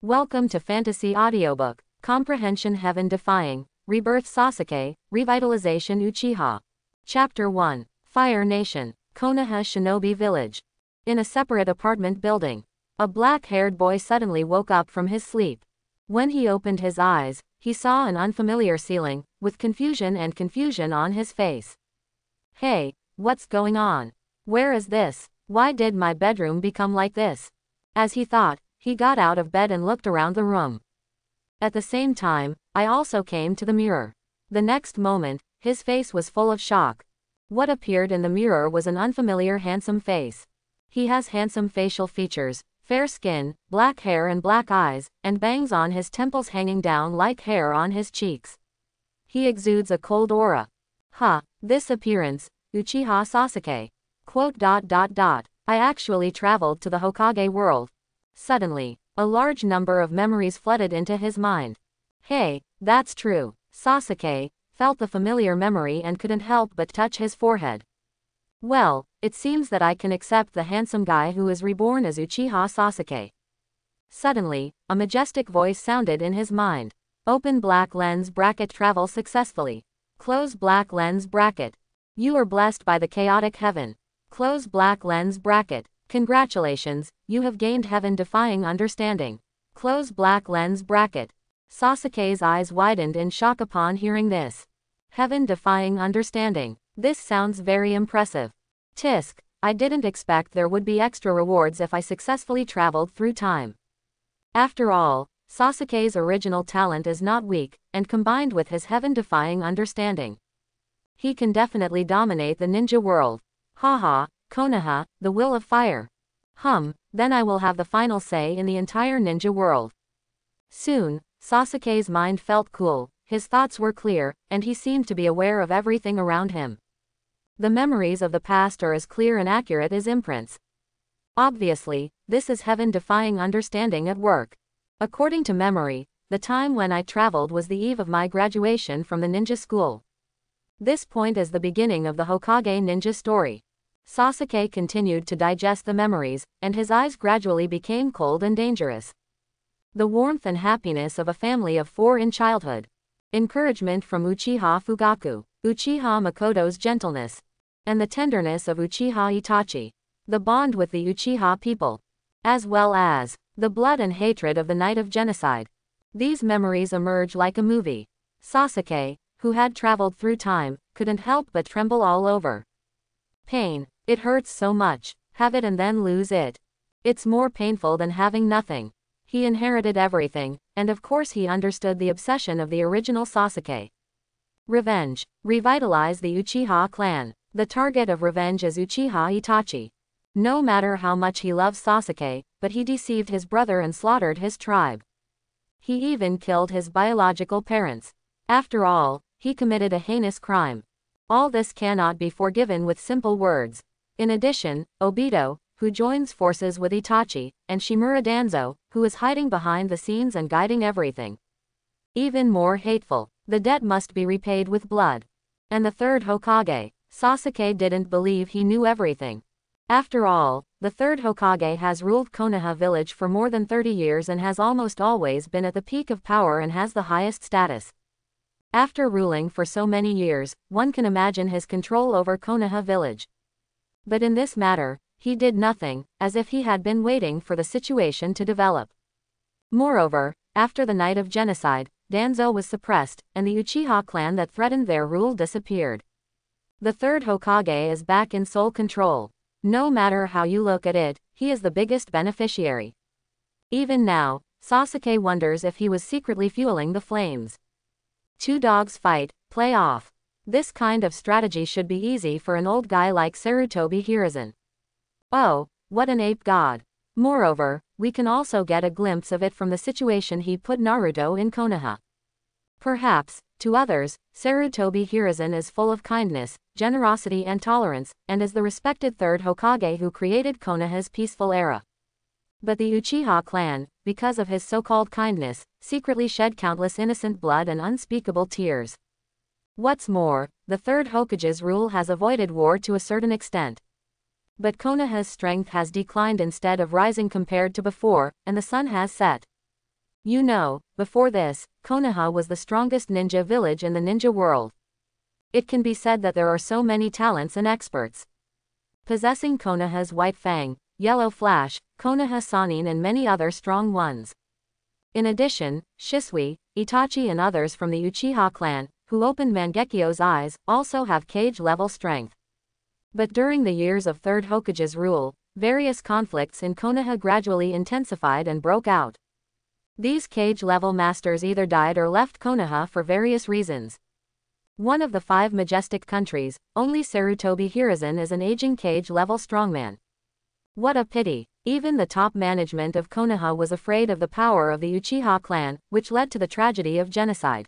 Welcome to Fantasy Audiobook, Comprehension Heaven-Defying, Rebirth Sasuke, Revitalization Uchiha. Chapter 1, Fire Nation, Konoha Shinobi Village. In a separate apartment building, a black-haired boy suddenly woke up from his sleep. When he opened his eyes, he saw an unfamiliar ceiling, with confusion on his face. Hey, what's going on? Where is this? Why did my bedroom become like this? As he thought, he got out of bed and looked around the room. At the same time, I also came to the mirror. The next moment, his face was full of shock. What appeared in the mirror was an unfamiliar handsome face. He has handsome facial features, fair skin, black hair and black eyes, and bangs on his temples hanging down like hair on his cheeks. He exudes a cold aura. This appearance, Uchiha Sasuke. I actually traveled to the Hokage world. Suddenly, a large number of memories flooded into his mind. Hey, that's true. Sasuke felt the familiar memory and couldn't help but touch his forehead. Well, it seems that I can accept the handsome guy who is reborn as Uchiha Sasuke. Suddenly, a majestic voice sounded in his mind. Open black lens bracket, travel successfully. Close black lens bracket. You are blessed by the chaotic heaven. Close black lens bracket. Congratulations, you have gained heaven-defying understanding. Close black lens bracket. Sasuke's eyes widened in shock upon hearing this. Heaven-defying understanding. This sounds very impressive. Tisk, I didn't expect there would be extra rewards if I successfully traveled through time. After all, Sasuke's original talent is not weak, and combined with his heaven-defying understanding, he can definitely dominate the ninja world. Haha. Konoha, the will of fire. Then I will have the final say in the entire ninja world. Soon, Sasuke's mind felt cool, his thoughts were clear, and he seemed to be aware of everything around him. The memories of the past are as clear and accurate as imprints. Obviously, this is heaven-defying understanding at work. According to memory, the time when I traveled was the eve of my graduation from the ninja school. This point is the beginning of the Hokage ninja story. Sasuke continued to digest the memories, and his eyes gradually became cold and dangerous. The warmth and happiness of a family of 4 in childhood. Encouragement from Uchiha Fugaku. Uchiha Makoto's gentleness. And the tenderness of Uchiha Itachi. The bond with the Uchiha people. As well as the blood and hatred of the night of genocide. These memories emerge like a movie. Sasuke, who had traveled through time, couldn't help but tremble all over. Pain. It hurts so much. Have it and then lose it. It's more painful than having nothing. He inherited everything, and of course he understood the obsession of the original Sasuke. Revenge. Revitalize the Uchiha clan. The target of revenge is Uchiha Itachi. No matter how much he loves Sasuke, but he deceived his brother and slaughtered his tribe. He even killed his biological parents. After all, he committed a heinous crime. All this cannot be forgiven with simple words. In addition, Obito, who joins forces with Itachi, and Shimura Danzo, who is hiding behind the scenes and guiding everything. Even more hateful, the debt must be repaid with blood. And the third Hokage, Sasuke didn't believe he knew everything. After all, the third Hokage has ruled Konoha village for more than 30 years and has almost always been at the peak of power and has the highest status. After ruling for so many years, one can imagine his control over Konoha village. But in this matter, he did nothing, as if he had been waiting for the situation to develop. Moreover, after the night of genocide, Danzo was suppressed, and the Uchiha clan that threatened their rule disappeared. The third Hokage is back in sole control. No matter how you look at it, he is the biggest beneficiary. Even now, Sasuke wonders if he was secretly fueling the flames. 2 dogs fight, play off. This kind of strategy should be easy for an old guy like Sarutobi Hiruzen. Oh, what an ape god. Moreover, we can also get a glimpse of it from the situation he put Naruto in Konoha. Perhaps, to others, Sarutobi Hiruzen is full of kindness, generosity and tolerance, and is the respected third Hokage who created Konoha's peaceful era. But the Uchiha clan, because of his so-called kindness, secretly shed countless innocent blood and unspeakable tears. What's more, the third Hokage's rule has avoided war to a certain extent. But Konoha's strength has declined instead of rising compared to before, and the sun has set. You know, before this, Konoha was the strongest ninja village in the ninja world. It can be said that there are so many talents and experts possessing Konoha's White Fang, Yellow Flash, Konoha Sannin and many other strong ones. In addition, Shisui, Itachi and others from the Uchiha clan, who opened Mangekyo's eyes, also have cage-level strength. But during the years of Third Hokage's rule, various conflicts in Konoha gradually intensified and broke out. These cage-level masters either died or left Konoha for various reasons. One of the 5 majestic countries, only Sarutobi Hiruzen is an aging cage-level strongman. What a pity. Even the top management of Konoha was afraid of the power of the Uchiha clan, which led to the tragedy of genocide.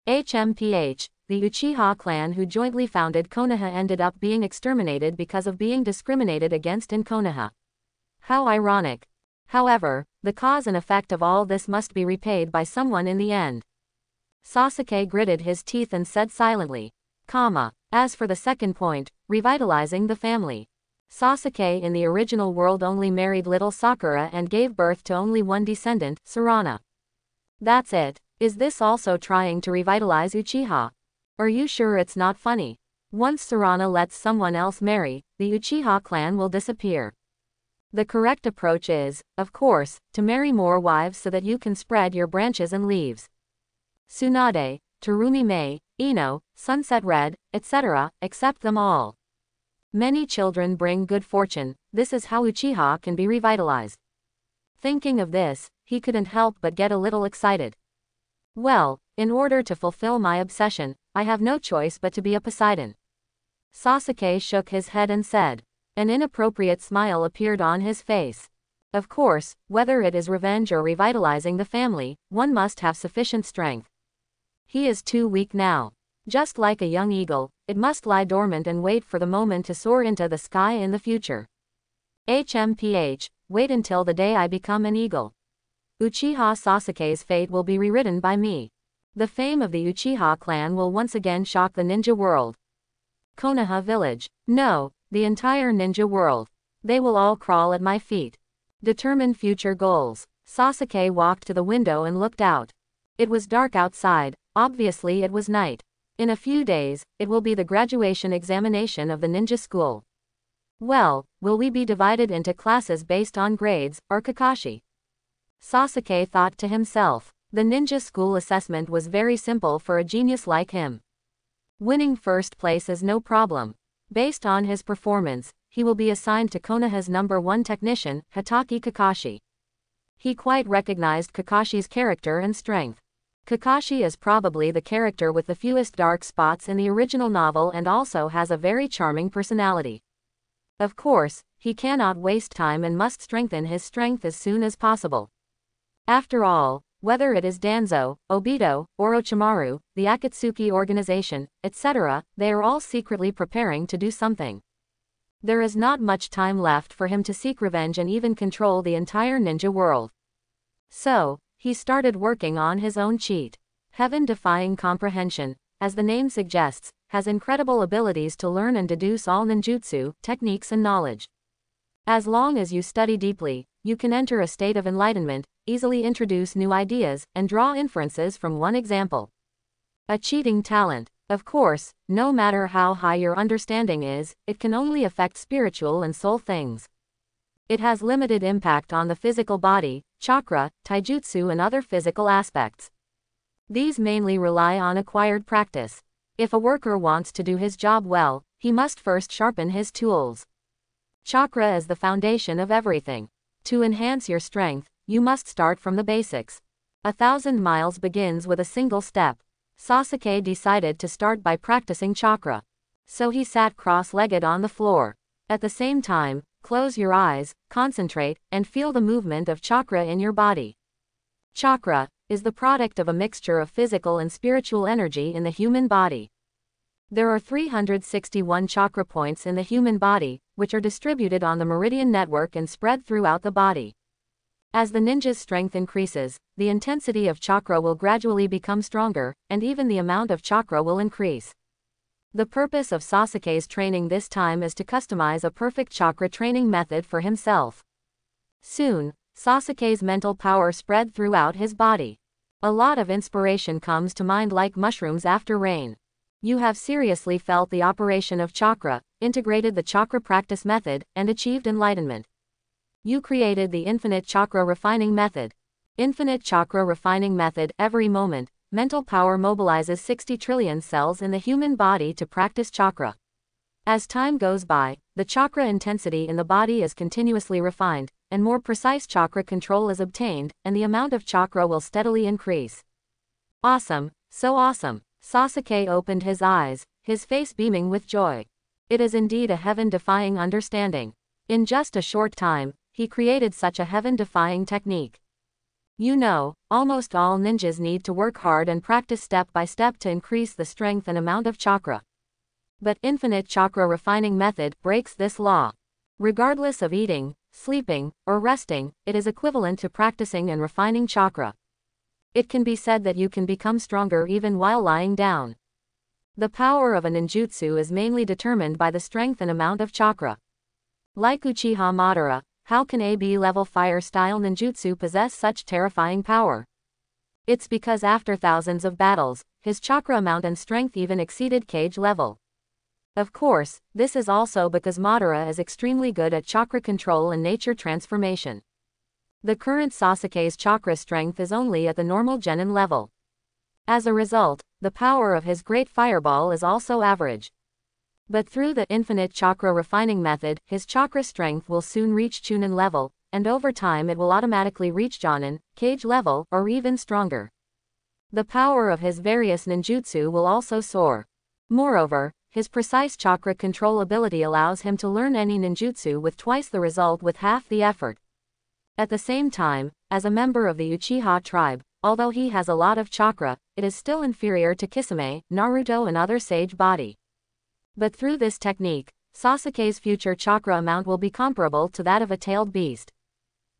HMPH, the Uchiha clan who jointly founded Konoha ended up being exterminated because of being discriminated against in Konoha. How ironic. However, the cause and effect of all this must be repaid by someone in the end. Sasuke gritted his teeth and said silently, as for the second point, revitalizing the family. Sasuke in the original world only married little Sakura and gave birth to only one descendant, Sarana. That's it. Is this also trying to revitalize Uchiha? Are you sure it's not funny? Once Sarana lets someone else marry, the Uchiha clan will disappear. The correct approach is, of course, to marry more wives so that you can spread your branches and leaves. Tsunade, Terumi Mei, Ino, Sunset Red, etc., accept them all. Many children bring good fortune, this is how Uchiha can be revitalized. Thinking of this, he couldn't help but get a little excited. Well, in order to fulfill my obsession, I have no choice but to be a Poseidon. Sasuke shook his head and said. An inappropriate smile appeared on his face. Of course, whether it is revenge or revitalizing the family, one must have sufficient strength. He is too weak now. Just like a young eagle, it must lie dormant and wait for the moment to soar into the sky in the future. HMPH, wait until the day I become an eagle. Uchiha Sasuke's fate will be rewritten by me. The fame of the Uchiha clan will once again shock the ninja world. Konoha village. No, the entire ninja world. They will all crawl at my feet. Determine future goals. Sasuke walked to the window and looked out. It was dark outside, obviously it was night. In a few days, it will be the graduation examination of the ninja school. Well, will we be divided into classes based on grades, or Kakashi? Sasuke thought to himself. The ninja school assessment was very simple for a genius like him. Winning first place is no problem. Based on his performance, he will be assigned to Konoha's #1 technician, Hatake Kakashi. He quite recognized Kakashi's character and strength. Kakashi is probably the character with the fewest dark spots in the original novel and also has a very charming personality. Of course, he cannot waste time and must strengthen his strength as soon as possible. After all, whether it is Danzo, Obito, Orochimaru, the Akatsuki organization, etc., they are all secretly preparing to do something. There is not much time left for him to seek revenge and even control the entire ninja world. So, he started working on his own cheat. Heaven-Defying Comprehension, as the name suggests, has incredible abilities to learn and deduce all ninjutsu, techniques and knowledge. As long as you study deeply, you can enter a state of enlightenment, easily introduce new ideas, and draw inferences from one example. A cheating talent. Of course, no matter how high your understanding is, it can only affect spiritual and soul things. It has limited impact on the physical body, chakra, taijutsu and other physical aspects. These mainly rely on acquired practice. If a worker wants to do his job well, he must first sharpen his tools. Chakra is the foundation of everything. To enhance your strength, you must start from the basics. 1,000 miles begins with a single step. Sasuke decided to start by practicing chakra. So he sat cross-legged on the floor. At the same time, close your eyes, concentrate, and feel the movement of chakra in your body. Chakra is the product of a mixture of physical and spiritual energy in the human body. There are 361 chakra points in the human body, which are distributed on the meridian network and spread throughout the body. As the ninja's strength increases, the intensity of chakra will gradually become stronger, and even the amount of chakra will increase. The purpose of Sasuke's training this time is to customize a perfect chakra training method for himself. Soon, Sasuke's mental power spread throughout his body. A lot of inspiration comes to mind like mushrooms after rain. You have seriously felt the operation of chakra, integrated the chakra practice method, and achieved enlightenment. You created the infinite chakra refining method. Infinite chakra refining method. Every moment, mental power mobilizes 60 trillion cells in the human body to practice chakra. As time goes by, the chakra intensity in the body is continuously refined, and more precise chakra control is obtained, and the amount of chakra will steadily increase. Awesome, so awesome. Sasuke opened his eyes, his face beaming with joy. It is indeed a heaven-defying understanding. In just a short time, he created such a heaven-defying technique. You know, almost all ninjas need to work hard and practice step by step to increase the strength and amount of chakra. But infinite chakra refining method breaks this law. Regardless of eating, sleeping, or resting, it is equivalent to practicing and refining chakra. It can be said that you can become stronger even while lying down. The power of a ninjutsu is mainly determined by the strength and amount of chakra. Like Uchiha Madara, how can a B-level fire-style ninjutsu possess such terrifying power? It's because after thousands of battles, his chakra amount and strength even exceeded cage level. Of course, this is also because Madara is extremely good at chakra control and nature transformation. The current Sasuke's chakra strength is only at the normal genin level. As a result, the power of his great fireball is also average. But through the infinite chakra refining method, his chakra strength will soon reach Chunin level, and over time it will automatically reach Jonin, cage level, or even stronger. The power of his various ninjutsu will also soar. Moreover, his precise chakra control ability allows him to learn any ninjutsu with twice the result with half the effort. At the same time, as a member of the Uchiha tribe, although he has a lot of chakra, it is still inferior to Kisame, Naruto and other sage body. But through this technique, Sasuke's future chakra amount will be comparable to that of a tailed beast.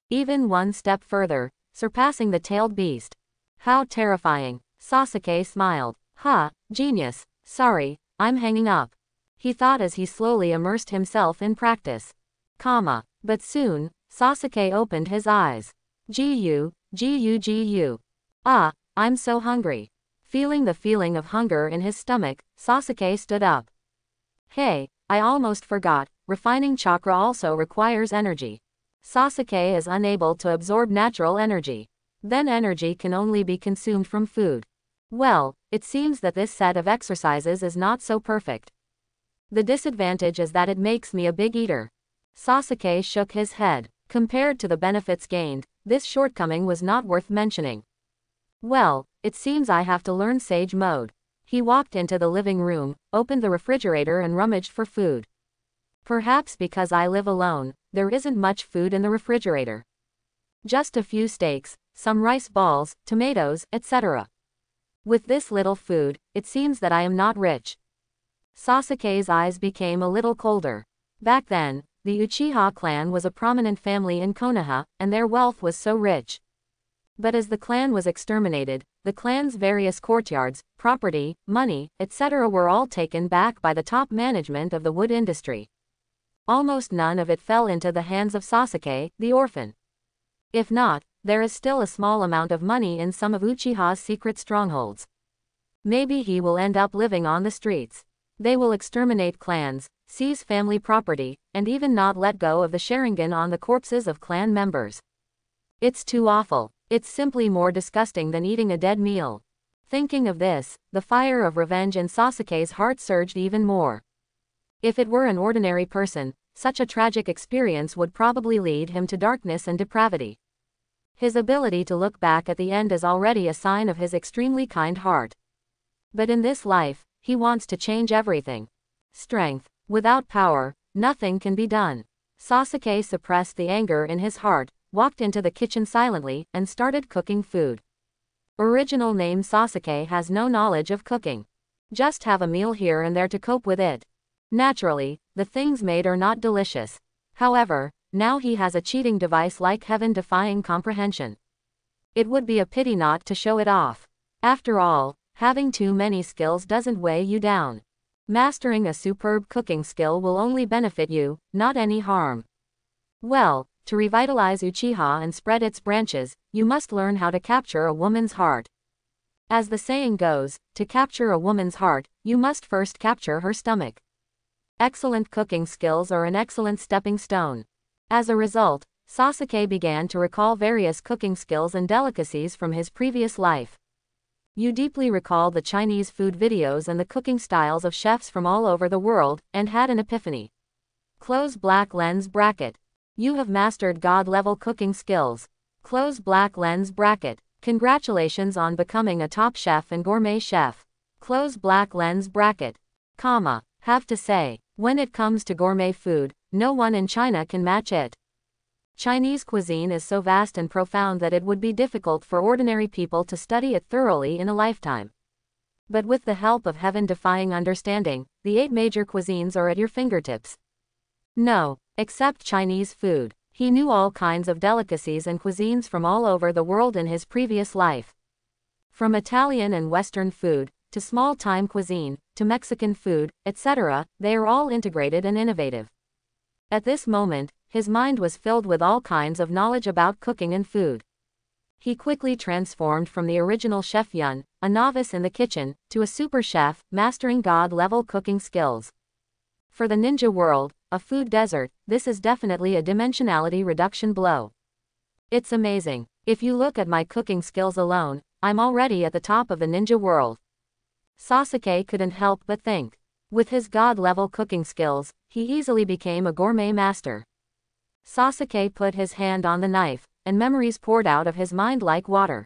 Even one step further, surpassing the tailed beast. How terrifying. Sasuke smiled. Ha, genius. Sorry, I'm hanging up. He thought as he slowly immersed himself in practice. But soon, Sasuke opened his eyes. Gu. Ah, I'm so hungry. Feeling the feeling of hunger in his stomach, Sasuke stood up. Hey, I almost forgot, refining chakra also requires energy. Sasuke is unable to absorb natural energy. Then energy can only be consumed from food. Well, it seems that this set of exercises is not so perfect. The disadvantage is that it makes me a big eater. Sasuke shook his head. Compared to the benefits gained, this shortcoming was not worth mentioning. Well, it seems I have to learn sage mode. He walked into the living room, opened the refrigerator and rummaged for food. Perhaps because I live alone, there isn't much food in the refrigerator. Just a few steaks, some rice balls, tomatoes, etc. With this little food, it seems that I am not rich. Sasuke's eyes became a little colder. Back then, the Uchiha clan was a prominent family in Konoha, and their wealth was so rich. But as the clan was exterminated, the clan's various courtyards, property, money, etc. were all taken back by the top management of the wood industry. Almost none of it fell into the hands of Sasuke, the orphan. If not, there is still a small amount of money in some of Uchiha's secret strongholds. Maybe he will end up living on the streets. They will exterminate clans, seize family property, and even not let go of the Sharingan on the corpses of clan members. It's too awful. It's simply more disgusting than eating a dead meal. Thinking of this, the fire of revenge in Sasuke's heart surged even more. If it were an ordinary person, such a tragic experience would probably lead him to darkness and depravity. His ability to look back at the end is already a sign of his extremely kind heart. But in this life, he wants to change everything. Strength. Without power, nothing can be done. Sasuke suppressed the anger in his heart, walked into the kitchen silently, and started cooking food. Original name Sasuke has no knowledge of cooking. Just have a meal here and there to cope with it. Naturally, the things made are not delicious. However, now he has a cheating device like heaven-defying comprehension. It would be a pity not to show it off. After all, having too many skills doesn't weigh you down. Mastering a superb cooking skill will only benefit you, not any harm. Well, to revitalize Uchiha and spread its branches, you must learn how to capture a woman's heart. As the saying goes, to capture a woman's heart, you must first capture her stomach. Excellent cooking skills are an excellent stepping stone. As a result, Sasuke began to recall various cooking skills and delicacies from his previous life. You deeply recall the Chinese food videos and the cooking styles of chefs from all over the world, and had an epiphany. Close black lens bracket. You have mastered God-level cooking skills. Close black lens bracket. Congratulations on becoming a top chef and gourmet chef. Close black lens bracket. Have to say, when it comes to gourmet food, no one in China can match it. Chinese cuisine is so vast and profound that it would be difficult for ordinary people to study it thoroughly in a lifetime. But with the help of heaven-defying understanding, the 8 major cuisines are at your fingertips. No, except Chinese food. He knew all kinds of delicacies and cuisines from all over the world in his previous life. From Italian and Western food, to small-time cuisine, to Mexican food, etc., they are all integrated and innovative. At this moment, his mind was filled with all kinds of knowledge about cooking and food. He quickly transformed from the original Chef Yun, a novice in the kitchen, to a super chef, mastering God-level cooking skills. For the ninja world, a food desert, this is definitely a dimensionality reduction blow. It's amazing. If you look at my cooking skills alone, I'm already at the top of the ninja world. Sasuke couldn't help but think. With his God-level cooking skills, he easily became a gourmet master. Sasuke put his hand on the knife, and memories poured out of his mind like water.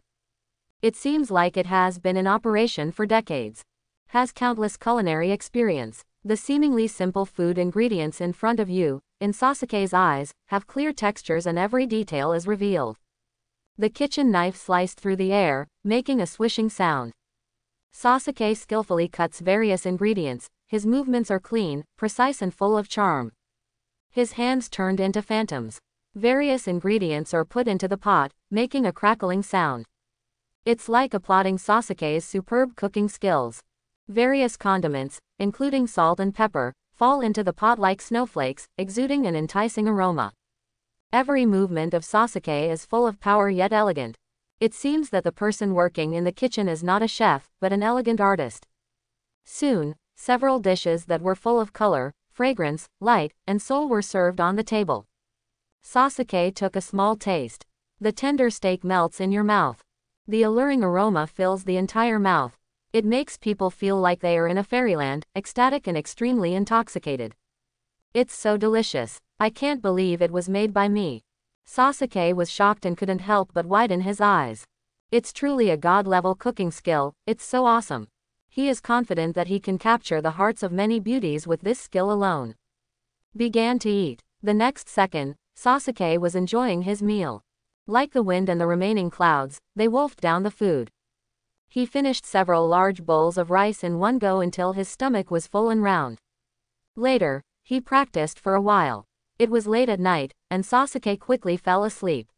It seems like it has been in operation for decades. Has countless culinary experience. The seemingly simple food ingredients in front of you, in Sasuke's eyes, have clear textures and every detail is revealed. The kitchen knife sliced through the air, making a swishing sound. Sasuke skillfully cuts various ingredients, his movements are clean, precise and full of charm. His hands turned into phantoms. Various ingredients are put into the pot, making a crackling sound. It's like applauding Sasuke's superb cooking skills. Various condiments, including salt and pepper, fall into the pot like snowflakes, exuding an enticing aroma. Every movement of Sasuke is full of power yet elegant. It seems that the person working in the kitchen is not a chef, but an elegant artist. Soon, several dishes that were full of color, fragrance, light, and soul were served on the table. Sasuke took a small taste. The tender steak melts in your mouth. The alluring aroma fills the entire mouth. It makes people feel like they are in a fairyland, ecstatic and extremely intoxicated. It's so delicious. I can't believe it was made by me. Sasuke was shocked and couldn't help but widen his eyes. It's truly a god-level cooking skill, it's so awesome. He is confident that he can capture the hearts of many beauties with this skill alone. Began to eat. The next second, Sasuke was enjoying his meal. Like the wind and the remaining clouds, they wolfed down the food. He finished several large bowls of rice in one go until his stomach was full and round. Later, he practiced for a while. It was late at night, and Sasuke quickly fell asleep.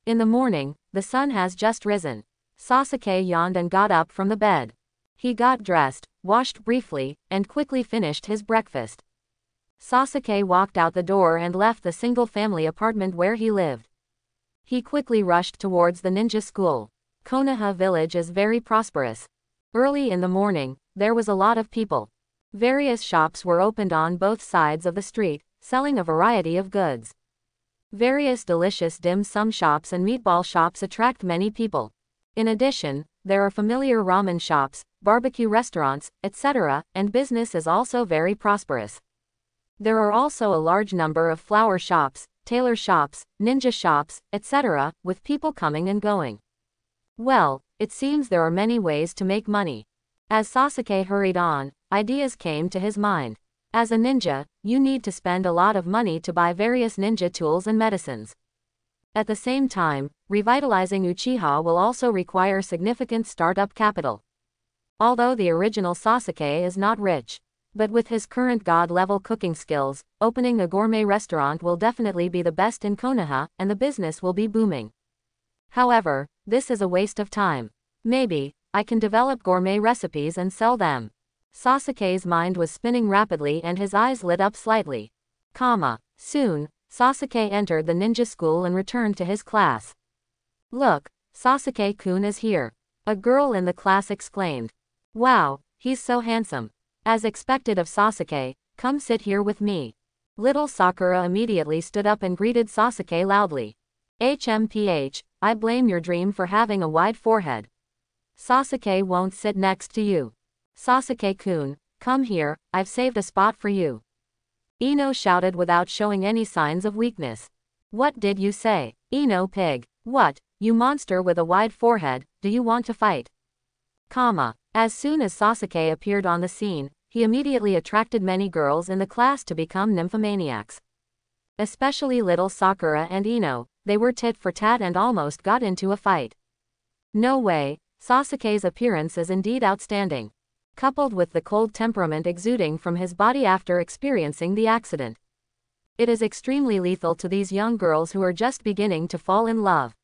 In the morning, the sun has just risen. Sasuke yawned and got up from the bed. He got dressed, washed briefly, and quickly finished his breakfast. Sasuke walked out the door and left the single-family apartment where he lived. He quickly rushed towards the ninja school. Konoha village is very prosperous. Early in the morning, there was a lot of people. Various shops were opened on both sides of the street, selling a variety of goods. Various delicious dim sum shops and meatball shops attract many people. In addition, there are familiar ramen shops, barbecue restaurants, etc., and business is also very prosperous. There are also a large number of flower shops, tailor shops, ninja shops, etc., with people coming and going. Well, it seems there are many ways to make money. As Sasuke hurried on, ideas came to his mind. As a ninja, you need to spend a lot of money to buy various ninja tools and medicines. At the same time, revitalizing Uchiha will also require significant startup capital. Although the original Sasuke is not rich. But with his current god-level cooking skills, opening a gourmet restaurant will definitely be the best in Konoha, and the business will be booming. However, this is a waste of time. Maybe I can develop gourmet recipes and sell them. Sasuke's mind was spinning rapidly and his eyes lit up slightly. Soon, Sasuke entered the ninja school and returned to his class. Look, Sasuke-kun is here. A girl in the class exclaimed. Wow, he's so handsome. As expected of Sasuke, come sit here with me. Little Sakura immediately stood up and greeted Sasuke loudly. HMPH, I blame your dream for having a wide forehead. Sasuke won't sit next to you. Sasuke-kun, come here, I've saved a spot for you. Ino shouted without showing any signs of weakness. What did you say? Ino pig. What, you monster with a wide forehead, do you want to fight? As soon as Sasuke appeared on the scene, he immediately attracted many girls in the class to become nymphomaniacs. Especially little Sakura and Ino, they were tit for tat and almost got into a fight. No way, Sasuke's appearance is indeed outstanding. Coupled with the cold temperament exuding from his body after experiencing the accident. It is extremely lethal to these young girls who are just beginning to fall in love.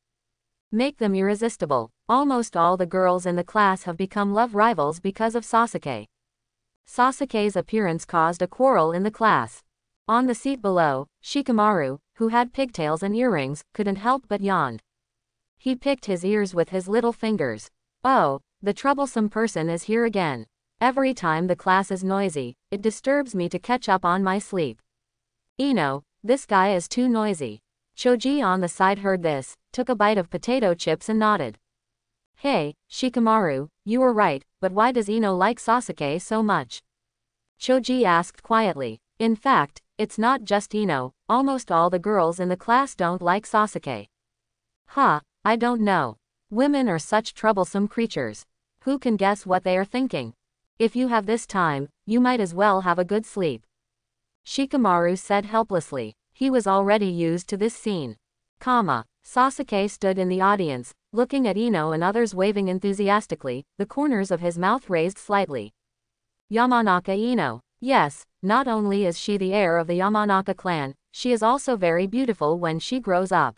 Make them irresistible. Almost all the girls in the class have become love rivals because of Sasuke. Sasuke's appearance caused a quarrel in the class. On the seat below, Shikamaru, who had pigtails and earrings, couldn't help but yawned. He picked his ears with his little fingers. Oh, the troublesome person is here again. Every time the class is noisy, it disturbs me to catch up on my sleep. Ino, this guy is too noisy. Choji on the side heard this, took a bite of potato chips and nodded. Hey, Shikamaru, you were right, but why does Ino like Sasuke so much? Choji asked quietly. In fact, it's not just Ino, almost all the girls in the class don't like Sasuke. I don't know. Women are such troublesome creatures. Who can guess what they are thinking? If you have this time, you might as well have a good sleep. Shikamaru said helplessly. He was already used to this scene. Sasuke stood in the audience, looking at Ino and others waving enthusiastically, the corners of his mouth raised slightly. Yamanaka Ino. Yes, not only is she the heir of the Yamanaka clan, she is also very beautiful when she grows up.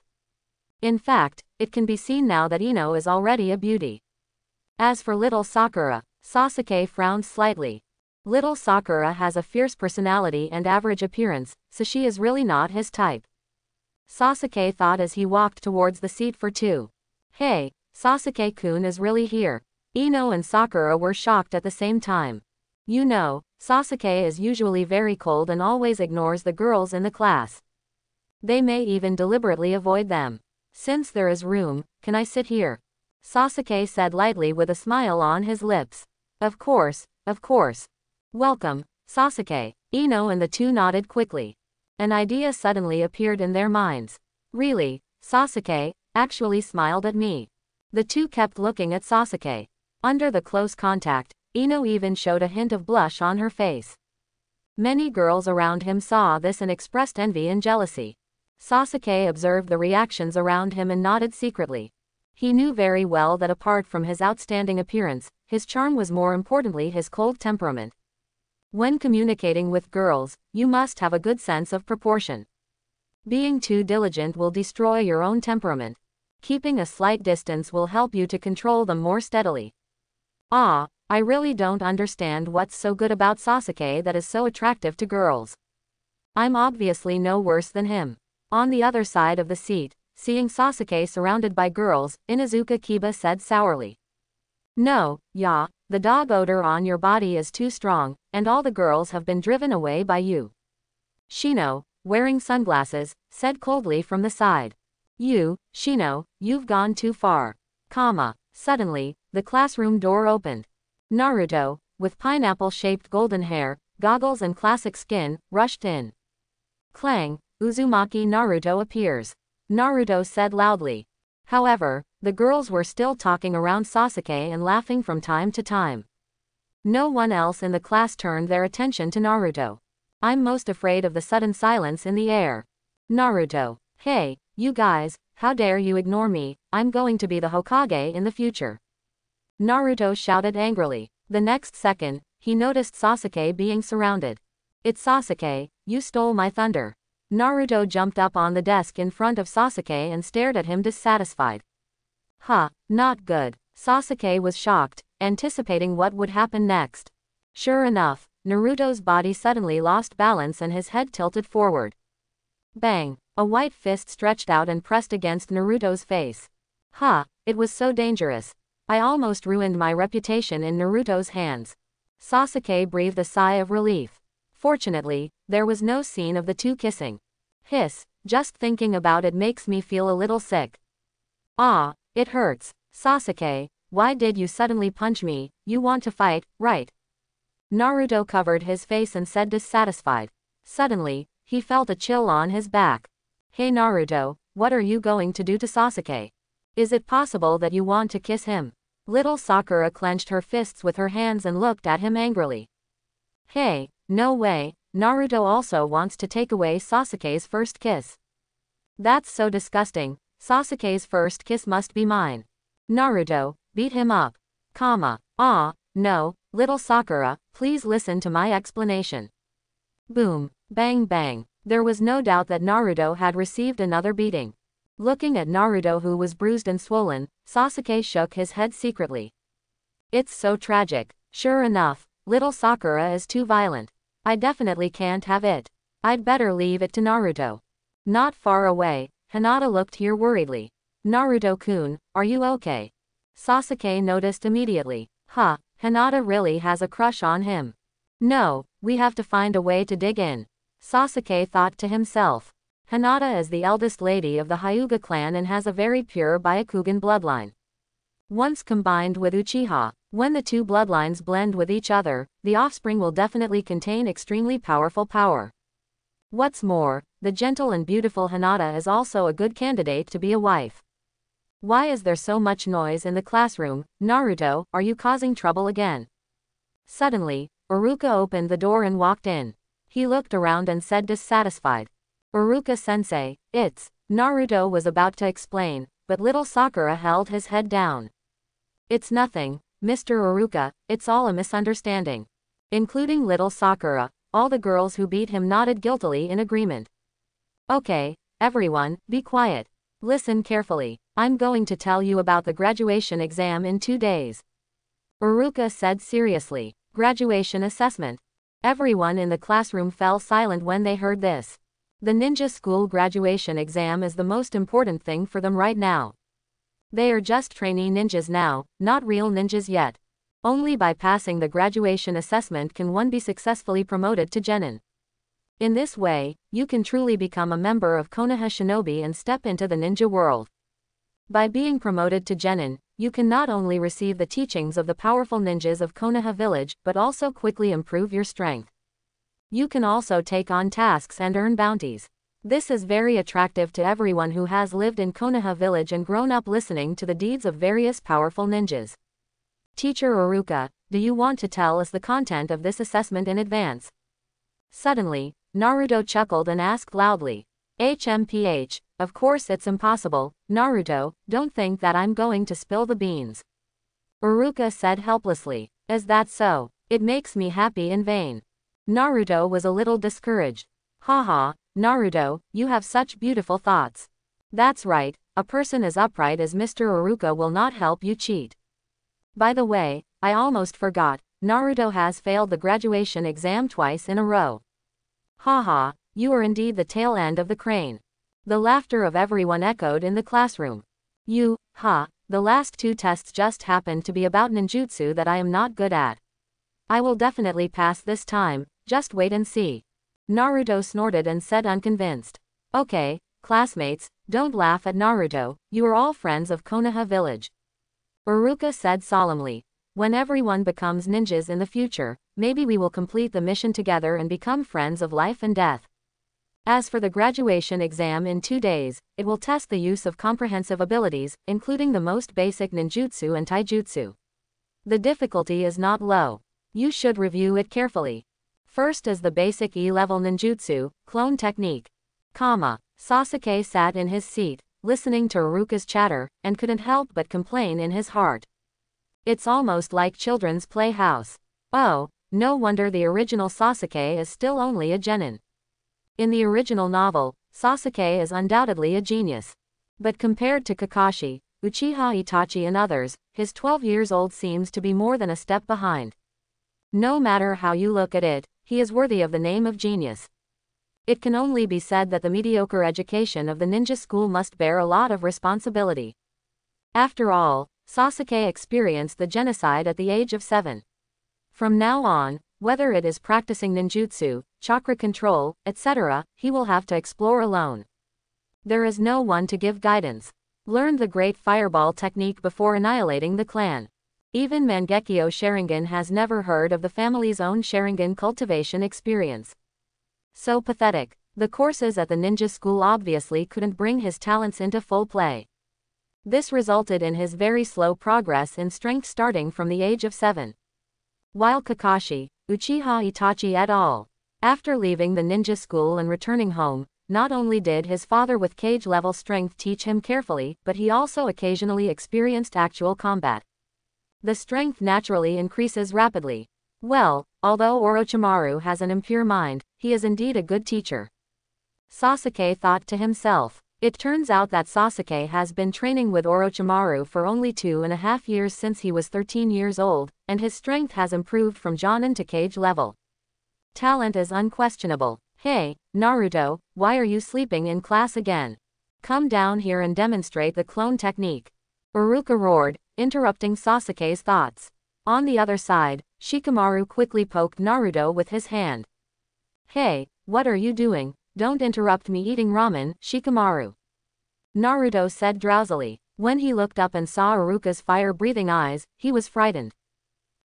In fact, it can be seen now that Ino is already a beauty. As for little Sakura, Sasuke frowned slightly. Little Sakura has a fierce personality and average appearance, so she is really not his type. Sasuke thought as he walked towards the seat for two. Hey, Sasuke-kun is really here. Ino and Sakura were shocked at the same time. You know, Sasuke is usually very cold and always ignores the girls in the class. They may even deliberately avoid them. Since there is room, can I sit here? Sasuke said lightly with a smile on his lips. Of course, of course. Welcome, Sasuke. Ino and the two nodded quickly. An idea suddenly appeared in their minds. Really, Sasuke actually smiled at me. The two kept looking at Sasuke. Under the close contact, Ino even showed a hint of blush on her face. Many girls around him saw this and expressed envy and jealousy. Sasuke observed the reactions around him and nodded secretly. He knew very well that apart from his outstanding appearance, his charm was more importantly his cold temperament. When communicating with girls, you must have a good sense of proportion. Being too diligent will destroy your own temperament. Keeping a slight distance will help you to control them more steadily. I really don't understand what's so good about Sasuke that is so attractive to girls. I'm obviously no worse than him. On the other side of the seat, seeing Sasuke surrounded by girls, Inuzuka Kiba said sourly. No, the dog odor on your body is too strong, and all the girls have been driven away by you. Shino, wearing sunglasses, said coldly from the side. Shino, you've gone too far. Suddenly, the classroom door opened. Naruto, with pineapple-shaped golden hair, goggles and classic skin, rushed in. Clang, Uzumaki Naruto appears. Naruto said loudly. However, the girls were still talking around Sasuke and laughing from time to time. No one else in the class turned their attention to Naruto. I'm most afraid of the sudden silence in the air. Naruto. Hey, you guys, how dare you ignore me, I'm going to be the Hokage in the future. Naruto shouted angrily. The next second, he noticed Sasuke being surrounded. It's Sasuke, you stole my thunder. Naruto jumped up on the desk in front of Sasuke and stared at him dissatisfied. Not good. Sasuke was shocked, anticipating what would happen next. Sure enough, Naruto's body suddenly lost balance and his head tilted forward. Bang! A white fist stretched out and pressed against Naruto's face. Ha! It was so dangerous. I almost ruined my reputation in Naruto's hands. Sasuke breathed a sigh of relief. Fortunately, there was no scene of the two kissing. Hiss, just thinking about it makes me feel a little sick. Ah, it hurts. Sasuke, why did you suddenly punch me? You want to fight, right? Naruto covered his face and said dissatisfied. Suddenly, he felt a chill on his back. Hey Naruto, what are you going to do to Sasuke? Is it possible that you want to kiss him? Little Sakura clenched her fists with her hands and looked at him angrily. Hey, no way, Naruto also wants to take away Sasuke's first kiss. That's so disgusting, Sasuke's first kiss must be mine. Naruto, beat him up. Ah, no, little Sakura, please listen to my explanation. Boom, bang bang, there was no doubt that Naruto had received another beating. Looking at Naruto who was bruised and swollen, Sasuke shook his head secretly. It's so tragic. Sure enough, little Sakura is too violent. I definitely can't have it. I'd better leave it to Naruto. Not far away, Hinata looked here worriedly. Naruto-kun, are you okay? Sasuke noticed immediately. Hinata really has a crush on him. No, we have to find a way to dig in. Sasuke thought to himself. Hinata is the eldest lady of the Hyuga clan and has a very pure Byakugan bloodline. Once combined with Uchiha, when the two bloodlines blend with each other, the offspring will definitely contain extremely powerful power. What's more, the gentle and beautiful Hinata is also a good candidate to be a wife. Why is there so much noise in the classroom? Naruto, are you causing trouble again? Suddenly, Iruka opened the door and walked in. He looked around and said dissatisfied. Iruka-sensei, it's... Naruto was about to explain, but little Sakura held his head down. It's nothing, Mr. Iruka, it's all a misunderstanding. Including little Sakura, all the girls who beat him nodded guiltily in agreement. Okay, everyone, be quiet. Listen carefully. I'm going to tell you about the graduation exam in 2 days. Iruka said seriously. Graduation assessment. Everyone in the classroom fell silent when they heard this. The ninja school graduation exam is the most important thing for them right now. They are just trainee ninjas now, not real ninjas yet. Only by passing the graduation assessment can one be successfully promoted to genin. In this way, you can truly become a member of Konoha Shinobi and step into the ninja world. By being promoted to genin, you can not only receive the teachings of the powerful ninjas of Konoha village but also quickly improve your strength. You can also take on tasks and earn bounties. This is very attractive to everyone who has lived in Konoha village and grown up listening to the deeds of various powerful ninjas. Teacher Iruka, do you want to tell us the content of this assessment in advance? Suddenly, Naruto chuckled and asked loudly. HMPH, of course it's impossible, Naruto, don't think that I'm going to spill the beans. Iruka said helplessly. Is that so? It makes me happy in vain. Naruto was a little discouraged. Haha, Naruto, you have such beautiful thoughts. That's right, a person as upright as Mr. Iruka will not help you cheat. By the way, I almost forgot, Naruto has failed the graduation exam twice in a row. Haha, you are indeed the tail end of the crane. The laughter of everyone echoed in the classroom. The last 2 tests just happened to be about ninjutsu that I am not good at. I will definitely pass this time, just wait and see. Naruto snorted and said unconvinced. Okay, classmates, don't laugh at Naruto, you are all friends of Konoha village. Iruka said solemnly. When everyone becomes ninjas in the future, maybe we will complete the mission together and become friends of life and death. As for the graduation exam in 2 days, it will test the use of comprehensive abilities, including the most basic ninjutsu and taijutsu. The difficulty is not low. You should review it carefully. First is the basic E-level ninjutsu, clone technique. Sasuke sat in his seat, listening to Iruka's chatter, and couldn't help but complain in his heart. It's almost like children's playhouse. Oh, no wonder the original Sasuke is still only a genin. In the original novel, Sasuke is undoubtedly a genius. But compared to Kakashi, Uchiha Itachi and others, his 12 years old seems to be more than a step behind. No matter how you look at it, he is worthy of the name of genius. It can only be said that the mediocre education of the ninja school must bear a lot of responsibility. After all, Sasuke experienced the genocide at the age of 7. From now on, whether it is practicing ninjutsu, chakra control, etc., he will have to explore alone. There is no one to give guidance. Learn the great fireball technique before annihilating the clan. Even Mangekyo Sharingan has never heard of the family's own Sharingan cultivation experience. So pathetic. The courses at the ninja school obviously couldn't bring his talents into full play. This resulted in his very slow progress in strength starting from the age of 7. While Kakashi, Uchiha Itachi et al. After leaving the ninja school and returning home, not only did his father with cage-level strength teach him carefully, but he also occasionally experienced actual combat. The strength naturally increases rapidly. Well, although Orochimaru has an impure mind, he is indeed a good teacher. Sasuke thought to himself. It turns out that Sasuke has been training with Orochimaru for only 2.5 years since he was 13 years old, and his strength has improved from Jonin to cage level. Talent is unquestionable. Hey, Naruto, why are you sleeping in class again? Come down here and demonstrate the clone technique. Iruka roared, interrupting Sasuke's thoughts. On the other side, Shikamaru quickly poked Naruto with his hand. Hey, what are you doing? Don't interrupt me eating ramen, Shikamaru. Naruto said drowsily. When he looked up and saw Iruka's fire-breathing eyes, he was frightened.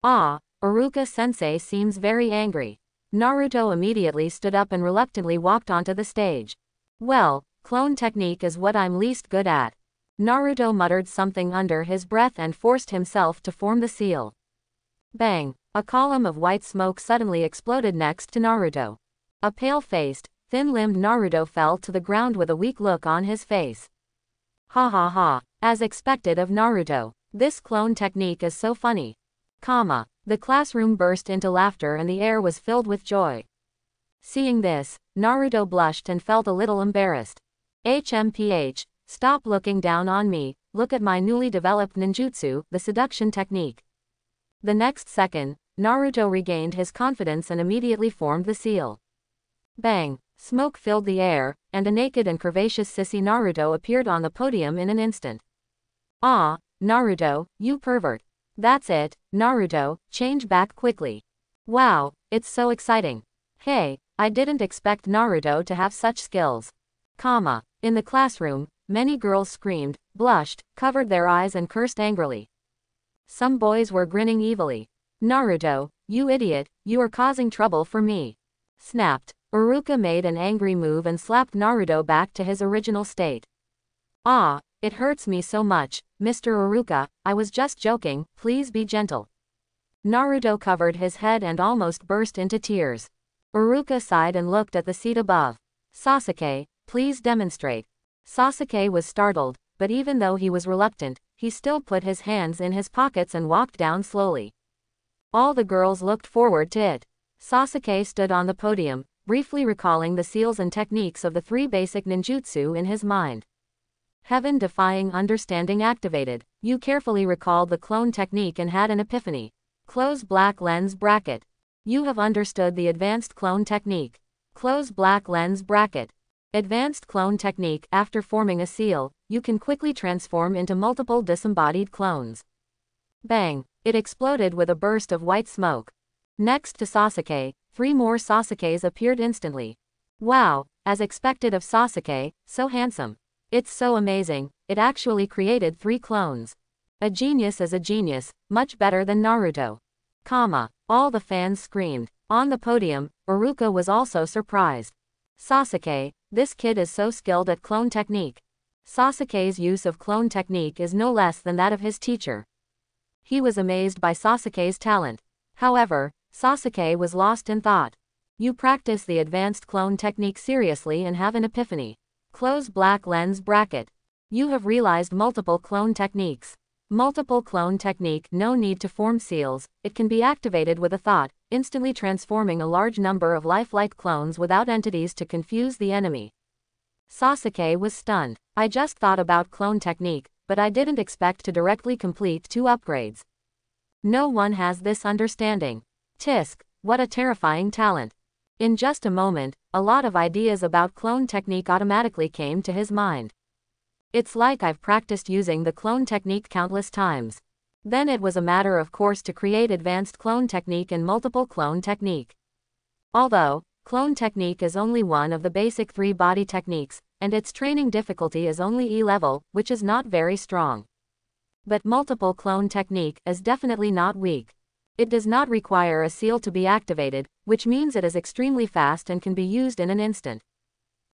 Ah, Iruka-sensei seems very angry. Naruto immediately stood up and reluctantly walked onto the stage. Well, clone technique is what I'm least good at. Naruto muttered something under his breath and forced himself to form the seal. Bang! A column of white smoke suddenly exploded next to Naruto. A pale-faced, thin-limbed Naruto fell to the ground with a weak look on his face. Ha ha ha, as expected of Naruto. This clone technique is so funny. The classroom burst into laughter and the air was filled with joy. Seeing this, Naruto blushed and felt a little embarrassed. HMPH, stop looking down on me, look at my newly developed ninjutsu, the seduction technique. The next second, Naruto regained his confidence and immediately formed the seal. Bang! Smoke filled the air, and a naked and curvaceous sissy Naruto appeared on the podium in an instant. Ah, Naruto, you pervert. That's it, Naruto, change back quickly. Wow, it's so exciting. Hey, I didn't expect Naruto to have such skills. In the classroom, many girls screamed, blushed, covered their eyes and cursed angrily. Some boys were grinning evilly. Naruto, you idiot, you are causing trouble for me. Snapped. Iruka made an angry move and slapped Naruto back to his original state. Ah, it hurts me so much, Mr. Iruka, I was just joking, please be gentle. Naruto covered his head and almost burst into tears. Iruka sighed and looked at the seat above. Sasuke, please demonstrate. Sasuke was startled, but even though he was reluctant, he still put his hands in his pockets and walked down slowly. All the girls looked forward to it. Sasuke stood on the podium, briefly recalling the seals and techniques of the 3 basic ninjutsu in his mind. Heaven-defying understanding activated. You carefully recalled the clone technique and had an epiphany. Close black lens bracket. You have understood the advanced clone technique. Close black lens bracket. Advanced clone technique. After forming a seal, you can quickly transform into multiple disembodied clones. Bang! It exploded with a burst of white smoke. Next to Sasuke, 3 more Sasukes appeared instantly. Wow, as expected of Sasuke, so handsome. It's so amazing, it actually created 3 clones. A genius is a genius, much better than Naruto. All the fans screamed. On the podium, Iruka was also surprised. Sasuke, this kid is so skilled at clone technique. Sasuke's use of clone technique is no less than that of his teacher. He was amazed by Sasuke's talent. However, Sasuke was lost in thought. You practice the advanced clone technique seriously and have an epiphany. Close black lens bracket. You have realized multiple clone techniques. Multiple clone technique. No need to form seals, it can be activated with a thought, instantly transforming a large number of lifelike clones without entities to confuse the enemy. Sasuke was stunned. I just thought about clone technique, but I didn't expect to directly complete 2 upgrades. No one has this understanding. Tisk, what a terrifying talent. In just a moment, a lot of ideas about clone technique automatically came to his mind. It's like I've practiced using the clone technique countless times. Then it was a matter of course to create advanced clone technique and multiple clone technique. Although, clone technique is only one of the basic 3 body techniques, and its training difficulty is only E level, which is not very strong. But multiple clone technique is definitely not weak. It does not require a seal to be activated, which means it is extremely fast and can be used in an instant.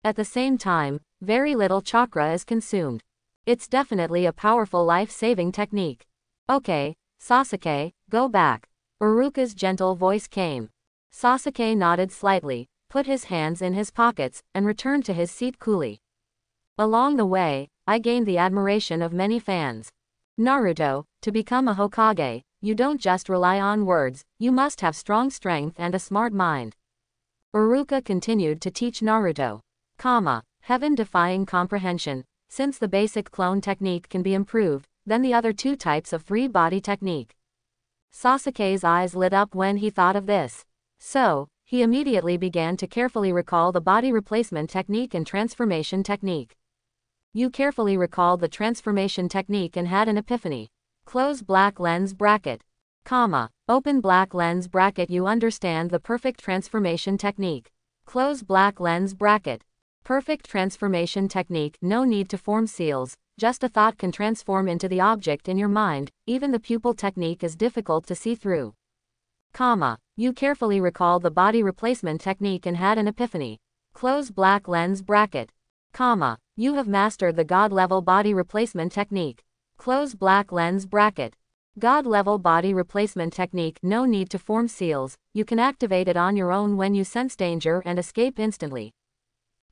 At the same time, very little chakra is consumed. It's definitely a powerful life-saving technique. Okay, Sasuke, go back. Uruka's gentle voice came. Sasuke nodded slightly, put his hands in his pockets, and returned to his seat coolly. Along the way, I gained the admiration of many fans. Naruto, to become a Hokage, you don't just rely on words, you must have strong strength and a smart mind. Uruka continued to teach Naruto. Heaven-defying comprehension. Since the basic clone technique can be improved, then the other 2 types of 3-body technique. Sasuke's eyes lit up when he thought of this. So, he immediately began to carefully recall the body replacement technique and transformation technique. You carefully recalled the transformation technique and had an epiphany. Close black lens bracket. Open black lens bracket. You understand the perfect transformation technique. Close black lens bracket. Perfect transformation technique. No need to form seals, just a thought can transform into the object in your mind. Even the pupil technique is difficult to see through. You carefully recalled the body replacement technique and had an epiphany. Close black lens bracket. You have mastered the God-level body replacement technique. Close black lens bracket. God-level body replacement technique. No need to form seals, you can activate it on your own when you sense danger and escape instantly.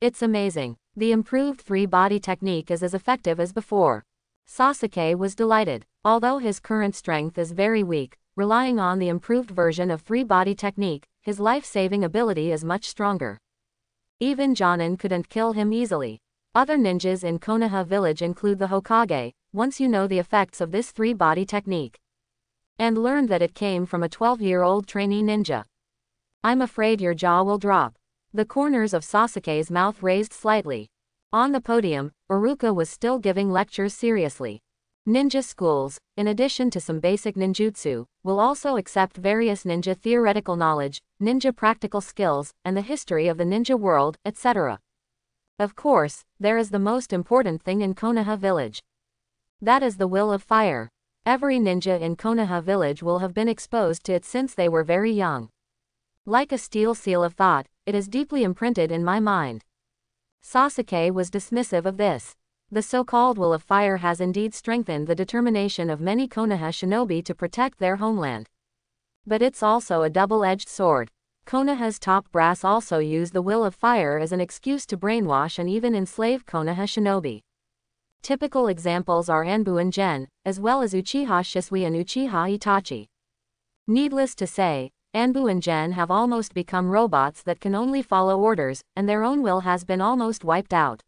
It's amazing. The improved 3-body technique is as effective as before. Sasuke was delighted. Although his current strength is very weak, relying on the improved version of 3-body technique, his life-saving ability is much stronger. Even Jonin couldn't kill him easily. Other ninjas in Konoha village include the Hokage. Once you know the effects of this 3-body technique, and learned that it came from a 12-year-old trainee ninja, I'm afraid your jaw will drop. The corners of Sasuke's mouth raised slightly. On the podium, Uruka was still giving lectures seriously. Ninja schools, in addition to some basic ninjutsu, will also accept various ninja theoretical knowledge, ninja practical skills, and the history of the ninja world, etc. Of course, there is the most important thing in Konoha village. That is the will of fire. Every ninja in Konoha village will have been exposed to it since they were very young. Like a steel seal of thought, it is deeply imprinted in my mind. Sasuke was dismissive of this. The so-called will of fire has indeed strengthened the determination of many Konoha shinobi to protect their homeland. But it's also a double-edged sword. Konoha's top brass also use the will of fire as an excuse to brainwash and even enslave Konoha shinobi. Typical examples are Anbu and Gen, as well as Uchiha Shisui and Uchiha Itachi. Needless to say, Anbu and Gen have almost become robots that can only follow orders, and their own will has been almost wiped out.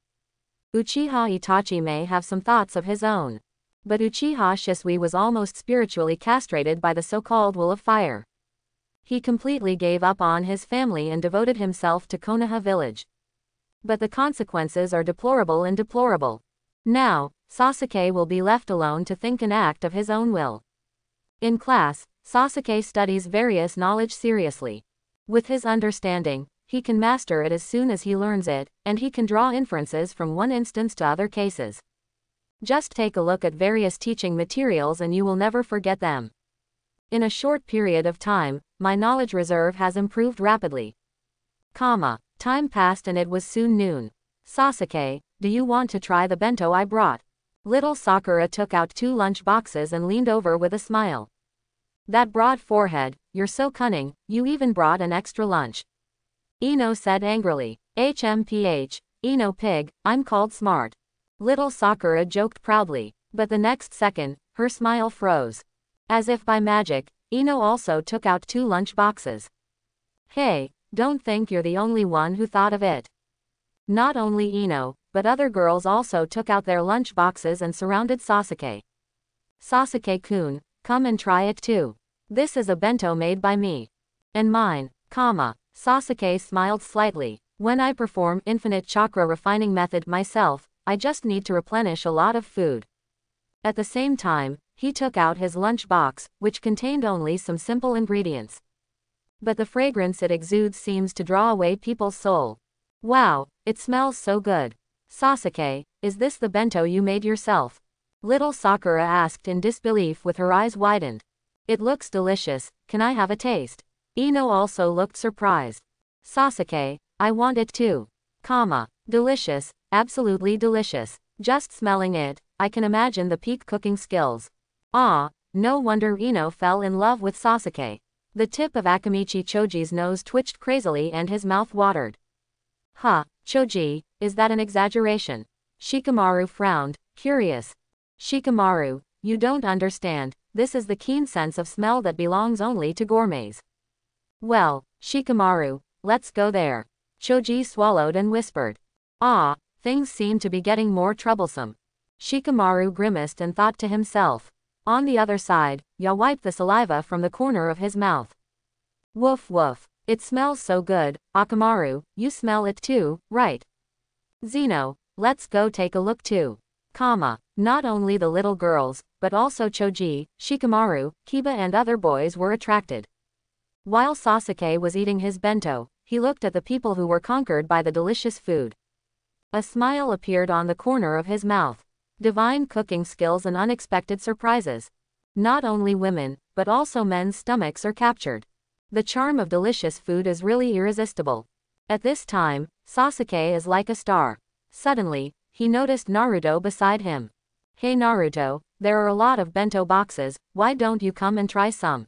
Uchiha Itachi may have some thoughts of his own. But Uchiha Shisui was almost spiritually castrated by the so-called will of fire. He completely gave up on his family and devoted himself to Konoha village. But the consequences are deplorable and deplorable. Now, Sasuke will be left alone to think and act of his own will. In class, Sasuke studies various knowledge seriously. With his understanding, he can master it as soon as he learns it, and he can draw inferences from one instance to other cases. Just take a look at various teaching materials and you will never forget them. In a short period of time, my knowledge reserve has improved rapidly. Time passed and it was soon noon. Sasuke, do you want to try the bento I brought? Little Sakura took out 2 lunch boxes and leaned over with a smile. That broad forehead, you're so cunning, you even brought an extra lunch. Ino said angrily. HMPH, Ino pig, I'm called smart. Little Sakura joked proudly, but the next second, her smile froze. As if by magic, Ino also took out 2 lunch boxes. Hey, don't think you're the only one who thought of it. Not only Ino, but other girls also took out their lunch boxes and surrounded Sasuke. Sasuke-kun, come and try it too. This is a bento made by me. And mine. Sasuke smiled slightly. When I perform infinite chakra refining method myself, I just need to replenish a lot of food. At the same time, he took out his lunch box, which contained only some simple ingredients. But the fragrance it exudes seems to draw away people's soul. Wow, it smells so good. Sasuke, is this the bento you made yourself? Little Sakura asked in disbelief with her eyes widened. It looks delicious, can I have a taste? Ino also looked surprised. Sasuke, I want it too. Delicious, absolutely delicious. Just smelling it, I can imagine the peak cooking skills. Ah, no wonder Ino fell in love with Sasuke. The tip of Akamichi Choji's nose twitched crazily and his mouth watered. Choji, is that an exaggeration? Shikamaru frowned, curious. Shikamaru, you don't understand, this is the keen sense of smell that belongs only to gourmets. Well, Shikamaru, let's go there. Choji swallowed and whispered. Things seem to be getting more troublesome. Shikamaru grimaced and thought to himself. On the other side, Ya wiped the saliva from the corner of his mouth. Woof woof. It smells so good. Akamaru, you smell it too, right? Zeno, let's go take a look too. Not only the little girls, but also Choji, Shikamaru, Kiba and other boys were attracted. While Sasuke was eating his bento, he looked at the people who were conquered by the delicious food. A smile appeared on the corner of his mouth. Divine cooking skills and unexpected surprises. Not only women, but also men's stomachs are captured. The charm of delicious food is really irresistible. At this time, Sasuke is like a star. Suddenly, he noticed Naruto beside him. Hey Naruto, there are a lot of bento boxes, why don't you come and try some?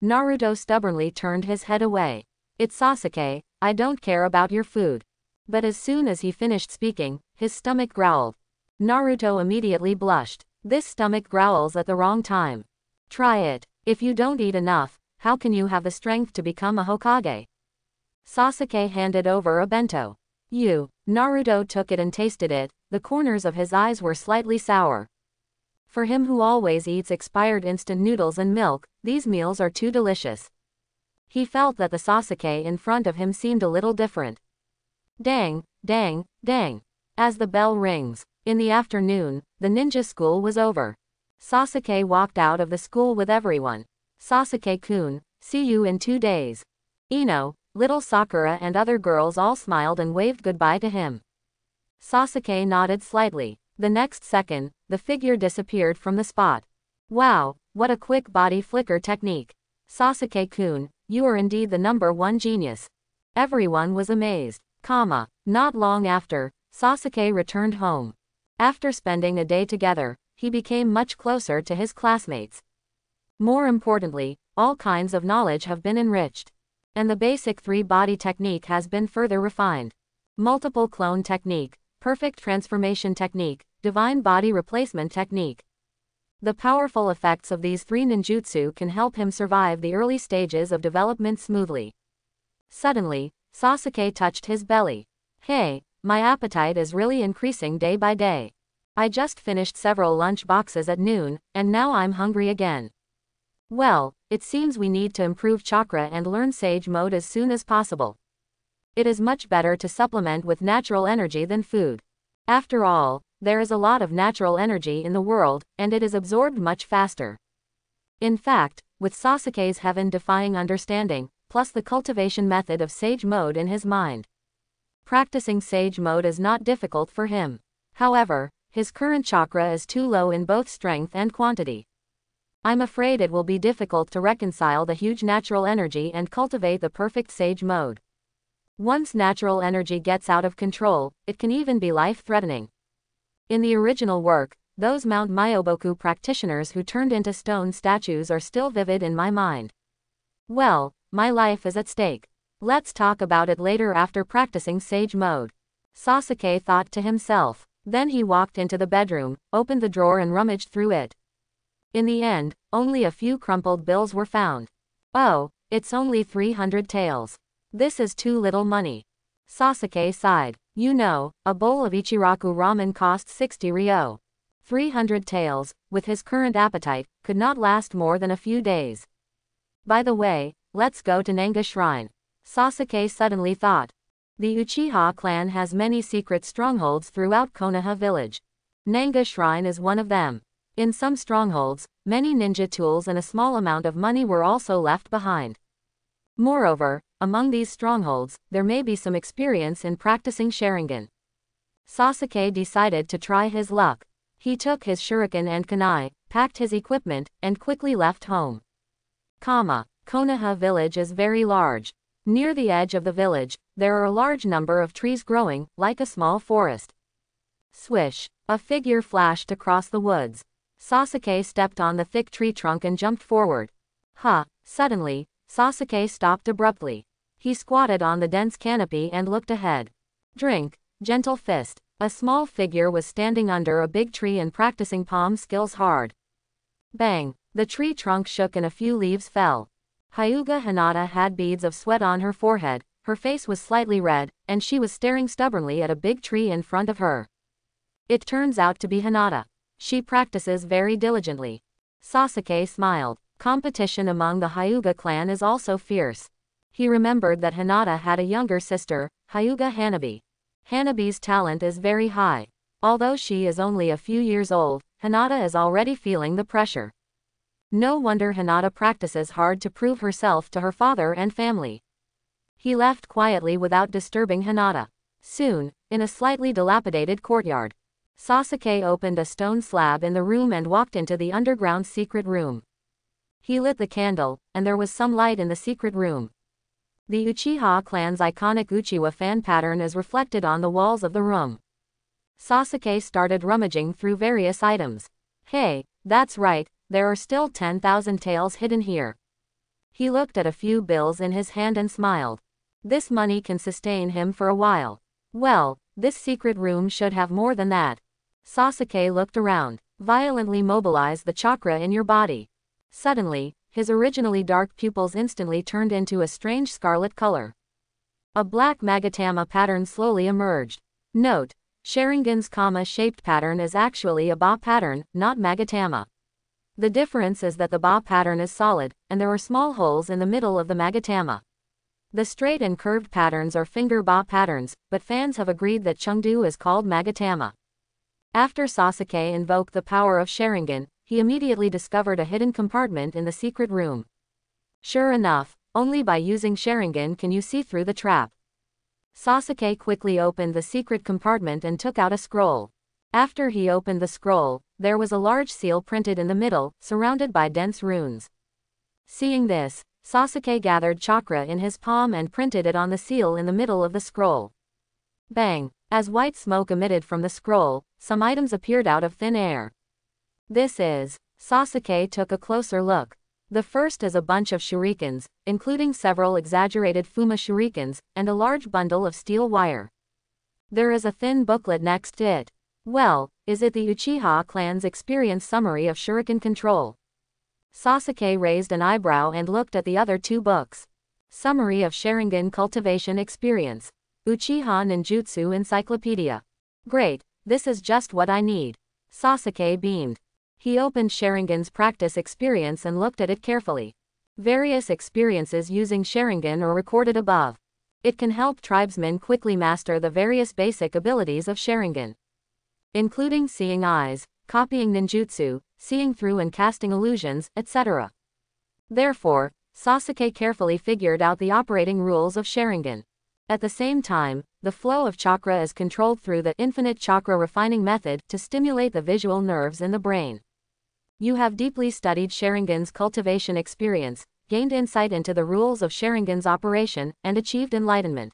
Naruto stubbornly turned his head away. It's Sasuke, I don't care about your food. But as soon as he finished speaking, his stomach growled. Naruto immediately blushed. This stomach growls at the wrong time. Try it. If you don't eat enough, how can you have the strength to become a Hokage? Sasuke handed over a bento. Naruto took it and tasted it, the corners of his eyes were slightly sour. For him who always eats expired instant noodles and milk, these meals are too delicious. He felt that the Sasuke in front of him seemed a little different. Dang, dang, dang. As the bell rings. In the afternoon, the ninja school was over. Sasuke walked out of the school with everyone. Sasuke-kun, see you in 2 days. Ino, little Sakura and other girls all smiled and waved goodbye to him. Sasuke nodded slightly. The next second, the figure disappeared from the spot. Wow, what a quick body flicker technique. Sasuke-kun, you are indeed the #1 genius. Everyone was amazed. Not long after, Sasuke returned home. After spending a day together, he became much closer to his classmates. More importantly, all kinds of knowledge have been enriched. And the basic 3-body technique has been further refined. Multiple clone technique, perfect transformation technique, divine body replacement technique. The powerful effects of these 3 ninjutsu can help him survive the early stages of development smoothly. Suddenly, Sasuke touched his belly. Hey, my appetite is really increasing day by day. I just finished several lunch boxes at noon, and now I'm hungry again. Well, it seems we need to improve chakra and learn Sage Mode as soon as possible. It is much better to supplement with natural energy than food. After all, there is a lot of natural energy in the world, and it is absorbed much faster. In fact, with Sasuke's heaven-defying understanding, plus the cultivation method of Sage Mode in his mind, practicing Sage Mode is not difficult for him. However, his current chakra is too low in both strength and quantity. I'm afraid it will be difficult to reconcile the huge natural energy and cultivate the perfect Sage Mode. Once natural energy gets out of control, it can even be life-threatening. In the original work, those Mount Myoboku practitioners who turned into stone statues are still vivid in my mind. Well, my life is at stake. Let's talk about it later after practicing Sage Mode. Sasuke thought to himself. Then he walked into the bedroom, opened the drawer and rummaged through it. In the end, only a few crumpled bills were found. Oh, it's only 300 taels. This is too little money. Sasuke sighed. You know, a bowl of Ichiraku ramen costs 60 ryo. 300 taels, with his current appetite, could not last more than a few days. By the way, let's go to Nanga Shrine. Sasuke suddenly thought. The Uchiha clan has many secret strongholds throughout Konoha village. Nanga Shrine is one of them. In some strongholds, many ninja tools and a small amount of money were also left behind. Moreover, among these strongholds, there may be some experience in practicing Sharingan. Sasuke decided to try his luck. He took his shuriken and kunai, packed his equipment, and quickly left home. Konoha village is very large. Near the edge of the village, there are a large number of trees growing, like a small forest. Swish! A figure flashed across the woods. Sasuke stepped on the thick tree trunk and jumped forward. Suddenly, Sasuke stopped abruptly. He squatted on the dense canopy and looked ahead. Drink, gentle fist. A small figure was standing under a big tree and practicing palm skills hard. Bang! The tree trunk shook and a few leaves fell. Hyuga Hinata had beads of sweat on her forehead, her face was slightly red, and she was staring stubbornly at a big tree in front of her. It turns out to be Hinata. She practices very diligently. Sasuke smiled. Competition among the Hyuga clan is also fierce. He remembered that Hinata had a younger sister, Hyuga Hanabi. Hanabi's talent is very high. Although she is only a few years old, Hinata is already feeling the pressure. No wonder Hinata practices hard to prove herself to her father and family. He left quietly without disturbing Hinata. Soon, in a slightly dilapidated courtyard, Sasuke opened a stone slab in the room and walked into the underground secret room. He lit the candle, and there was some light in the secret room. The Uchiha clan's iconic Uchiwa fan pattern is reflected on the walls of the room. Sasuke started rummaging through various items. Hey, that's right, there are still 10,000 taels hidden here. He looked at a few bills in his hand and smiled. This money can sustain him for a while. Well, this secret room should have more than that. Sasuke looked around. Violently mobilize the chakra in your body. Suddenly, his originally dark pupils instantly turned into a strange scarlet color. A black magatama pattern slowly emerged. Note: Sharingan's comma-shaped pattern is actually a ba pattern, not magatama. The difference is that the ba pattern is solid, and there are small holes in the middle of the magatama. The straight and curved patterns are finger ba patterns, but fans have agreed that Chengdu is called magatama. After Sasuke invoked the power of Sharingan, he immediately discovered a hidden compartment in the secret room. Sure enough, only by using Sharingan can you see through the trap. Sasuke quickly opened the secret compartment and took out a scroll. After he opened the scroll, there was a large seal printed in the middle, surrounded by dense runes. Seeing this, Sasuke gathered chakra in his palm and printed it on the seal in the middle of the scroll. Bang! As white smoke emitted from the scroll, some items appeared out of thin air. Sasuke took a closer look. The first is a bunch of shurikens, including several exaggerated Fuma shurikens, and a large bundle of steel wire. There is a thin booklet next to it. Well, is it the Uchiha clan's experience summary of shuriken control? Sasuke raised an eyebrow and looked at the other two books. Summary of Sharingan Cultivation Experience. Uchiha Ninjutsu Encyclopedia. Great, this is just what I need. Sasuke beamed. He opened Sharingan's practice experience and looked at it carefully. Various experiences using Sharingan are recorded above. It can help tribesmen quickly master the various basic abilities of Sharingan, including seeing eyes, copying ninjutsu, seeing through and casting illusions, etc. Therefore, Sasuke carefully figured out the operating rules of Sharingan. At the same time, the flow of chakra is controlled through the infinite chakra refining method to stimulate the visual nerves in the brain. You have deeply studied Sharingan's cultivation experience, gained insight into the rules of Sharingan's operation, and achieved enlightenment.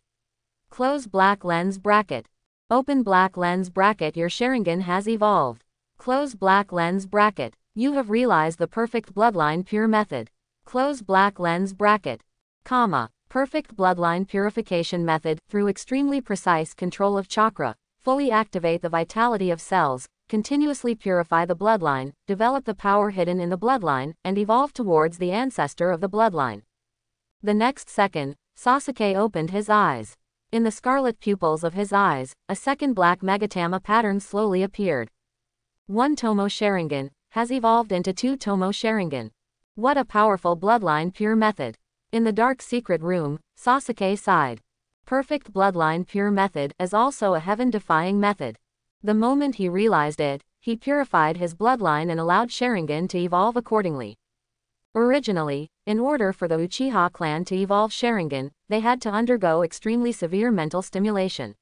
Close black lens bracket. Open black lens bracket. Your Sharingan has evolved. Close black lens bracket. You have realized the perfect bloodline pure method. Close black lens bracket. Perfect bloodline purification method. Through extremely precise control of chakra, fully activate the vitality of cells, continuously purify the bloodline, develop the power hidden in the bloodline, and evolve towards the ancestor of the bloodline. The next second, Sasuke opened his eyes. In the scarlet pupils of his eyes, a second black magatama pattern slowly appeared. One Tomo Sharingan has evolved into two Tomo Sharingan. What a powerful bloodline pure method. In the dark secret room, Sasuke sighed. Perfect bloodline pure method is also a heaven-defying method. The moment he realized it, he purified his bloodline and allowed Sharingan to evolve accordingly. Originally, in order for the Uchiha clan to evolve Sharingan, they had to undergo extremely severe mental stimulation.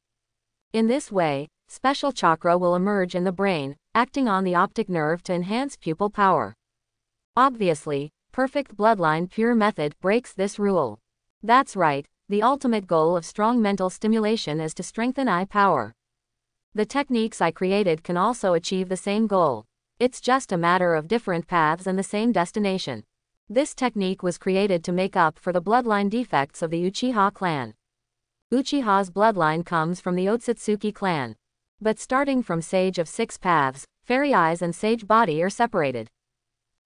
In this way, special chakra will emerge in the brain, acting on the optic nerve to enhance pupil power. Obviously, perfect bloodline pure method breaks this rule. That's right, the ultimate goal of strong mental stimulation is to strengthen eye power. The techniques I created can also achieve the same goal. It's just a matter of different paths and the same destination. This technique was created to make up for the bloodline defects of the Uchiha clan. Uchiha's bloodline comes from the Otsutsuki clan. But starting from Sage of Six Paths, Fairy Eyes and Sage Body are separated.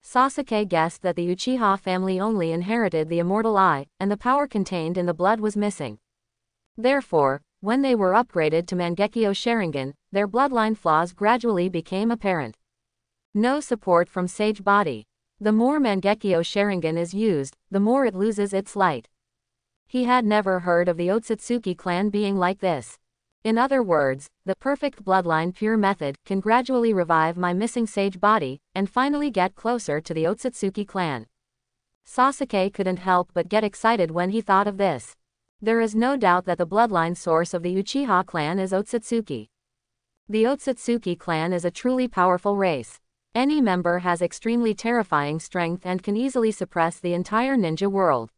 Sasuke guessed that the Uchiha family only inherited the immortal eye, and the power contained in the blood was missing. Therefore, when they were upgraded to Mangekyo Sharingan, their bloodline flaws gradually became apparent. No support from Sage Body. The more Mangekyo Sharingan is used, the more it loses its light. He had never heard of the Otsutsuki clan being like this. In other words, the perfect bloodline pure method can gradually revive my missing Sage Body, and finally get closer to the Otsutsuki clan. Sasuke couldn't help but get excited when he thought of this. There is no doubt that the bloodline source of the Uchiha clan is Otsutsuki. The Otsutsuki clan is a truly powerful race. Any member has extremely terrifying strength and can easily suppress the entire ninja world.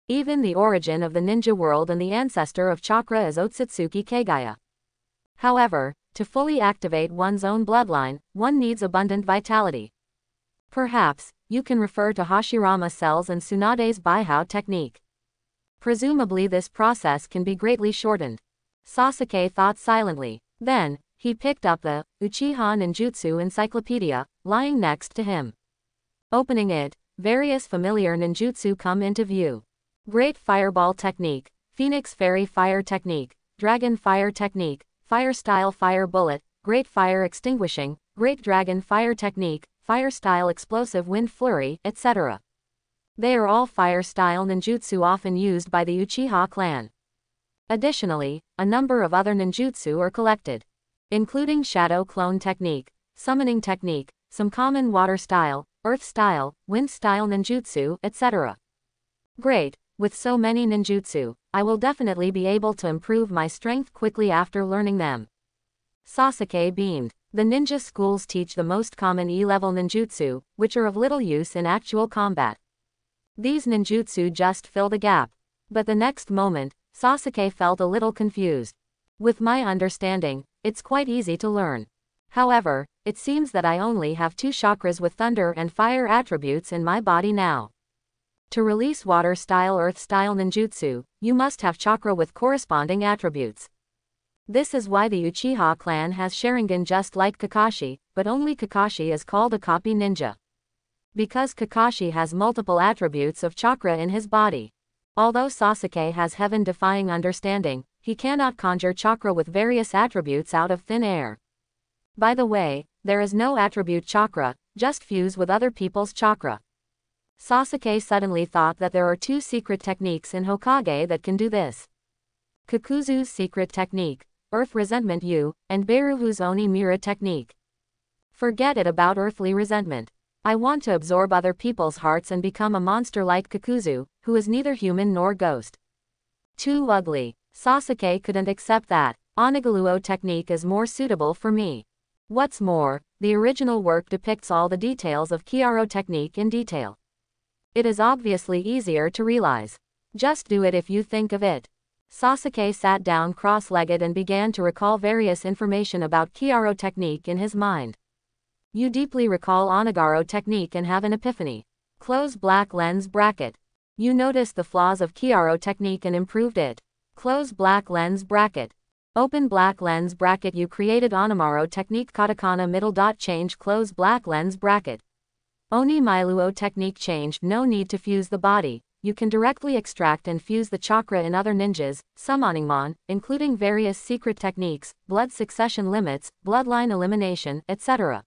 Even the origin of the ninja world and the ancestor of chakra is Otsutsuki Kagaya. However, to fully activate one's own bloodline, one needs abundant vitality. Perhaps, you can refer to Hashirama cells and Tsunade's Baihao technique. Presumably this process can be greatly shortened. Sasuke thought silently. Then, he picked up the Uchiha Ninjutsu Encyclopedia, lying next to him. Opening it, various familiar ninjutsu come into view. Great Fireball Technique, Phoenix Fairy Fire Technique, Dragon Fire Technique, Fire Style Fire Bullet, Great Fire Extinguishing, Great Dragon Fire Technique, Fire Style Explosive Wind Flurry, etc. They are all fire style ninjutsu often used by the Uchiha clan. Additionally, a number of other ninjutsu are collected, including Shadow Clone Technique, Summoning Technique, some common water style, earth style, wind style ninjutsu, etc. Great. With so many ninjutsu, I will definitely be able to improve my strength quickly after learning them. Sasuke beamed. The ninja schools teach the most common E-level ninjutsu, which are of little use in actual combat. These ninjutsu just fill the gap. But the next moment, Sasuke felt a little confused. With my understanding, it's quite easy to learn. However, it seems that I only have 2 chakras with thunder and fire attributes in my body now. To release water-style earth-style ninjutsu, you must have chakra with corresponding attributes. This is why the Uchiha clan has Sharingan just like Kakashi, but only Kakashi is called a copy ninja. Because Kakashi has multiple attributes of chakra in his body. Although Sasuke has heaven-defying understanding, he cannot conjure chakra with various attributes out of thin air. By the way, there is no attribute chakra, just fuse with other people's chakra. Sasuke suddenly thought that there are 2 secret techniques in Hokage that can do this. Kakuzu's secret technique, Earth Resentment U, and Beruhu's Oni Mira technique. Forget it about earthly resentment. I want to absorb other people's hearts and become a monster like Kakuzu, who is neither human nor ghost. Too ugly. Sasuke couldn't accept that. Onagaluo technique is more suitable for me. What's more, the original work depicts all the details of Kiaro technique in detail. It is obviously easier to realize. Just do it if you think of it. Sasuke sat down cross-legged and began to recall various information about Kiaro technique in his mind. You deeply recall Onagaro technique and have an epiphany. Close black lens bracket. You noticed the flaws of Kiaro technique and improved it. Close black lens bracket. Open black lens bracket. You created Onamaro technique katakana middle dot change close black lens bracket. Oni Miluo technique change. No need to fuse the body. You can directly extract and fuse the chakra in other ninjas, summoningmon, including various secret techniques, blood succession limits, bloodline elimination, etc.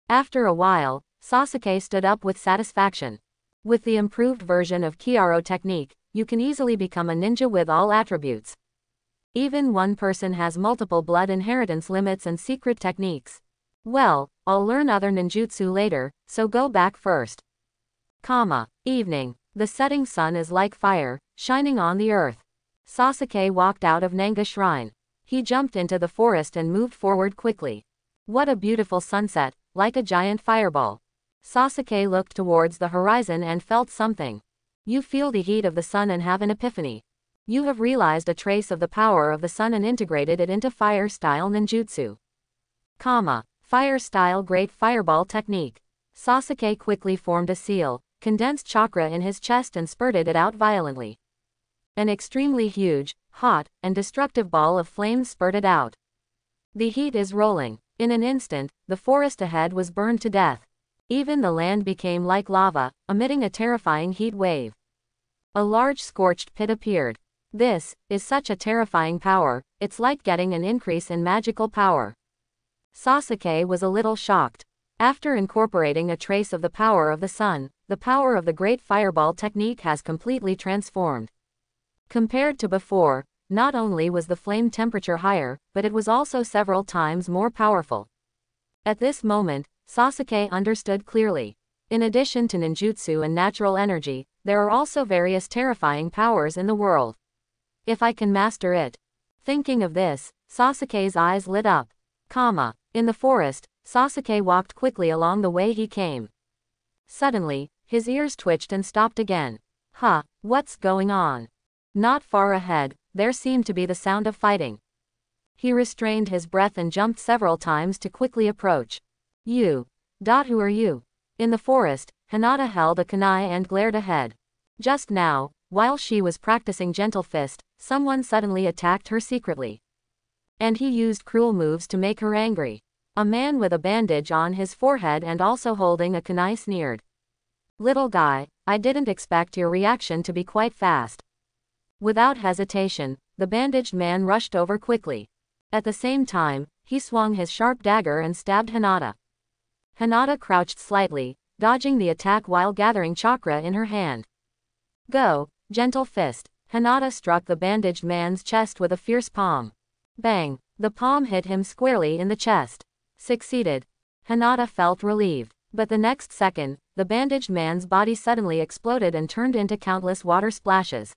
After a while, Sasuke stood up with satisfaction. With the improved version of Kiaro technique, you can easily become a ninja with all attributes. Even one person has multiple blood inheritance limits and secret techniques. Well, I'll learn other ninjutsu later, so go back first. Evening. The setting sun is like fire, shining on the earth. Sasuke walked out of Nanga Shrine. He jumped into the forest and moved forward quickly. What a beautiful sunset, like a giant fireball. Sasuke looked towards the horizon and felt something. You feel the heat of the sun and have an epiphany. You have realized a trace of the power of the sun and integrated it into fire-style ninjutsu. Fire-style Great Fireball Technique. Sasuke quickly formed a seal, condensed chakra in his chest and spurted it out violently. An extremely huge, hot, and destructive ball of flames spurted out. The heat is rolling. In an instant, the forest ahead was burned to death. Even the land became like lava, emitting a terrifying heat wave. A large scorched pit appeared. This is such a terrifying power, it's like getting an increase in magical power. Sasuke was a little shocked. After incorporating a trace of the power of the sun, the power of the Great Fireball technique has completely transformed. Compared to before, not only was the flame temperature higher, but it was also several times more powerful. At this moment, Sasuke understood clearly. In addition to ninjutsu and natural energy, there are also various terrifying powers in the world. If I can master it. Thinking of this, Sasuke's eyes lit up. In the forest, Sasuke walked quickly along the way he came. Suddenly, his ears twitched and stopped again. What's going on? Not far ahead, there seemed to be the sound of fighting. He restrained his breath and jumped several times to quickly approach. Who are you? In the forest, Hinata held a kunai and glared ahead. Just now, while she was practicing Gentle Fist, someone suddenly attacked her secretly. And he used cruel moves to make her angry. A man with a bandage on his forehead and also holding a kunai sneered. Little guy, I didn't expect your reaction to be quite fast. Without hesitation, the bandaged man rushed over quickly. At the same time, he swung his sharp dagger and stabbed Hinata. Hinata crouched slightly, dodging the attack while gathering chakra in her hand. Go, Gentle Fist. Hinata struck the bandaged man's chest with a fierce palm. Bang! The palm hit him squarely in the chest. Succeeded. Hinata felt relieved. But the next second, the bandaged man's body suddenly exploded and turned into countless water splashes.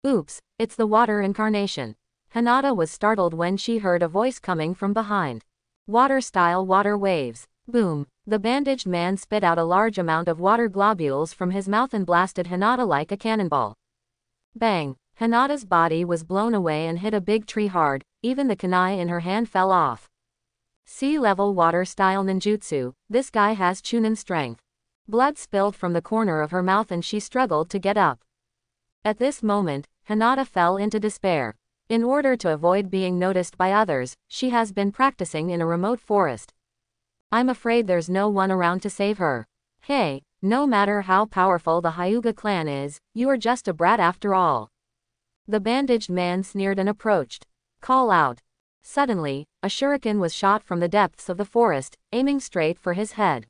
Oops, it's the water incarnation. Hinata was startled when she heard a voice coming from behind. Water-style water waves. Boom! The bandaged man spit out a large amount of water globules from his mouth and blasted Hinata like a cannonball. Bang! Hinata's body was blown away and hit a big tree hard, even the kunai in her hand fell off. Sea-level water-style ninjutsu, this guy has chunin strength. Blood spilled from the corner of her mouth and she struggled to get up. At this moment, Hinata fell into despair. In order to avoid being noticed by others, she has been practicing in a remote forest. I'm afraid there's no one around to save her. Hey, no matter how powerful the Hyuga clan is, you are just a brat after all. The bandaged man sneered and approached. Call out. Suddenly, a shuriken was shot from the depths of the forest, aiming straight for his head.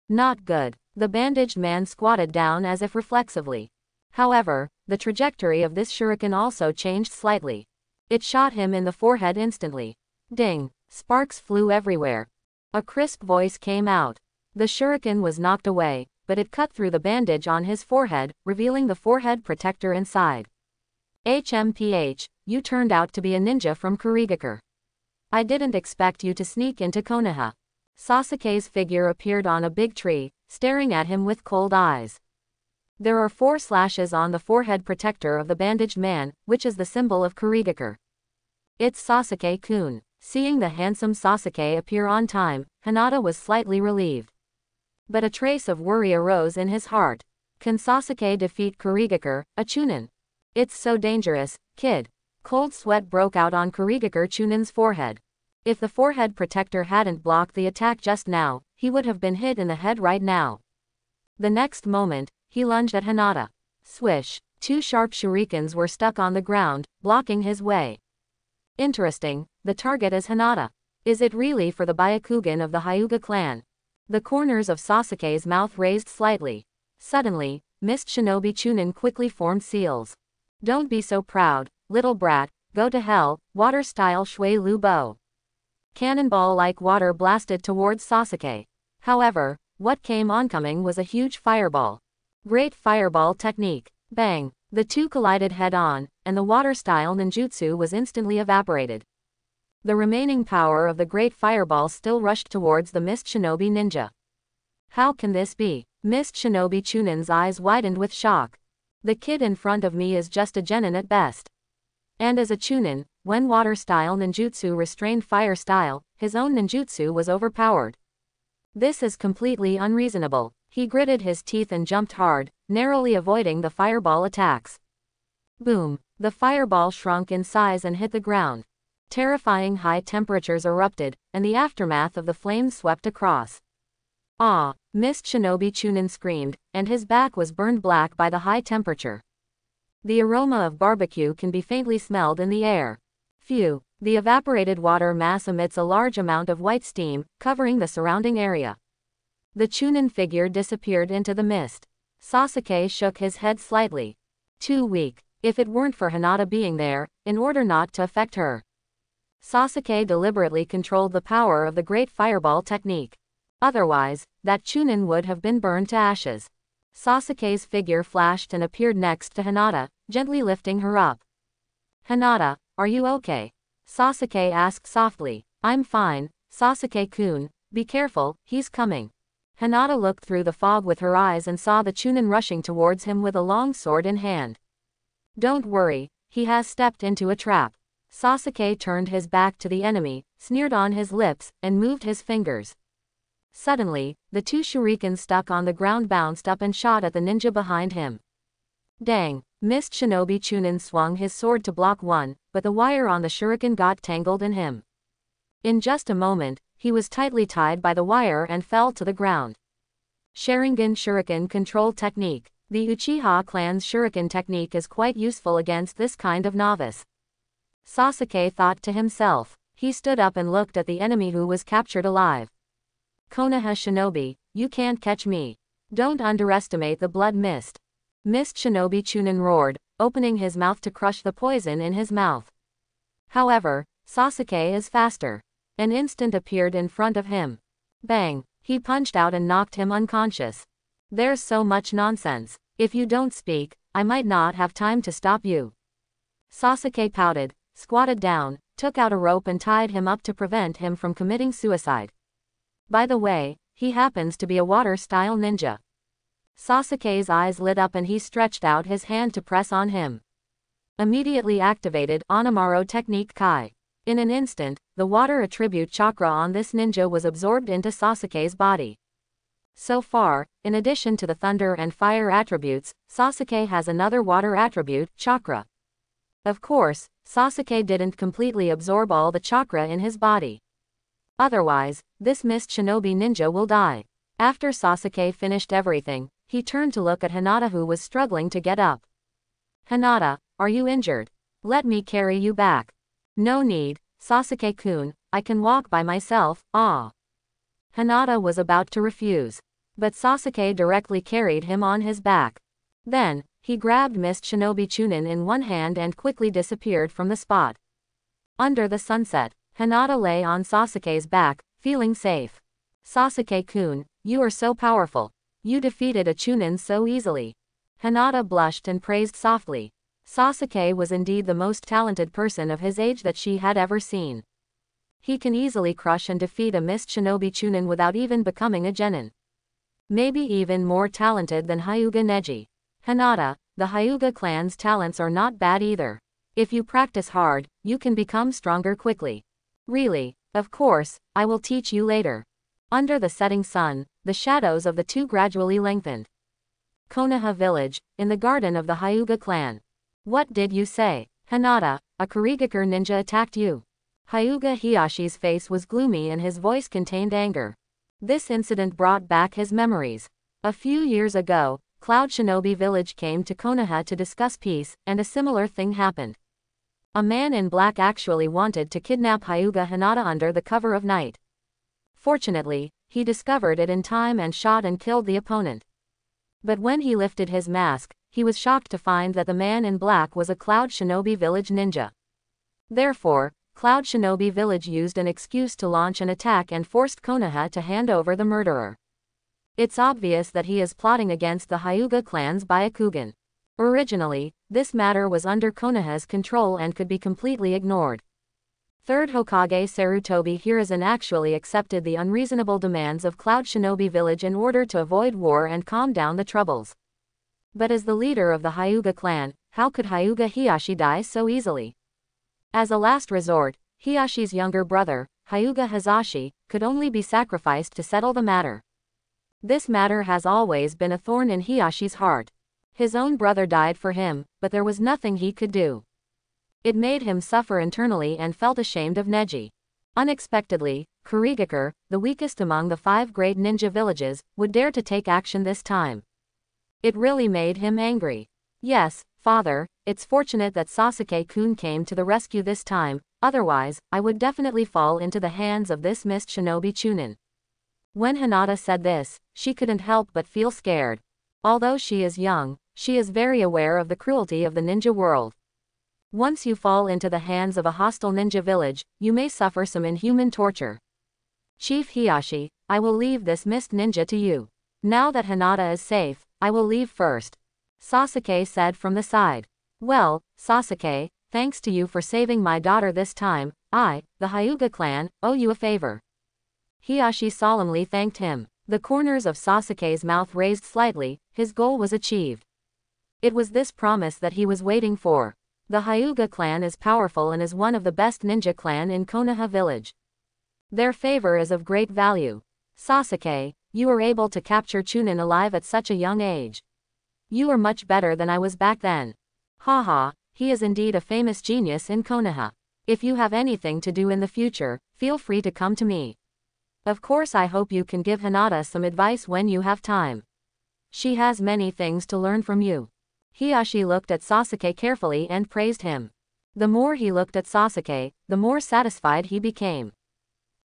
Not good. The bandaged man squatted down as if reflexively. However, the trajectory of this shuriken also changed slightly. It shot him in the forehead instantly. Ding! Sparks flew everywhere. A crisp voice came out. The shuriken was knocked away, but it cut through the bandage on his forehead, revealing the forehead protector inside. HMPH, you turned out to be a ninja from Kurigakure. I didn't expect you to sneak into Konoha. Sasuke's figure appeared on a big tree, staring at him with cold eyes. There are 4 slashes on the forehead protector of the bandaged man, which is the symbol of Kurigakure. It's Sasuke-kun. Seeing the handsome Sasuke appear on time, Hinata was slightly relieved. But a trace of worry arose in his heart. Can Sasuke defeat Kurigakure, a chunin? It's so dangerous, kid. Cold sweat broke out on Kurigakure Chunin's forehead. If the forehead protector hadn't blocked the attack just now, he would have been hit in the head right now. The next moment, he lunged at Hinata. Swish! 2 sharp shurikens were stuck on the ground, blocking his way. Interesting, the target is Hinata. Is it really for the Byakugan of the Hyuga clan? The corners of Sasuke's mouth raised slightly. Suddenly, Mist Shinobi Chunin quickly formed seals. Don't be so proud, little brat, go to hell, water-style Shui Lu Bo. Cannonball-like water blasted towards Sasuke. However, what came oncoming was a huge fireball. Great fireball technique. Bang! The two collided head-on, and the water-style ninjutsu was instantly evaporated. The remaining power of the great fireball still rushed towards the Mist Shinobi ninja. How can this be? Mist Shinobi Chunin's eyes widened with shock. The kid in front of me is just a genin at best. And as a Chunin, when water-style ninjutsu restrained fire-style, his own ninjutsu was overpowered. This is completely unreasonable. He gritted his teeth and jumped hard, narrowly avoiding the fireball attacks. Boom! The fireball shrunk in size and hit the ground. Terrifying high temperatures erupted, and the aftermath of the flames swept across. Ah! Mist Shinobi Chunin screamed, and his back was burned black by the high temperature. The aroma of barbecue can be faintly smelled in the air. Phew! The evaporated water mass emits a large amount of white steam, covering the surrounding area. The Chunin figure disappeared into the mist. Sasuke shook his head slightly. Too weak. If it weren't for Hinata being there, in order not to affect her. Sasuke deliberately controlled the power of the great fireball technique. Otherwise, that Chunin would have been burned to ashes. Sasuke's figure flashed and appeared next to Hinata, gently lifting her up. Hinata, are you okay? Sasuke asked softly. I'm fine, Sasuke-kun, be careful, he's coming. Hinata looked through the fog with her eyes and saw the Chunin rushing towards him with a long sword in hand. Don't worry, he has stepped into a trap. Sasuke turned his back to the enemy, sneered on his lips, and moved his fingers. Suddenly, the two shurikens stuck on the ground bounced up and shot at the ninja behind him. Dang! Mist Shinobi Chunin swung his sword to block one, but the wire on the shuriken got tangled in him. In just a moment, he was tightly tied by the wire and fell to the ground. Sharingan Shuriken Control Technique. The Uchiha clan's shuriken technique is quite useful against this kind of novice. Sasuke thought to himself. He stood up and looked at the enemy who was captured alive. Konoha Shinobi, you can't catch me. Don't underestimate the blood mist. Mist Shinobi Chunin roared, opening his mouth to crush the poison in his mouth. However, Sasuke is faster. An instant appeared in front of him. Bang! He punched out and knocked him unconscious. There's so much nonsense. If you don't speak, I might not have time to stop you. Sasuke pouted, squatted down, took out a rope and tied him up to prevent him from committing suicide. By the way, he happens to be a water-style ninja. Sasuke's eyes lit up and he stretched out his hand to press on him. Immediately activated Onamaro Technique Kai. In an instant, the water attribute chakra on this ninja was absorbed into Sasuke's body. So far, in addition to the thunder and fire attributes, Sasuke has another water attribute, chakra. Of course, Sasuke didn't completely absorb all the chakra in his body. Otherwise, this Mist Shinobi ninja will die. After Sasuke finished everything, he turned to look at Hinata who was struggling to get up. Hinata, are you injured? Let me carry you back. No need, Sasuke-kun, I can walk by myself, ah. Hinata was about to refuse. But Sasuke directly carried him on his back. Then, he grabbed Mist Shinobi Chunin in one hand and quickly disappeared from the spot. Under the sunset, Hinata lay on Sasuke's back, feeling safe. Sasuke-kun, you are so powerful. You defeated a Chunin so easily. Hinata blushed and praised softly. Sasuke was indeed the most talented person of his age that she had ever seen. He can easily crush and defeat a Mist Shinobi Chunin without even becoming a genin. Maybe even more talented than Hyuga Neji. Hinata, the Hyuga clan's talents are not bad either. If you practice hard, you can become stronger quickly. Really, of course, I will teach you later. Under the setting sun, the shadows of the two gradually lengthened. Konoha village, in the garden of the Hyuga clan. What did you say? Hinata, a Kurigaker ninja attacked you. Hyuga Hiyashi's face was gloomy and his voice contained anger. This incident brought back his memories. A few years ago, Cloud Shinobi village came to Konoha to discuss peace, and a similar thing happened. A man in black actually wanted to kidnap Hyuga Hinata under the cover of night. Fortunately, he discovered it in time and shot and killed the opponent. But when he lifted his mask, he was shocked to find that the man in black was a Cloud Shinobi Village ninja. Therefore, Cloud Shinobi Village used an excuse to launch an attack and forced Konoha to hand over the murderer. It's obvious that he is plotting against the Hyuga clan's Byakugan. Originally, this matter was under Konoha's control and could be completely ignored. Third Hokage Sarutobi Hiruzen actually accepted the unreasonable demands of Cloud Shinobi Village in order to avoid war and calm down the troubles. But as the leader of the Hyuga clan, how could Hyuga Hiashi die so easily? As a last resort, Hiyashi's younger brother, Hyuga Hazashi, could only be sacrificed to settle the matter. This matter has always been a thorn in Hiyashi's heart. His own brother died for him, but there was nothing he could do. It made him suffer internally and felt ashamed of Neji. Unexpectedly, Kurigakure, the weakest among the 5 great ninja villages, would dare to take action this time. It really made him angry. Yes, father, it's fortunate that Sasuke-kun came to the rescue this time, otherwise, I would definitely fall into the hands of this mist shinobi Chunin. When Hinata said this, she couldn't help but feel scared. Although she is young, she is very aware of the cruelty of the ninja world. Once you fall into the hands of a hostile ninja village, you may suffer some inhuman torture. Chief Hiashi, I will leave this mist ninja to you. Now that Hinata is safe, I will leave first. Sasuke said from the side. Well, Sasuke, thanks to you for saving my daughter this time, I, the Hyuga clan, owe you a favor. Hiashi solemnly thanked him. The corners of Sasuke's mouth raised slightly, his goal was achieved. It was this promise that he was waiting for. The Hyuga clan is powerful and is one of the best ninja clan in Konoha village. Their favor is of great value. Sasuke, you were able to capture Chunin alive at such a young age. You are much better than I was back then. Haha, he is indeed a famous genius in Konoha. If you have anything to do in the future, feel free to come to me. Of course I hope you can give Hinata some advice when you have time. She has many things to learn from you. Hiashi looked at Sasuke carefully and praised him. The more he looked at Sasuke, the more satisfied he became.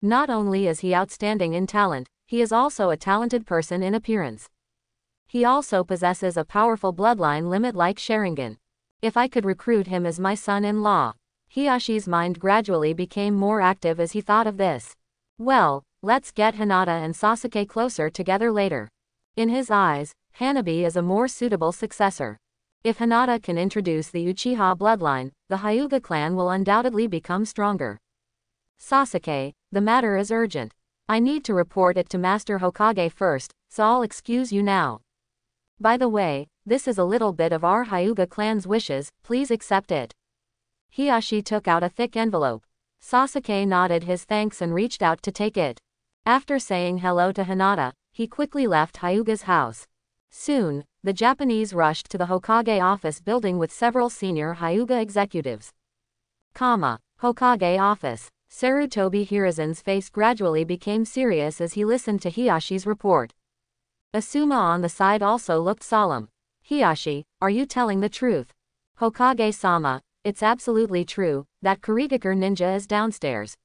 Not only is he outstanding in talent, he is also a talented person in appearance. He also possesses a powerful bloodline limit like Sharingan. If I could recruit him as my son-in-law. Hiyashi's mind gradually became more active as he thought of this. Well, let's get Hinata and Sasuke closer together later. In his eyes, Hanabi is a more suitable successor. If Hinata can introduce the Uchiha bloodline, the Hyuga clan will undoubtedly become stronger. Sasuke, the matter is urgent. I need to report it to Master Hokage first, so I'll excuse you now. By the way, this is a little bit of our Hyuga clan's wishes, please accept it. Hiashi took out a thick envelope. Sasuke nodded his thanks and reached out to take it. After saying hello to Hinata, he quickly left Hyuga's house. Soon, the Japanese rushed to the Hokage office building with several senior Hyuga executives. Hokage office. Sarutobi Hiruzen's face gradually became serious as he listened to Hiyashi's report. Asuma on the side also looked solemn. Hiashi, are you telling the truth? Hokage-sama, it's absolutely true, that Kurigakure ninja is downstairs.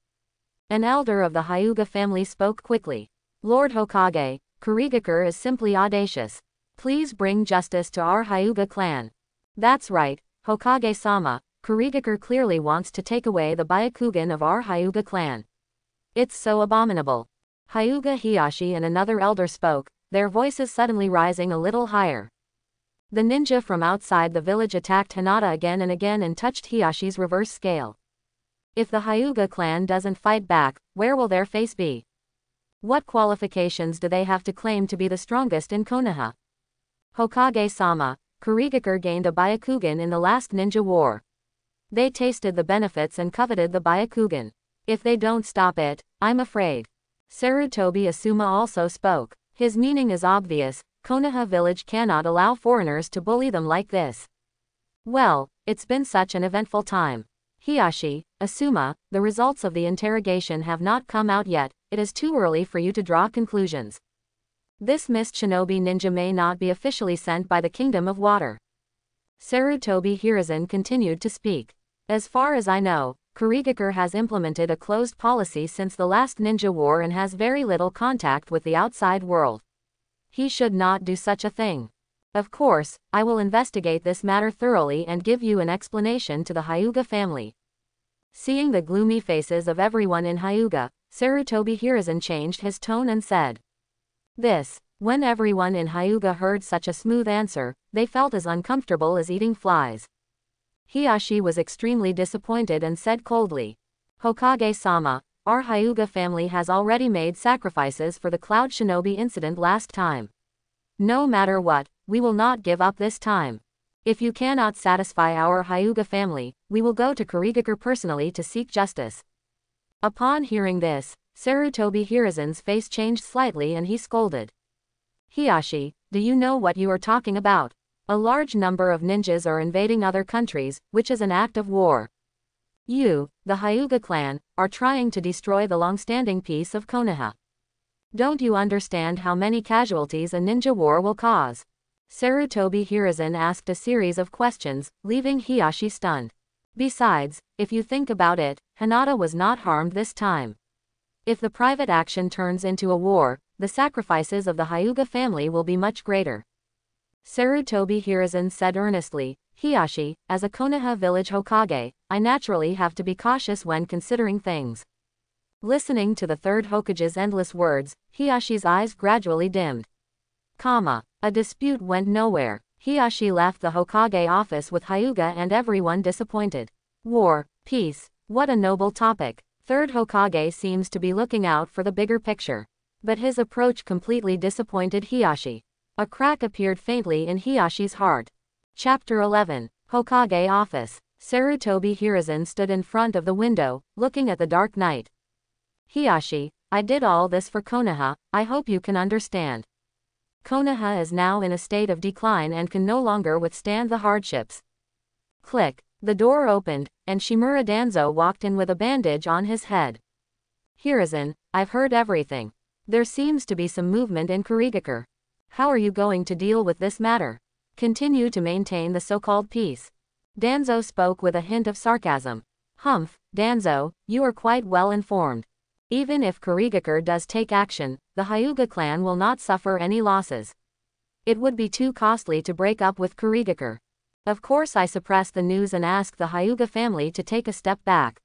An elder of the Hyuga family spoke quickly. Lord Hokage, Kurigakure is simply audacious. Please bring justice to our Hyuga clan. That's right, Hokage-sama, Kurigakure clearly wants to take away the Byakugan of our Hyuga clan. It's so abominable. Hyuga Hiashi and another elder spoke, their voices suddenly rising a little higher. The ninja from outside the village attacked Hinata again and touched Hiyashi's reverse scale. If the Hyuga clan doesn't fight back, where will their face be? What qualifications do they have to claim to be the strongest in Konoha? Hokage-sama, Kurigakure gained a Byakugan in the last ninja war. They tasted the benefits and coveted the Byakugan. If they don't stop it, I'm afraid. Sarutobi Asuma also spoke. His meaning is obvious, Konoha village cannot allow foreigners to bully them like this. Well, it's been such an eventful time. Hiashi, Asuma, the results of the interrogation have not come out yet, it is too early for you to draw conclusions. This mist shinobi ninja may not be officially sent by the Kingdom of Water. Sarutobi Hiruzen continued to speak. As far as I know, Kurigakure has implemented a closed policy since the last ninja war and has very little contact with the outside world. He should not do such a thing. Of course, I will investigate this matter thoroughly and give you an explanation to the Hyuga family. Seeing the gloomy faces of everyone in Hyuga, Sarutobi Hiruzen changed his tone and said this. When everyone in Hyuga heard such a smooth answer, they felt as uncomfortable as eating flies. Hiyashi was extremely disappointed and said coldly, Hokage-sama, our Hyuga family has already made sacrifices for the Cloud Shinobi incident last time. No matter what, we will not give up this time. If you cannot satisfy our Hyuga family, we will go to Kurigakure personally to seek justice. Upon hearing this, Sarutobi Hiruzen's face changed slightly and he scolded. Hiyashi, do you know what you are talking about? A large number of ninjas are invading other countries, which is an act of war. You, the Hyuga clan, are trying to destroy the long-standing peace of Konoha. Don't you understand how many casualties a ninja war will cause? Sarutobi Hiruzen asked a series of questions, leaving Hiyashi stunned. Besides, if you think about it, Hinata was not harmed this time. If the private action turns into a war, the sacrifices of the Hyuga family will be much greater. Sarutobi Hiruzen said earnestly, Hiyashi, as a Konoha village Hokage, I naturally have to be cautious when considering things. Listening to the third Hokage's endless words, Hiyashi's eyes gradually dimmed. A dispute went nowhere. Hiyashi left the Hokage office with Hyuga and everyone disappointed. War, peace, what a noble topic. Third Hokage seems to be looking out for the bigger picture. But his approach completely disappointed Hiyashi. A crack appeared faintly in Hiyashi's heart. Chapter 11. Hokage Office. Sarutobi Hiruzen stood in front of the window, looking at the dark night. Hiyashi, I did all this for Konoha, I hope you can understand. Konoha is now in a state of decline and can no longer withstand the hardships. Click. The door opened, and Shimura Danzo walked in with a bandage on his head. Hiruzen, I've heard everything. There seems to be some movement in Kurigakure. How are you going to deal with this matter? Continue to maintain the so-called peace. Danzo spoke with a hint of sarcasm. Humph, Danzo, you are quite well informed. Even if Kurigakure does take action, the Hyuga clan will not suffer any losses. It would be too costly to break up with Kurigakure. Of course I suppress the news and ask the Hyuga family to take a step back.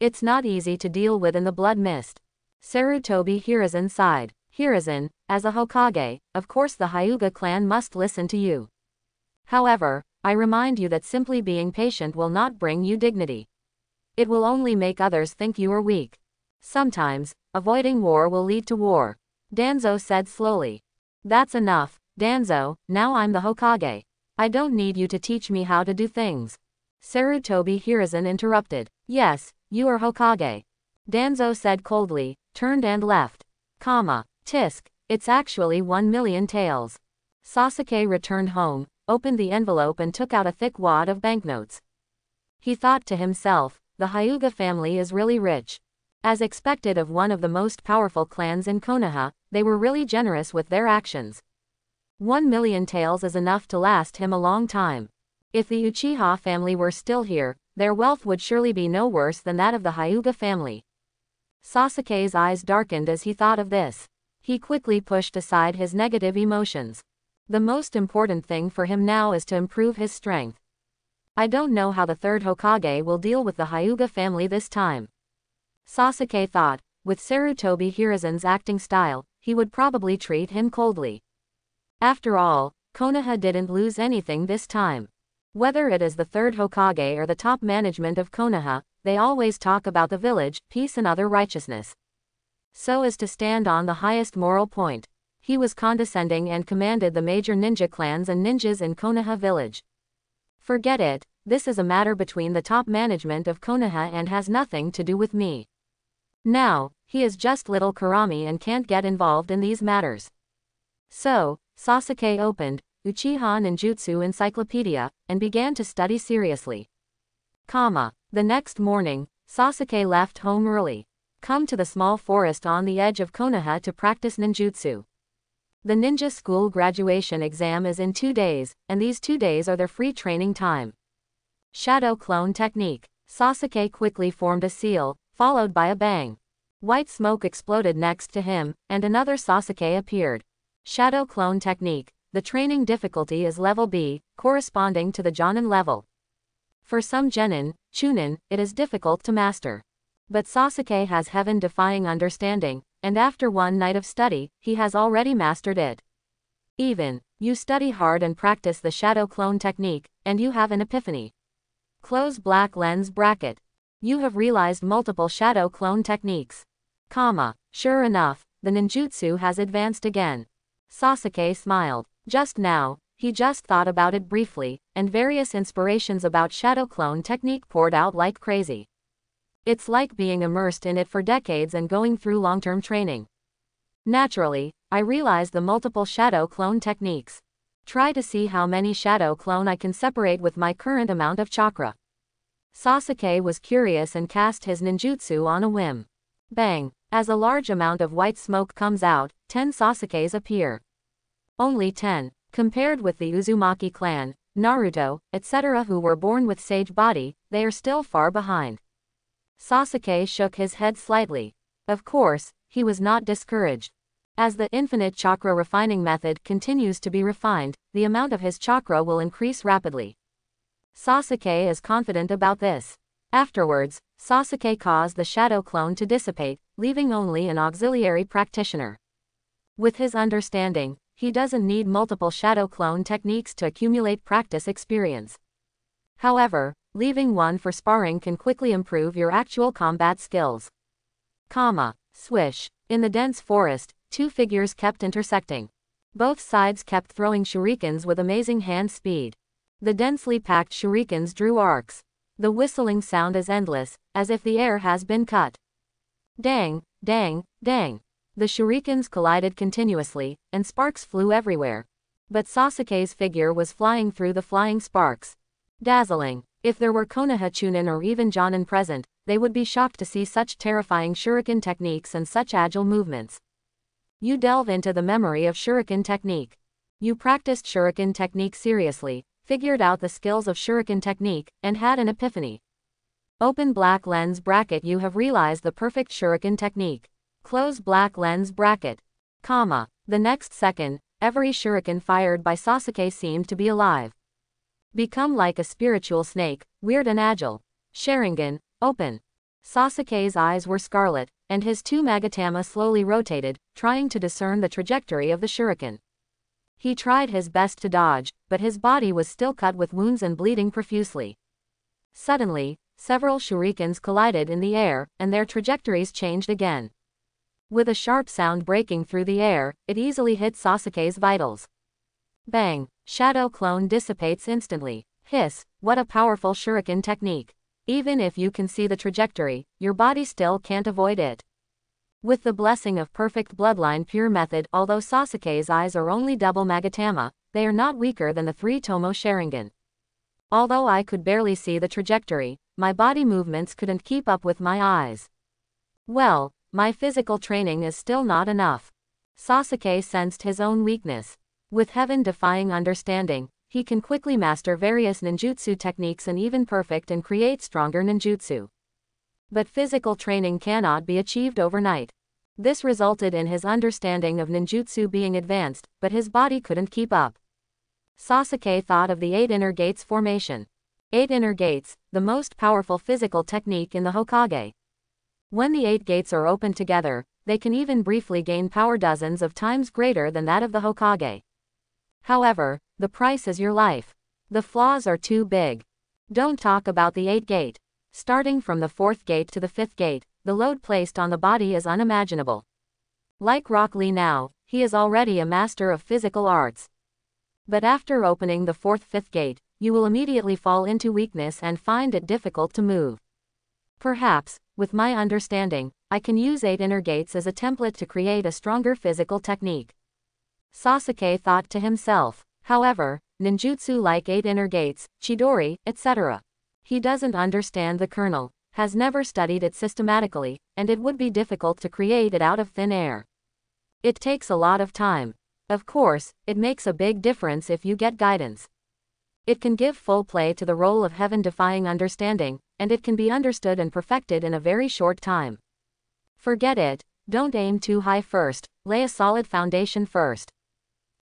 It's not easy to deal with in the blood mist. Sarutobi Hiruzen sighed. Hiruzen, as a Hokage, of course the Hyuga clan must listen to you. However, I remind you that simply being patient will not bring you dignity. It will only make others think you are weak. Sometimes, avoiding war will lead to war. Danzo said slowly. That's enough, Danzo, now I'm the Hokage. I don't need you to teach me how to do things. Sarutobi Hiruzen interrupted. Yes, you are Hokage. Danzo said coldly, turned and left. Tisk, it's actually 1,000,000 taels. Sasuke returned home, opened the envelope and took out a thick wad of banknotes. He thought to himself, the Hyuga family is really rich. As expected of one of the most powerful clans in Konoha, they were really generous with their actions. 1,000,000 taels is enough to last him a long time. If the Uchiha family were still here, their wealth would surely be no worse than that of the Hyuga family. Sasuke's eyes darkened as he thought of this. He quickly pushed aside his negative emotions. The most important thing for him now is to improve his strength. I don't know how the third Hokage will deal with the Hyuga family this time. Sasuke thought, with Sarutobi Hiruzen's acting style, he would probably treat him coldly. After all, Konoha didn't lose anything this time. Whether it is the third Hokage or the top management of Konoha, they always talk about the village, peace and other righteousness. So as to stand on the highest moral point. He was condescending and commanded the major ninja clans and ninjas in Konoha village. Forget it, this is a matter between the top management of Konoha and has nothing to do with me. Now, he is just little Kurami and can't get involved in these matters. So, Sasuke opened Uchiha Ninjutsu Encyclopedia, and began to study seriously. The next morning, Sasuke left home early. Come to the small forest on the edge of Konoha to practice ninjutsu. The ninja school graduation exam is in 2 days, and these 2 days are their free training time. Shadow Clone Technique. Sasuke quickly formed a seal, followed by a bang. White smoke exploded next to him, and another Sasuke appeared. Shadow Clone Technique. The training difficulty is level B, corresponding to the Jonin level. For some Genin, Chunin, it is difficult to master. But Sasuke has heaven-defying understanding, and after one night of study, he has already mastered it. Even, you study hard and practice the shadow clone technique, and you have an epiphany. Close black lens bracket. You have realized multiple shadow clone techniques. Sure enough, the ninjutsu has advanced again. Sasuke smiled. Just now, he just thought about it briefly, and various inspirations about shadow clone technique poured out like crazy. It's like being immersed in it for decades and going through long-term training. Naturally, I realized the multiple shadow clone techniques. Try to see how many shadow clone I can separate with my current amount of chakra. Sasuke was curious and cast his ninjutsu on a whim. Bang! As a large amount of white smoke comes out, 10 Sasukes appear. Only 10, compared with the Uzumaki clan, Naruto, etc. who were born with sage body, they are still far behind. Sasuke shook his head slightly. Of course, he was not discouraged. As the infinite chakra refining method continues to be refined, the amount of his chakra will increase rapidly. Sasuke is confident about this. Afterwards, Sasuke caused the shadow clone to dissipate, leaving only an auxiliary practitioner. With his understanding, he doesn't need multiple shadow clone techniques to accumulate practice experience. However, leaving one for sparring can quickly improve your actual combat skills. Swish. In the dense forest, two figures kept intersecting. Both sides kept throwing shurikens with amazing hand speed. The densely packed shurikens drew arcs. The whistling sound is endless, as if the air has been cut. Dang, dang, dang. The shurikens collided continuously, and sparks flew everywhere. But Sasuke's figure was flying through the flying sparks. Dazzling. If there were Konoha Chunin or even Jonin present, they would be shocked to see such terrifying shuriken techniques and such agile movements. You delve into the memory of shuriken technique. You practiced shuriken technique seriously, figured out the skills of shuriken technique, and had an epiphany. Open black lens bracket. You have realized the perfect shuriken technique. Close black lens bracket. The next second, every shuriken fired by Sasuke seemed to be alive. Become like a spiritual snake, weird and agile. Sharingan, open. Sasuke's eyes were scarlet, and his two magatama slowly rotated, trying to discern the trajectory of the shuriken. He tried his best to dodge, but his body was still cut with wounds and bleeding profusely. Suddenly, several shurikens collided in the air, and their trajectories changed again. With a sharp sound breaking through the air, it easily hit Sasuke's vitals. Bang! Shadow clone dissipates instantly. Hiss, what a powerful shuriken technique. Even if you can see the trajectory, your body still can't avoid it. With the blessing of perfect bloodline pure method, although Sasuke's eyes are only double magatama, they are not weaker than the 3 Tomo Sharingan. Although I could barely see the trajectory, my body movements couldn't keep up with my eyes. Well, my physical training is still not enough. Sasuke sensed his own weakness. With heaven-defying understanding, he can quickly master various ninjutsu techniques and even perfect and create stronger ninjutsu. But physical training cannot be achieved overnight. This resulted in his understanding of ninjutsu being advanced, but his body couldn't keep up. Sasuke thought of the 8 inner gates formation. 8 inner gates, the most powerful physical technique in the Hokage. When the 8 gates are opened together, they can even briefly gain power dozens of times greater than that of the Hokage. However, the price is your life. The flaws are too big. Don't talk about the 8 gate. Starting from the 4th gate to the 5th gate, the load placed on the body is unimaginable. Like Rock Lee now, he is already a master of physical arts. But after opening the 4th-5th gate, you will immediately fall into weakness and find it difficult to move. Perhaps, with my understanding, I can use 8 inner gates as a template to create a stronger physical technique. Sasuke thought to himself. However, ninjutsu like 8 inner gates, Chidori, etc. He doesn't understand the kernel, has never studied it systematically, and it would be difficult to create it out of thin air. It takes a lot of time. Of course, it makes a big difference if you get guidance. It can give full play to the role of heaven-defying understanding, and it can be understood and perfected in a very short time. Forget it, don't aim too high first, lay a solid foundation first.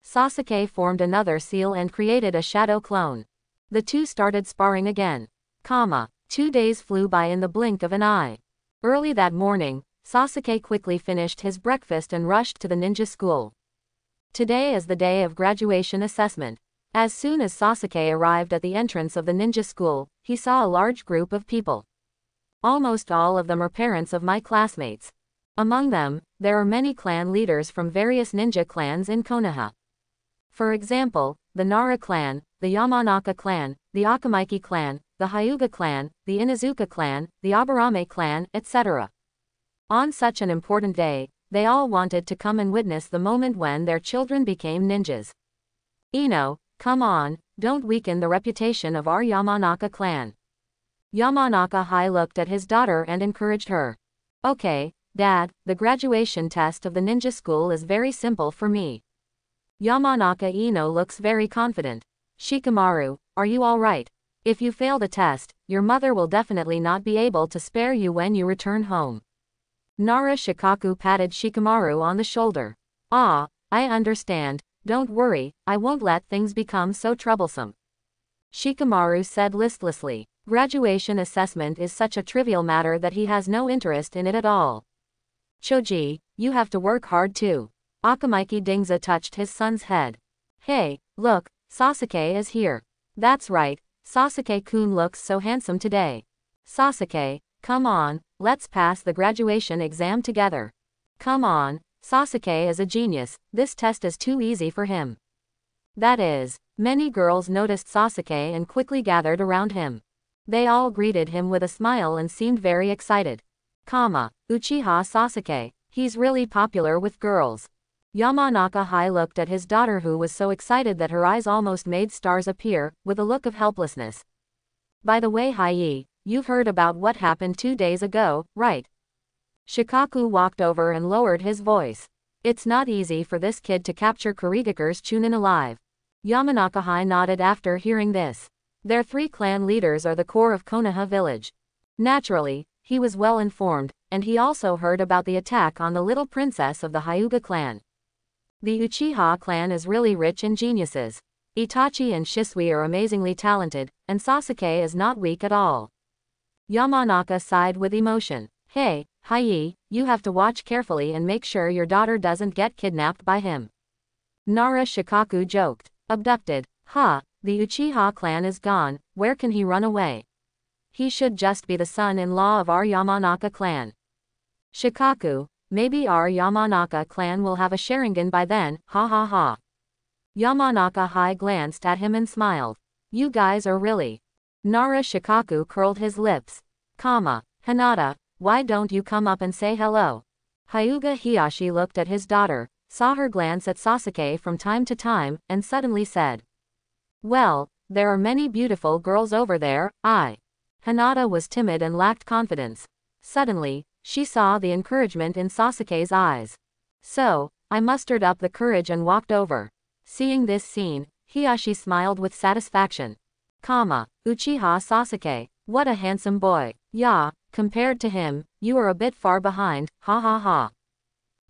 Sasuke formed another seal and created a shadow clone. The two started sparring again. 2 days flew by in the blink of an eye. Early that morning, Sasuke quickly finished his breakfast and rushed to the ninja school. Today is the day of graduation assessment. As soon as Sasuke arrived at the entrance of the ninja school, he saw a large group of people. Almost all of them are parents of my classmates. Among them, there are many clan leaders from various ninja clans in Konoha. For example, the Nara clan, the Yamanaka clan, the Akamiki clan, the Hyuga clan, the Inuzuka clan, the Aburame clan, etc. On such an important day, they all wanted to come and witness the moment when their children became ninjas. Ino, come on, don't weaken the reputation of our Yamanaka clan. Yamanaka Hai looked at his daughter and encouraged her. Okay, Dad, the graduation test of the ninja school is very simple for me. Yamanaka Ino looks very confident. Shikamaru, are you alright? If you fail the test, your mother will definitely not be able to spare you when you return home. Nara Shikaku patted Shikamaru on the shoulder. Ah, I understand, don't worry, I won't let things become so troublesome. Shikamaru said listlessly. Graduation assessment is such a trivial matter that he has no interest in it at all. Choji, you have to work hard too. Akamiki Dingza touched his son's head. Hey, look, Sasuke is here. That's right, Sasuke-kun looks so handsome today. Sasuke, come on, let's pass the graduation exam together. Come on, Sasuke is a genius, this test is too easy for him. That is, many girls noticed Sasuke and quickly gathered around him. They all greeted him with a smile and seemed very excited. Uchiha Sasuke, he's really popular with girls. Yamanaka Hai looked at his daughter who was so excited that her eyes almost made stars appear, with a look of helplessness. By the way Hai, you've heard about what happened 2 days ago, right? Shikaku walked over and lowered his voice. It's not easy for this kid to capture Kurigaku's Chunin alive. Yamanaka Hai nodded after hearing this. Their 3 clan leaders are the core of Konoha village. Naturally, he was well informed, and he also heard about the attack on the little princess of the Hyuga clan. The Uchiha clan is really rich in geniuses. Itachi and Shisui are amazingly talented, and Sasuke is not weak at all. Yamanaka sighed with emotion. Hey, Hai, you have to watch carefully and make sure your daughter doesn't get kidnapped by him. Nara Shikaku joked. Abducted? The Uchiha clan is gone, where can he run away? He should just be the son-in-law of our Yamanaka clan. Shikaku, maybe our Yamanaka clan will have a Sharingan by then, ha ha ha. Yamanaka Hai glanced at him and smiled. You guys are really. Nara Shikaku curled his lips. Hinata, why don't you come up and say hello? Hyuga Hiyashi looked at his daughter, saw her glance at Sasuke from time to time, and suddenly said. Well, there are many beautiful girls over there, Hinata was timid and lacked confidence. Suddenly, she saw the encouragement in Sasuke's eyes. So, I mustered up the courage and walked over. Seeing this scene, Hiyashi smiled with satisfaction. Uchiha Sasuke, what a handsome boy. Yeah, compared to him, you are a bit far behind, ha ha ha.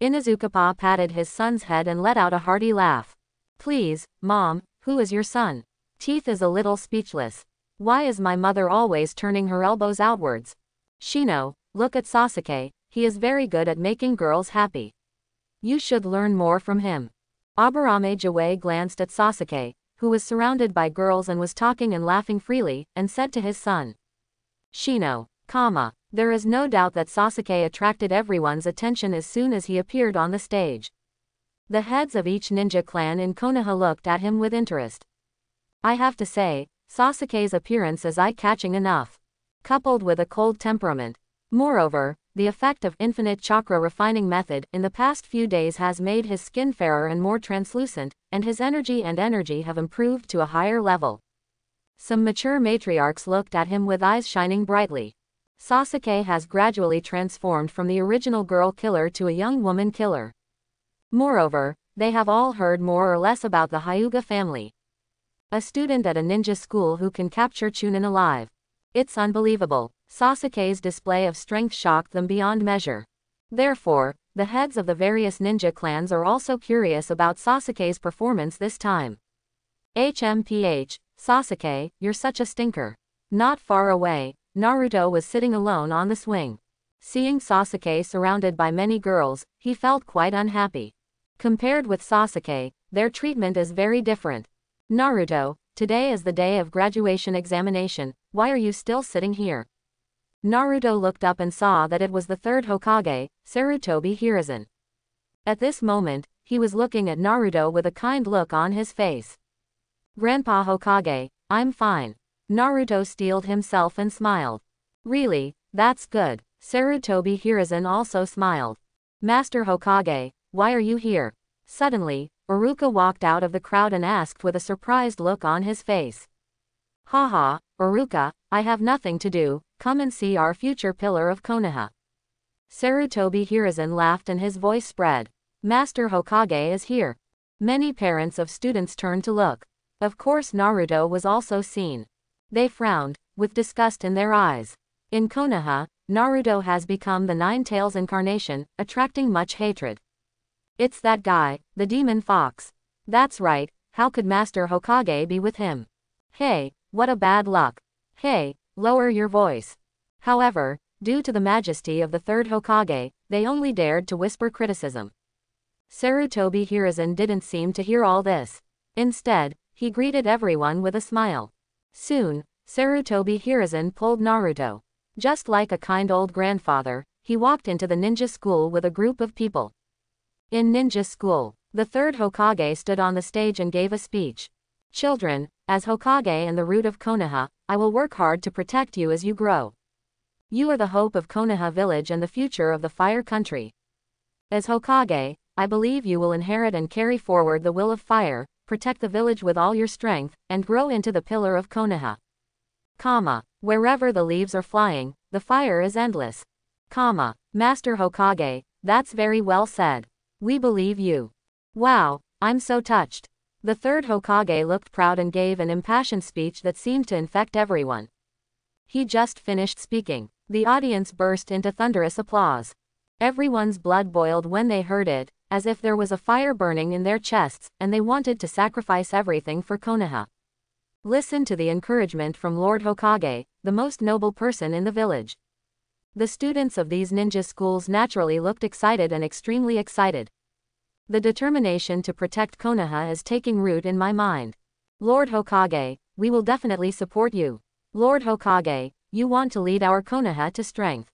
Inuzuka patted his son's head and let out a hearty laugh. Please, Mom, who is your son? Teeth is a little speechless. Why is my mother always turning her elbows outwards? Shino, look at Sasuke, he is very good at making girls happy. You should learn more from him. Aburame Jawei glanced at Sasuke, who was surrounded by girls and was talking and laughing freely, and said to his son. Shino, there is no doubt that Sasuke attracted everyone's attention as soon as he appeared on the stage. The heads of each ninja clan in Konoha looked at him with interest. I have to say, Sasuke's appearance is eye-catching enough. Coupled with a cold temperament. Moreover, the effect of infinite chakra refining method in the past few days has made his skin fairer and more translucent, and his energy have improved to a higher level. Some mature matriarchs looked at him with eyes shining brightly. Sasuke has gradually transformed from the original girl killer to a young woman killer. Moreover, they have all heard more or less about the Hyuga family. A student at a ninja school who can capture Chunin alive. It's unbelievable. Sasuke's display of strength shocked them beyond measure. Therefore, the heads of the various ninja clans are also curious about Sasuke's performance this time. HMPH, Sasuke, you're such a stinker. Not far away, Naruto was sitting alone on the swing. Seeing Sasuke surrounded by many girls, he felt quite unhappy. Compared with Sasuke, their treatment is very different. Naruto, today is the day of graduation examination, why are you still sitting here? Naruto looked up and saw that it was the third Hokage, Sarutobi Hiruzen. At this moment, he was looking at Naruto with a kind look on his face. Grandpa Hokage, I'm fine. Naruto steeled himself and smiled. Really, that's good. Sarutobi Hiruzen also smiled. Master Hokage, why are you here? Suddenly, Iruka walked out of the crowd and asked with a surprised look on his face. Haha, Iruka, I have nothing to do, come and see our future pillar of Konoha. Sarutobi Hiruzen laughed and his voice spread. Master Hokage is here. Many parents of students turned to look. Of course Naruto was also seen. They frowned, with disgust in their eyes. In Konoha, Naruto has become the Nine Tails incarnation, attracting much hatred. It's that guy, the demon fox. That's right, how could Master Hokage be with him? Hey, what a bad luck. Hey, lower your voice. However, due to the majesty of the third Hokage, they only dared to whisper criticism. Sarutobi Hiruzen didn't seem to hear all this. Instead, he greeted everyone with a smile. Soon, Sarutobi Hiruzen pulled Naruto. Just like a kind old grandfather, he walked into the ninja school with a group of people. In ninja school, the third Hokage stood on the stage and gave a speech. Children, as Hokage and the root of Konoha, I will work hard to protect you as you grow. You are the hope of Konoha village and the future of the Fire Country. As Hokage, I believe you will inherit and carry forward the will of fire, protect the village with all your strength, and grow into the pillar of Konoha. Wherever the leaves are flying, the fire is endless. Master Hokage, that's very well said. We believe you. Wow, I'm so touched. The third Hokage looked proud and gave an impassioned speech that seemed to infect everyone. He just finished speaking. The audience burst into thunderous applause. Everyone's blood boiled when they heard it, as if there was a fire burning in their chests, and they wanted to sacrifice everything for Konoha. Listen to the encouragement from Lord Hokage, the most noble person in the village. The students of these ninja schools naturally looked excited and extremely excited. The determination to protect Konoha is taking root in my mind. Lord Hokage, we will definitely support you. Lord Hokage, you want to lead our Konoha to strength.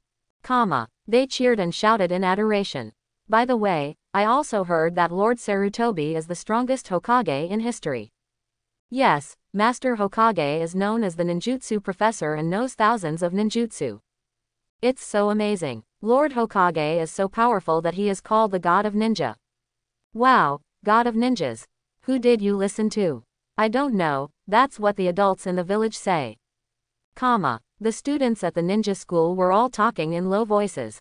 They cheered and shouted in adoration. By the way, I also heard that Lord Sarutobi is the strongest Hokage in history. Yes, Master Hokage is known as the ninjutsu professor and knows thousands of ninjutsu. It's so amazing. Lord Hokage is so powerful that he is called the God of Ninja. Wow, God of Ninjas. Who did you listen to? I don't know, that's what the adults in the village say. The students at the ninja school were all talking in low voices.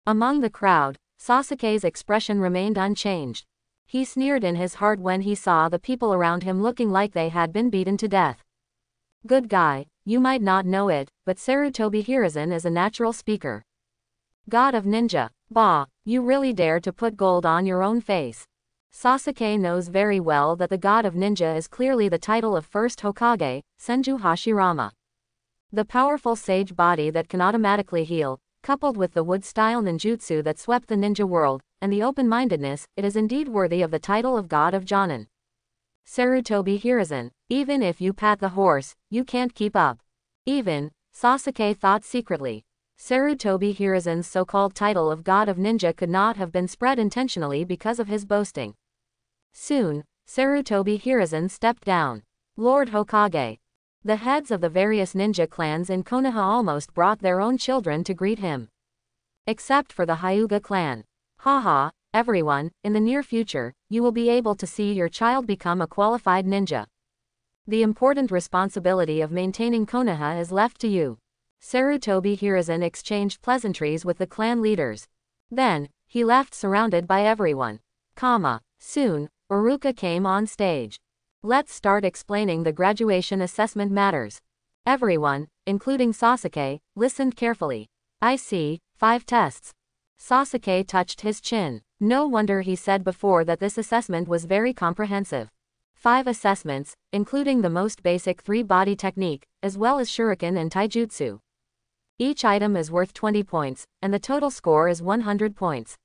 Among the crowd, Sasuke's expression remained unchanged. He sneered in his heart when he saw the people around him looking like they had been beaten to death. Good guy, you might not know it, but Sarutobi Hiruzen is a natural speaker. God of Ninja. Bah, you really dare to put gold on your own face. Sasuke knows very well that the God of Ninja is clearly the title of first Hokage, Senju Hashirama. The powerful sage body that can automatically heal, coupled with the wood-style ninjutsu that swept the ninja world, and the open-mindedness, it is indeed worthy of the title of God of Jonin. Sarutobi Hiruzen, even if you pat the horse, you can't keep up. Even, Sasuke thought secretly. Sarutobi Hiruzen's so-called title of God of Ninja could not have been spread intentionally because of his boasting. Soon, Sarutobi Hiruzen stepped down. Lord Hokage. The heads of the various ninja clans in Konoha almost brought their own children to greet him. Except for the Hyuga clan. Haha, everyone, in the near future, you will be able to see your child become a qualified ninja. The important responsibility of maintaining Konoha is left to you. Sarutobi Hiruzen exchanged pleasantries with the clan leaders. Then, he left surrounded by everyone. Soon, Iruka came on stage. Let's start explaining the graduation assessment matters. Everyone, including Sasuke, listened carefully. I see, 5 tests. Sasuke touched his chin. No wonder he said before that this assessment was very comprehensive. 5 assessments, including the most basic 3-body technique, as well as shuriken and taijutsu. Each item is worth 20 points, and the total score is 100 points.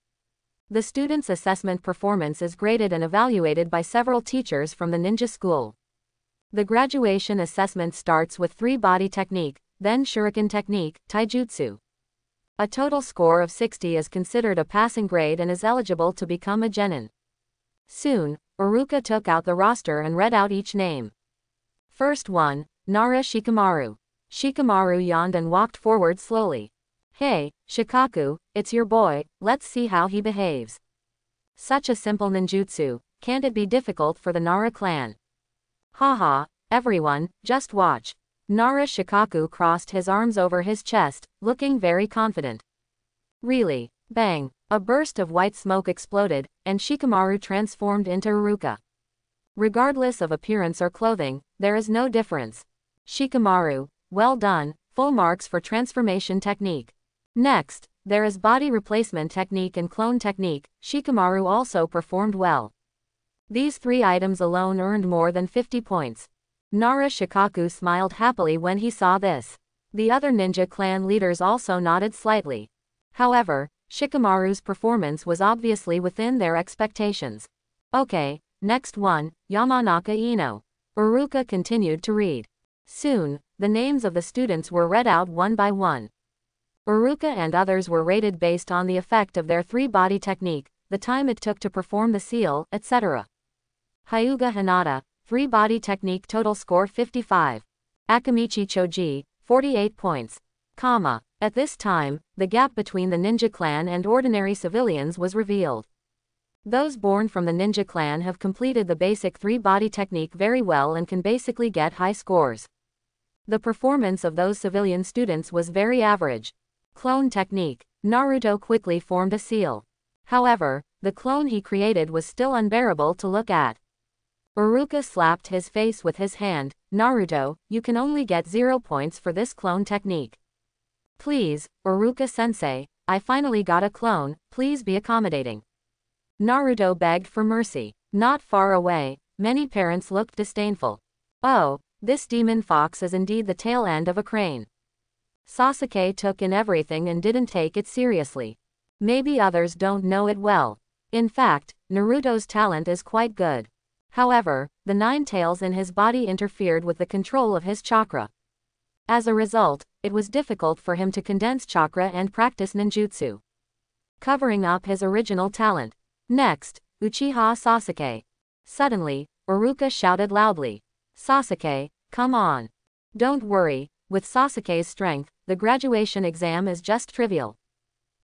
The student's assessment performance is graded and evaluated by several teachers from the ninja school. The graduation assessment starts with 3-body technique, then shuriken technique, taijutsu. A total score of 60 is considered a passing grade and is eligible to become a genin. Soon, Iruka took out the roster and read out each name. First one, Nara Shikamaru. Shikamaru yawned and walked forward slowly. Hey, Shikaku, it's your boy, let's see how he behaves. Such a simple ninjutsu, can't it be difficult for the Nara clan? Haha, everyone, just watch. Nara Shikaku crossed his arms over his chest, looking very confident. Really? Bang! A burst of white smoke exploded, and Shikamaru transformed into Iruka. Regardless of appearance or clothing, there is no difference. Shikamaru, well done, full marks for transformation technique. Next, there is body replacement technique and clone technique. Shikamaru also performed well. These 3 items alone earned more than 50 points. Nara Shikaku smiled happily when he saw this. The other ninja clan leaders also nodded slightly. However, Shikamaru's performance was obviously within their expectations. Okay, next one, Yamanaka Ino. Iruka continued to read. Soon, the names of the students were read out one by one. Iruka and others were rated based on the effect of their 3-body technique, the time it took to perform the seal, etc. Hyuga Hinata, 3-body technique, total score 55. Akamichi Choji, 48 points. At this time, the gap between the ninja clan and ordinary civilians was revealed. Those born from the ninja clan have completed the basic 3-body technique very well and can basically get high scores. The performance of those civilian students was very average. Clone technique. Naruto quickly formed a seal. However, the clone he created was still unbearable to look at. Iruka slapped his face with his hand. Naruto, you can only get 0 points for this clone technique. Please, Iruka-sensei, I finally got a clone, please be accommodating. Naruto begged for mercy. Not far away, many parents looked disdainful. Oh, this demon fox is indeed the tail end of a crane. Sasuke took in everything and didn't take it seriously. Maybe others don't know it well. In fact, Naruto's talent is quite good. However, the 9 tails in his body interfered with the control of his chakra. As a result, it was difficult for him to condense chakra and practice ninjutsu, covering up his original talent. Next, Uchiha Sasuke. Suddenly, Iruka shouted loudly. Sasuke, come on. Don't worry, with Sasuke's strength, the graduation exam is just trivial.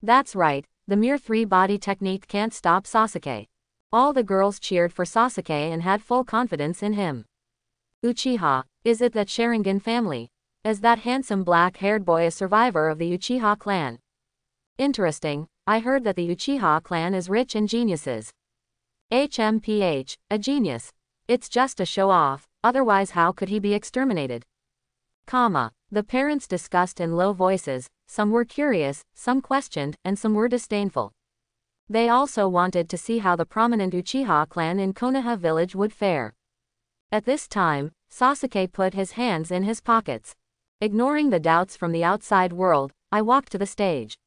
That's right, the mere 3-body technique can't stop Sasuke. All the girls cheered for Sasuke and had full confidence in him. Uchiha, is it that Sharingan family? Is that handsome black-haired boy a survivor of the Uchiha clan? Interesting, I heard that the Uchiha clan is rich in geniuses. HMPH, a genius. It's just a show-off, otherwise how could he be exterminated? The parents discussed in low voices, some were curious, some questioned, and some were disdainful. They also wanted to see how the prominent Uchiha clan in Konoha village would fare. At this time, Sasuke put his hands in his pockets. Ignoring the doubts from the outside world, I walked to the stage.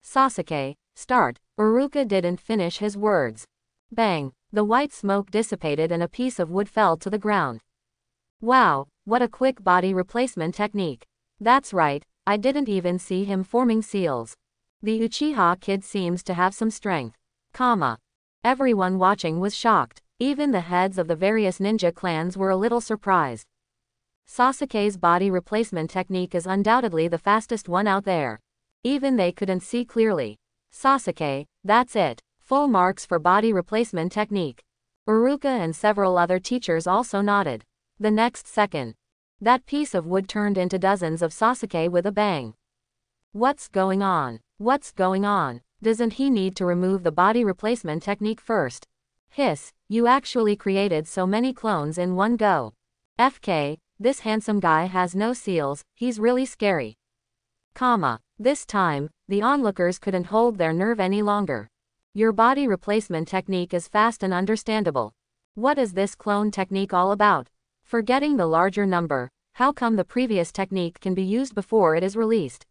Sasuke, start. Iruka didn't finish his words. Bang! The white smoke dissipated and a piece of wood fell to the ground. Wow, what a quick body replacement technique. That's right, I didn't even see him forming seals. The Uchiha kid seems to have some strength. Everyone watching was shocked. Even the heads of the various ninja clans were a little surprised. Sasuke's body replacement technique is undoubtedly the fastest one out there. Even they couldn't see clearly. Sasuke, that's it. Full marks for body replacement technique. Iruka and several other teachers also nodded. The next second, that piece of wood turned into dozens of Sasuke with a bang. What's going on? What's going on? Doesn't he need to remove the body replacement technique first? Hiss, you actually created so many clones in one go. FK, this handsome guy has no seals, he's really scary. This time, the onlookers couldn't hold their nerve any longer. Your body replacement technique is fast and understandable. What is this clone technique all about? Forgetting the larger number, how come the previous technique can be used before it is released?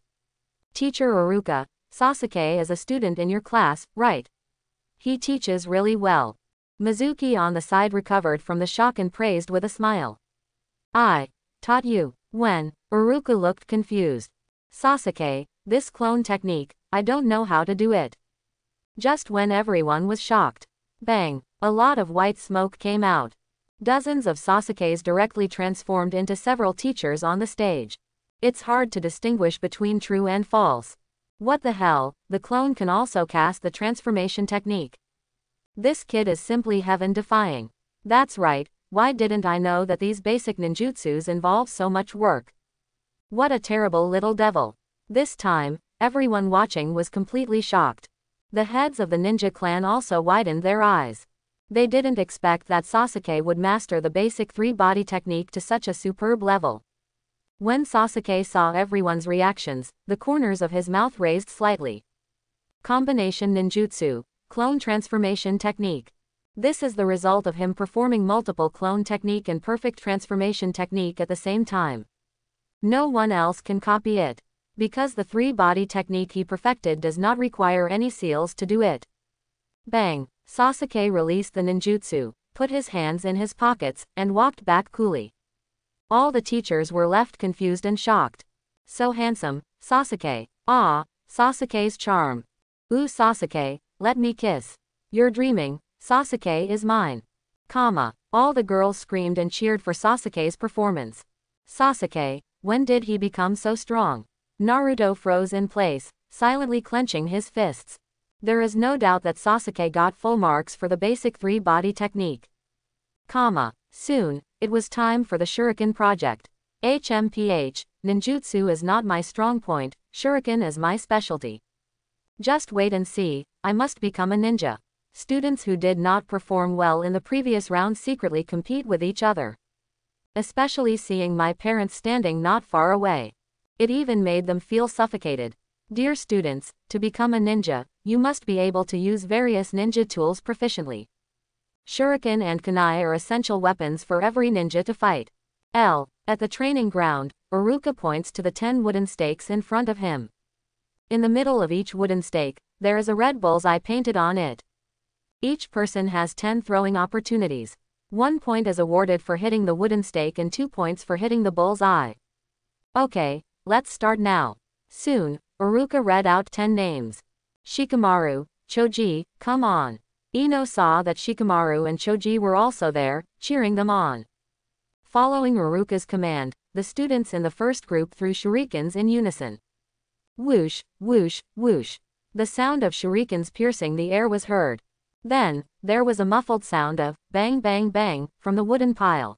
Teacher Iruka, Sasuke is a student in your class, right? He teaches really well. Mizuki on the side recovered from the shock and praised with a smile. I taught you. When? Iruka looked confused. Sasuke, this clone technique, I don't know how to do it. Just when everyone was shocked. Bang! A lot of white smoke came out. Dozens of Sasukes directly transformed into several teachers on the stage. It's hard to distinguish between true and false. What the hell, the clone can also cast the transformation technique. This kid is simply heaven-defying. That's right, why didn't I know that these basic ninjutsus involve so much work? What a terrible little devil. This time, everyone watching was completely shocked. The heads of the ninja clan also widened their eyes. They didn't expect that Sasuke would master the basic three-body technique to such a superb level. When Sasuke saw everyone's reactions, the corners of his mouth raised slightly. Combination ninjutsu, clone transformation technique. This is the result of him performing multiple clone technique and perfect transformation technique at the same time. No one else can copy it. Because the three-body technique he perfected does not require any seals to do it. Bang! Sasuke released the ninjutsu, put his hands in his pockets, and walked back coolly. All the teachers were left confused and shocked. So handsome, Sasuke. Ah, Sasuke's charm. Ooh Sasuke, let me kiss. You're dreaming, Sasuke is mine. All the girls screamed and cheered for Sasuke's performance. Sasuke, when did he become so strong? Naruto froze in place, silently clenching his fists. There is no doubt that Sasuke got full marks for the basic three-body technique. Soon, it was time for the Shuriken project. HMPH, ninjutsu is not my strong point, Shuriken is my specialty. Just wait and see, I must become a ninja. Students who did not perform well in the previous round secretly compete with each other. Especially seeing my parents standing not far away. It even made them feel suffocated. Dear students, to become a ninja, you must be able to use various ninja tools proficiently. Shuriken and kunai are essential weapons for every ninja to fight. At the training ground, Iruka points to the 10 wooden stakes in front of him. In the middle of each wooden stake, there is a red bullseye painted on it. Each person has 10 throwing opportunities. 1 point is awarded for hitting the wooden stake and 2 points for hitting the bullseye. Okay, let's start now. Soon, Iruka read out 10 names. Shikamaru, Choji, come on. Ino saw that Shikamaru and Choji were also there, cheering them on. Following Iruka's command, the students in the first group threw shurikens in unison. Whoosh, whoosh, whoosh. The sound of shurikens piercing the air was heard. Then, there was a muffled sound of bang bang bang from the wooden pile.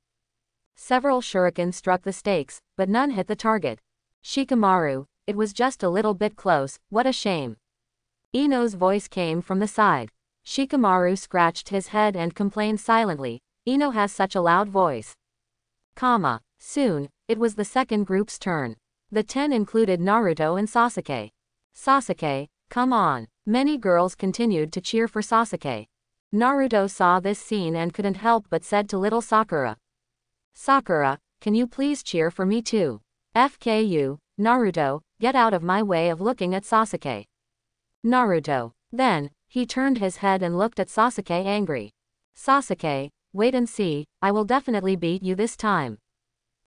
Several shurikens struck the stakes, but none hit the target. Shikamaru, it was just a little bit close, what a shame. Ino's voice came from the side. Shikamaru scratched his head and complained silently, Ino has such a loud voice. Soon, it was the second group's turn. The 10 included Naruto and Sasuke. Sasuke, come on. Many girls continued to cheer for Sasuke. Naruto saw this scene and couldn't help but said to little Sakura. Sakura, can you please cheer for me too? FKU, Naruto, get out of my way of looking at Sasuke. Naruto. Then, he turned his head and looked at Sasuke angry. Sasuke, wait and see, I will definitely beat you this time.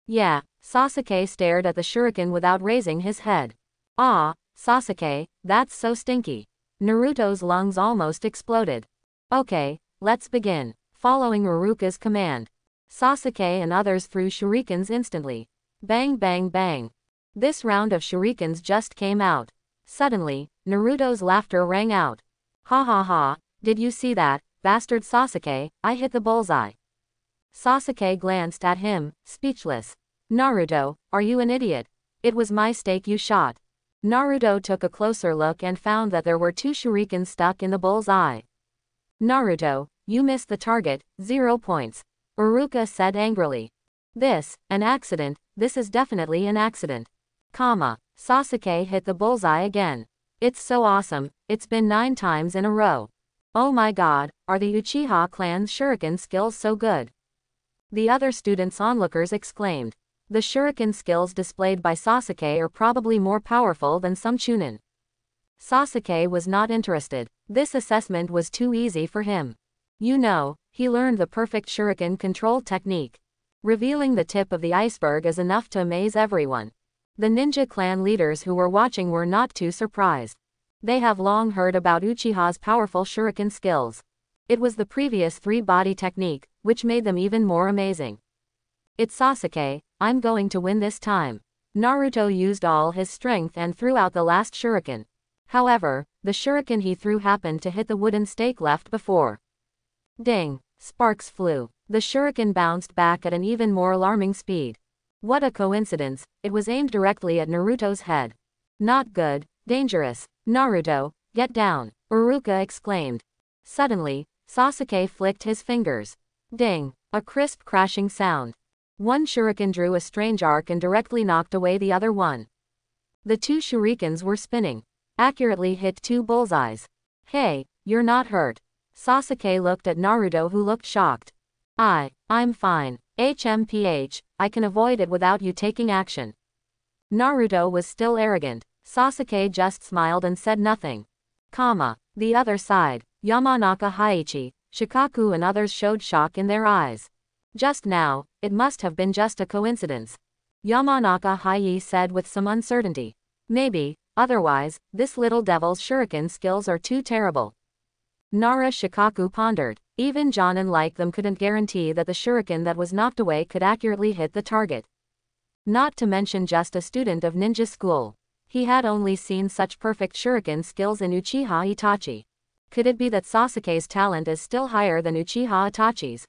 Yeah, Sasuke stared at the shuriken without raising his head. Ah, Sasuke, that's so stinky. Naruto's lungs almost exploded. Okay, let's begin. Following Iruka's command, Sasuke and others threw shurikens instantly. Bang bang bang. This round of shurikens just came out. Suddenly, Naruto's laughter rang out. Ha ha ha, did you see that, bastard Sasuke, I hit the bullseye. Sasuke glanced at him, speechless. Naruto, are you an idiot? It was my stake you shot. Naruto took a closer look and found that there were 2 shurikens stuck in the bullseye. Naruto, you missed the target, 0 points. Iruka said angrily. An accident, this is definitely an accident. Sasuke hit the bullseye again. It's so awesome, it's been 9 times in a row. Oh my god, are the Uchiha clan's shuriken skills so good? The other students onlookers exclaimed. The shuriken skills displayed by Sasuke are probably more powerful than some chunin. Sasuke was not interested. This assessment was too easy for him. You know, he learned the perfect shuriken control technique. Revealing the tip of the iceberg is enough to amaze everyone. The ninja clan leaders who were watching were not too surprised. They have long heard about Uchiha's powerful shuriken skills. It was the previous 3-body technique, which made them even more amazing. It's Sasuke, I'm going to win this time. Naruto used all his strength and threw out the last shuriken. However, the shuriken he threw happened to hit the wooden stake left before. Ding! Sparks flew. The shuriken bounced back at an even more alarming speed. What a coincidence, it was aimed directly at Naruto's head. Not good, dangerous. Naruto, get down, Iruka exclaimed. Suddenly, Sasuke flicked his fingers. Ding! A crisp crashing sound. One shuriken drew a strange arc and directly knocked away the other one. The 2 shurikens were spinning. Accurately hit 2 bullseyes. Hey, you're not hurt. Sasuke looked at Naruto who looked shocked. I'm fine. HMPH, I can avoid it without you taking action. Naruto was still arrogant. Sasuke just smiled and said nothing. The other side, Yamanaka Haiichi, Shikaku and others showed shock in their eyes. Just now, it must have been just a coincidence. Yamanaka Haiichi said with some uncertainty. Maybe, otherwise, this little devil's shuriken skills are too terrible. Nara Shikaku pondered. Even Jonin like them couldn't guarantee that the shuriken that was knocked away could accurately hit the target. Not to mention just a student of ninja school. He had only seen such perfect shuriken skills in Uchiha Itachi. Could it be that Sasuke's talent is still higher than Uchiha Itachi's?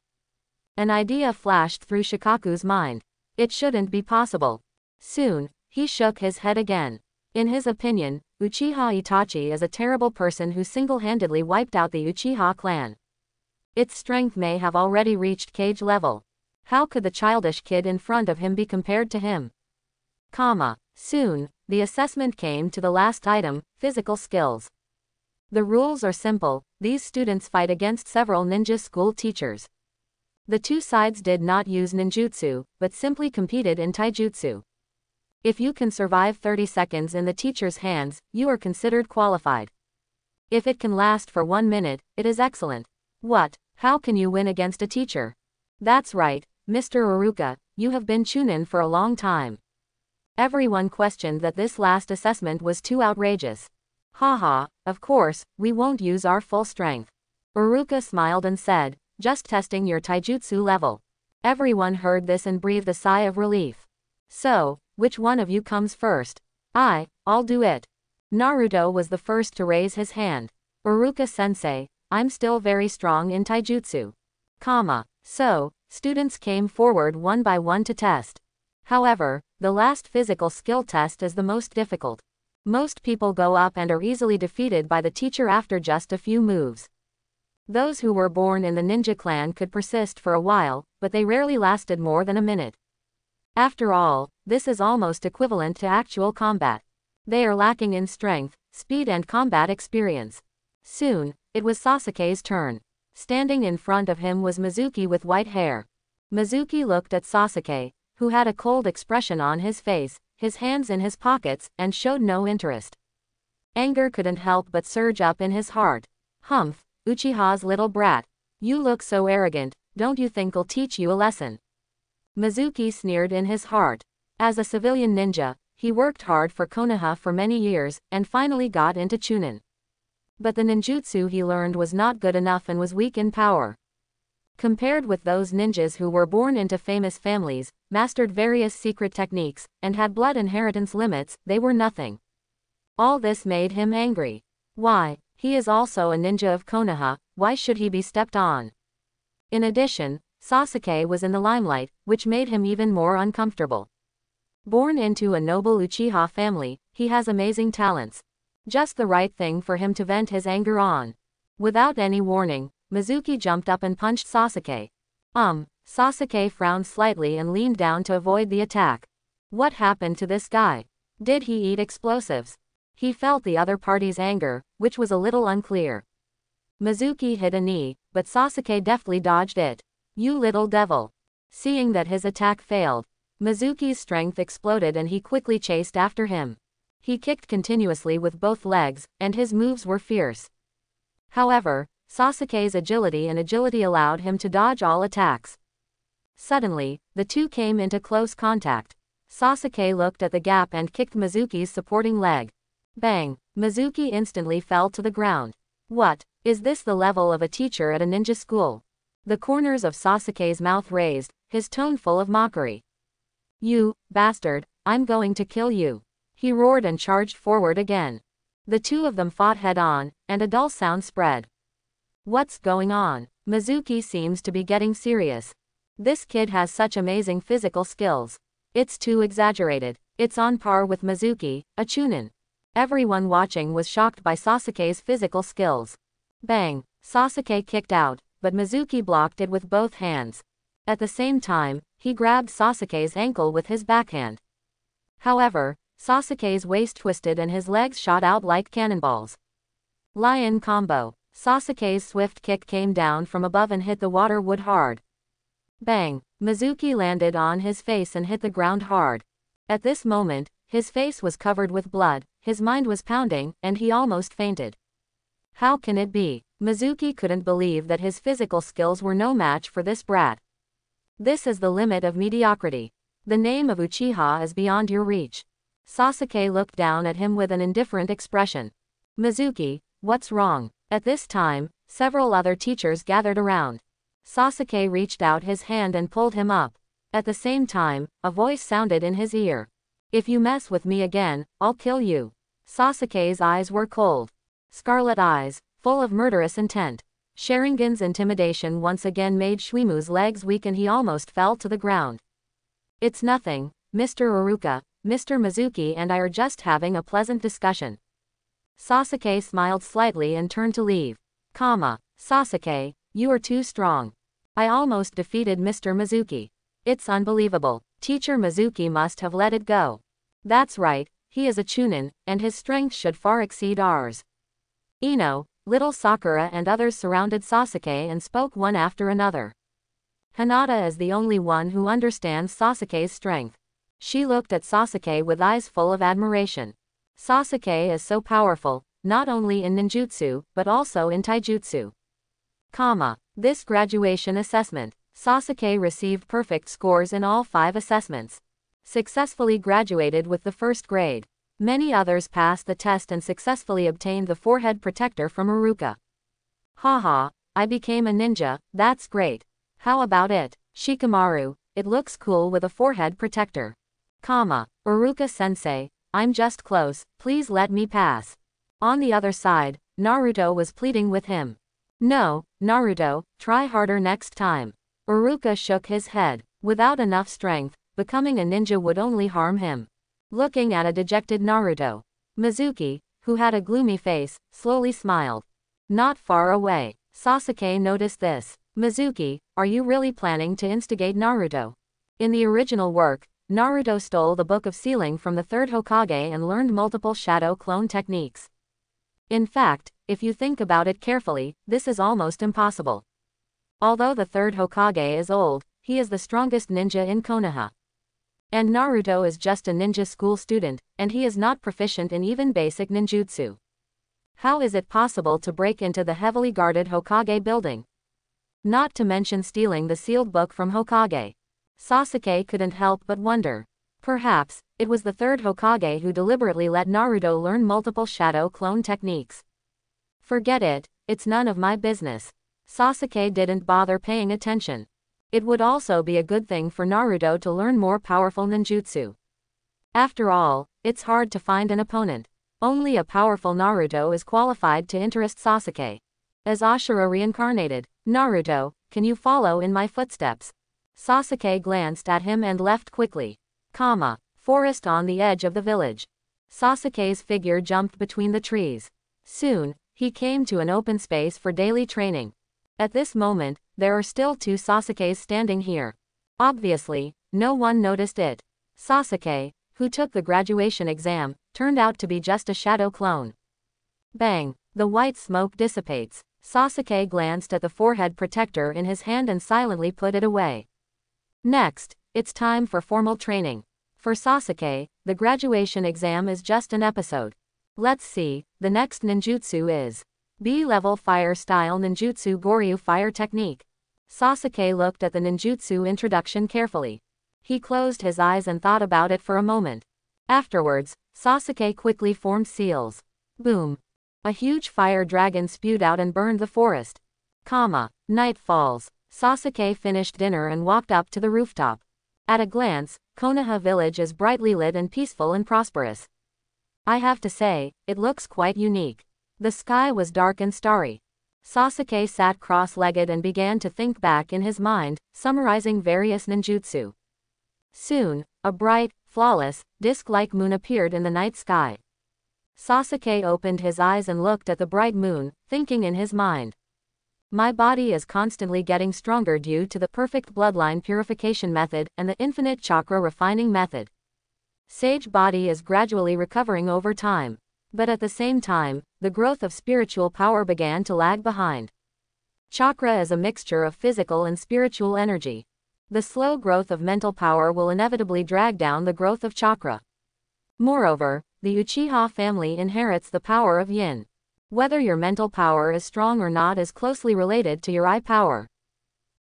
An idea flashed through Shikaku's mind. It shouldn't be possible. Soon, he shook his head again. In his opinion, Uchiha Itachi is a terrible person who single-handedly wiped out the Uchiha clan. Its strength may have already reached cage level. How could the childish kid in front of him be compared to him? Soon, the assessment came to the last item, physical skills. The rules are simple, these students fight against several ninja school teachers. The 2 sides did not use ninjutsu, but simply competed in taijutsu. If you can survive 30 seconds in the teacher's hands, you are considered qualified. If it can last for 1 minute, it is excellent. What? How can you win against a teacher? That's right, Mr. Iruka, you have been chunin for a long time. Everyone questioned that this last assessment was too outrageous. Haha, of course, we won't use our full strength. Iruka smiled and said, just testing your taijutsu level. Everyone heard this and breathed a sigh of relief. So, which one of you comes first? I'll do it. Naruto was the first to raise his hand. Iruka-sensei, I'm still very strong in taijutsu. So, students came forward one by one to test. However, the last physical skill test is the most difficult. Most people go up and are easily defeated by the teacher after just a few moves. Those who were born in the ninja clan could persist for a while, but they rarely lasted more than a minute. After all, this is almost equivalent to actual combat. They are lacking in strength, speed and combat experience. Soon, it was Sasuke's turn. Standing in front of him was Mizuki with white hair. Mizuki looked at Sasuke, who had a cold expression on his face, his hands in his pockets, and showed no interest. Anger couldn't help but surge up in his heart. Humph, Uchiha's little brat. You look so arrogant, don't you think I'll teach you a lesson? Mizuki sneered in his heart. As a civilian ninja, he worked hard for Konoha for many years, and finally got into Chunin. But the ninjutsu he learned was not good enough and was weak in power. Compared with those ninjas who were born into famous families, mastered various secret techniques, and had blood inheritance limits, they were nothing. All this made him angry. Why, he is also a ninja of Konoha, why should he be stepped on? In addition, Sasuke was in the limelight, which made him even more uncomfortable. Born into a noble Uchiha family, he has amazing talents. Just the right thing for him to vent his anger on. Without any warning, Mizuki jumped up and punched Sasuke. Sasuke frowned slightly and leaned down to avoid the attack. What happened to this guy? Did he eat explosives? He felt the other party's anger, which was a little unclear. Mizuki hit a knee, but Sasuke deftly dodged it. You little devil. Seeing that his attack failed, Mizuki's strength exploded and he quickly chased after him. He kicked continuously with both legs, and his moves were fierce. However, Sasuke's agility allowed him to dodge all attacks. Suddenly, the two came into close contact. Sasuke looked at the gap and kicked Mizuki's supporting leg. Bang! Mizuki instantly fell to the ground. What? Is this the level of a teacher at a ninja school? The corners of Sasuke's mouth raised, his tone full of mockery. You, bastard, I'm going to kill you. He roared and charged forward again. The two of them fought head-on, and a dull sound spread. What's going on? Mizuki seems to be getting serious. This kid has such amazing physical skills. It's too exaggerated. It's on par with Mizuki, a Chunin. Everyone watching was shocked by Sasuke's physical skills. Bang! Sasuke kicked out, but Mizuki blocked it with both hands. At the same time, he grabbed Sasuke's ankle with his backhand. However, Sasuke's waist twisted and his legs shot out like cannonballs. Lion combo. Sasuke's swift kick came down from above and hit the water wood hard. Bang! Mizuki landed on his face and hit the ground hard. At this moment, his face was covered with blood, his mind was pounding, and he almost fainted. How can it be? Mizuki couldn't believe that his physical skills were no match for this brat. This is the limit of mediocrity. The name of Uchiha is beyond your reach. Sasuke looked down at him with an indifferent expression. Mizuki, what's wrong? At this time, several other teachers gathered around. Sasuke reached out his hand and pulled him up. At the same time, a voice sounded in his ear. If you mess with me again, I'll kill you. Sasuke's eyes were cold. Scarlet eyes, full of murderous intent. Sharingan's intimidation once again made Shmu's legs weak and he almost fell to the ground. It's nothing, Mr. Iruka, Mr. Mizuki and I are just having a pleasant discussion. Sasuke smiled slightly and turned to leave. Sasuke, you are too strong. I almost defeated Mr. Mizuki. It's unbelievable. Teacher Mizuki must have let it go. That's right, he is a Chunin, and his strength should far exceed ours. Ino, little Sakura and others surrounded Sasuke and spoke one after another. Hinata is the only one who understands Sasuke's strength. She looked at Sasuke with eyes full of admiration. Sasuke is so powerful, not only in ninjutsu, but also in taijutsu. This graduation assessment. Sasuke received perfect scores in all 5 assessments. Successfully graduated with the first grade. Many others passed the test and successfully obtained the forehead protector from Iruka. Haha, I became a ninja, that's great. How about it, Shikamaru? It looks cool with a forehead protector. Iruka-sensei, I'm just close, please let me pass. On the other side, Naruto was pleading with him. No, Naruto, try harder next time. Iruka shook his head. Without enough strength, becoming a ninja would only harm him. Looking at a dejected Naruto, Mizuki, who had a gloomy face, slowly smiled. Not far away, Sasuke noticed this. Mizuki, are you really planning to instigate Naruto? In the original work, Naruto stole the Book of Sealing from the third Hokage and learned multiple shadow clone techniques. In fact, if you think about it carefully, this is almost impossible. Although the third Hokage is old, he is the strongest ninja in Konoha. And Naruto is just a ninja school student, and he is not proficient in even basic ninjutsu. How is it possible to break into the heavily guarded Hokage building? Not to mention stealing the sealed book from Hokage. Sasuke couldn't help but wonder. Perhaps, it was the third Hokage who deliberately let Naruto learn multiple shadow clone techniques. Forget it, it's none of my business. Sasuke didn't bother paying attention. It would also be a good thing for Naruto to learn more powerful ninjutsu. After all, it's hard to find an opponent. Only a powerful Naruto is qualified to interest Sasuke. As Ashura reincarnated, Naruto, can you follow in my footsteps? Sasuke glanced at him and left quickly. Forest on the edge of the village. Sasuke's figure jumped between the trees. Soon, he came to an open space for daily training. At this moment, there are still 2 Sasukes standing here. Obviously, no one noticed it. Sasuke, who took the graduation exam, turned out to be just a shadow clone. Bang! The white smoke dissipates. Sasuke glanced at the forehead protector in his hand and silently put it away. Next, it's time for formal training. For Sasuke, the graduation exam is just an episode. Let's see, the next ninjutsu is B-level fire style ninjutsu Goryu fire technique. Sasuke looked at the ninjutsu introduction carefully. He closed his eyes and thought about it for a moment. Afterwards, Sasuke quickly formed seals. Boom! A huge fire dragon spewed out and burned the forest. Night falls. Sasuke finished dinner and walked up to the rooftop. At a glance, Konoha village is brightly lit and peaceful and prosperous. I have to say, it looks quite unique. The sky was dark and starry. Sasuke sat cross-legged and began to think back in his mind, summarizing various ninjutsu. Soon, a bright, flawless, disc-like moon appeared in the night sky. Sasuke opened his eyes and looked at the bright moon, thinking in his mind. My body is constantly getting stronger due to the perfect bloodline purification method and the infinite chakra refining method. Sage body is gradually recovering over time. But at the same time, the growth of spiritual power began to lag behind. Chakra is a mixture of physical and spiritual energy. The slow growth of mental power will inevitably drag down the growth of chakra. Moreover, the Uchiha family inherits the power of yin. Whether your mental power is strong or not is closely related to your eye power.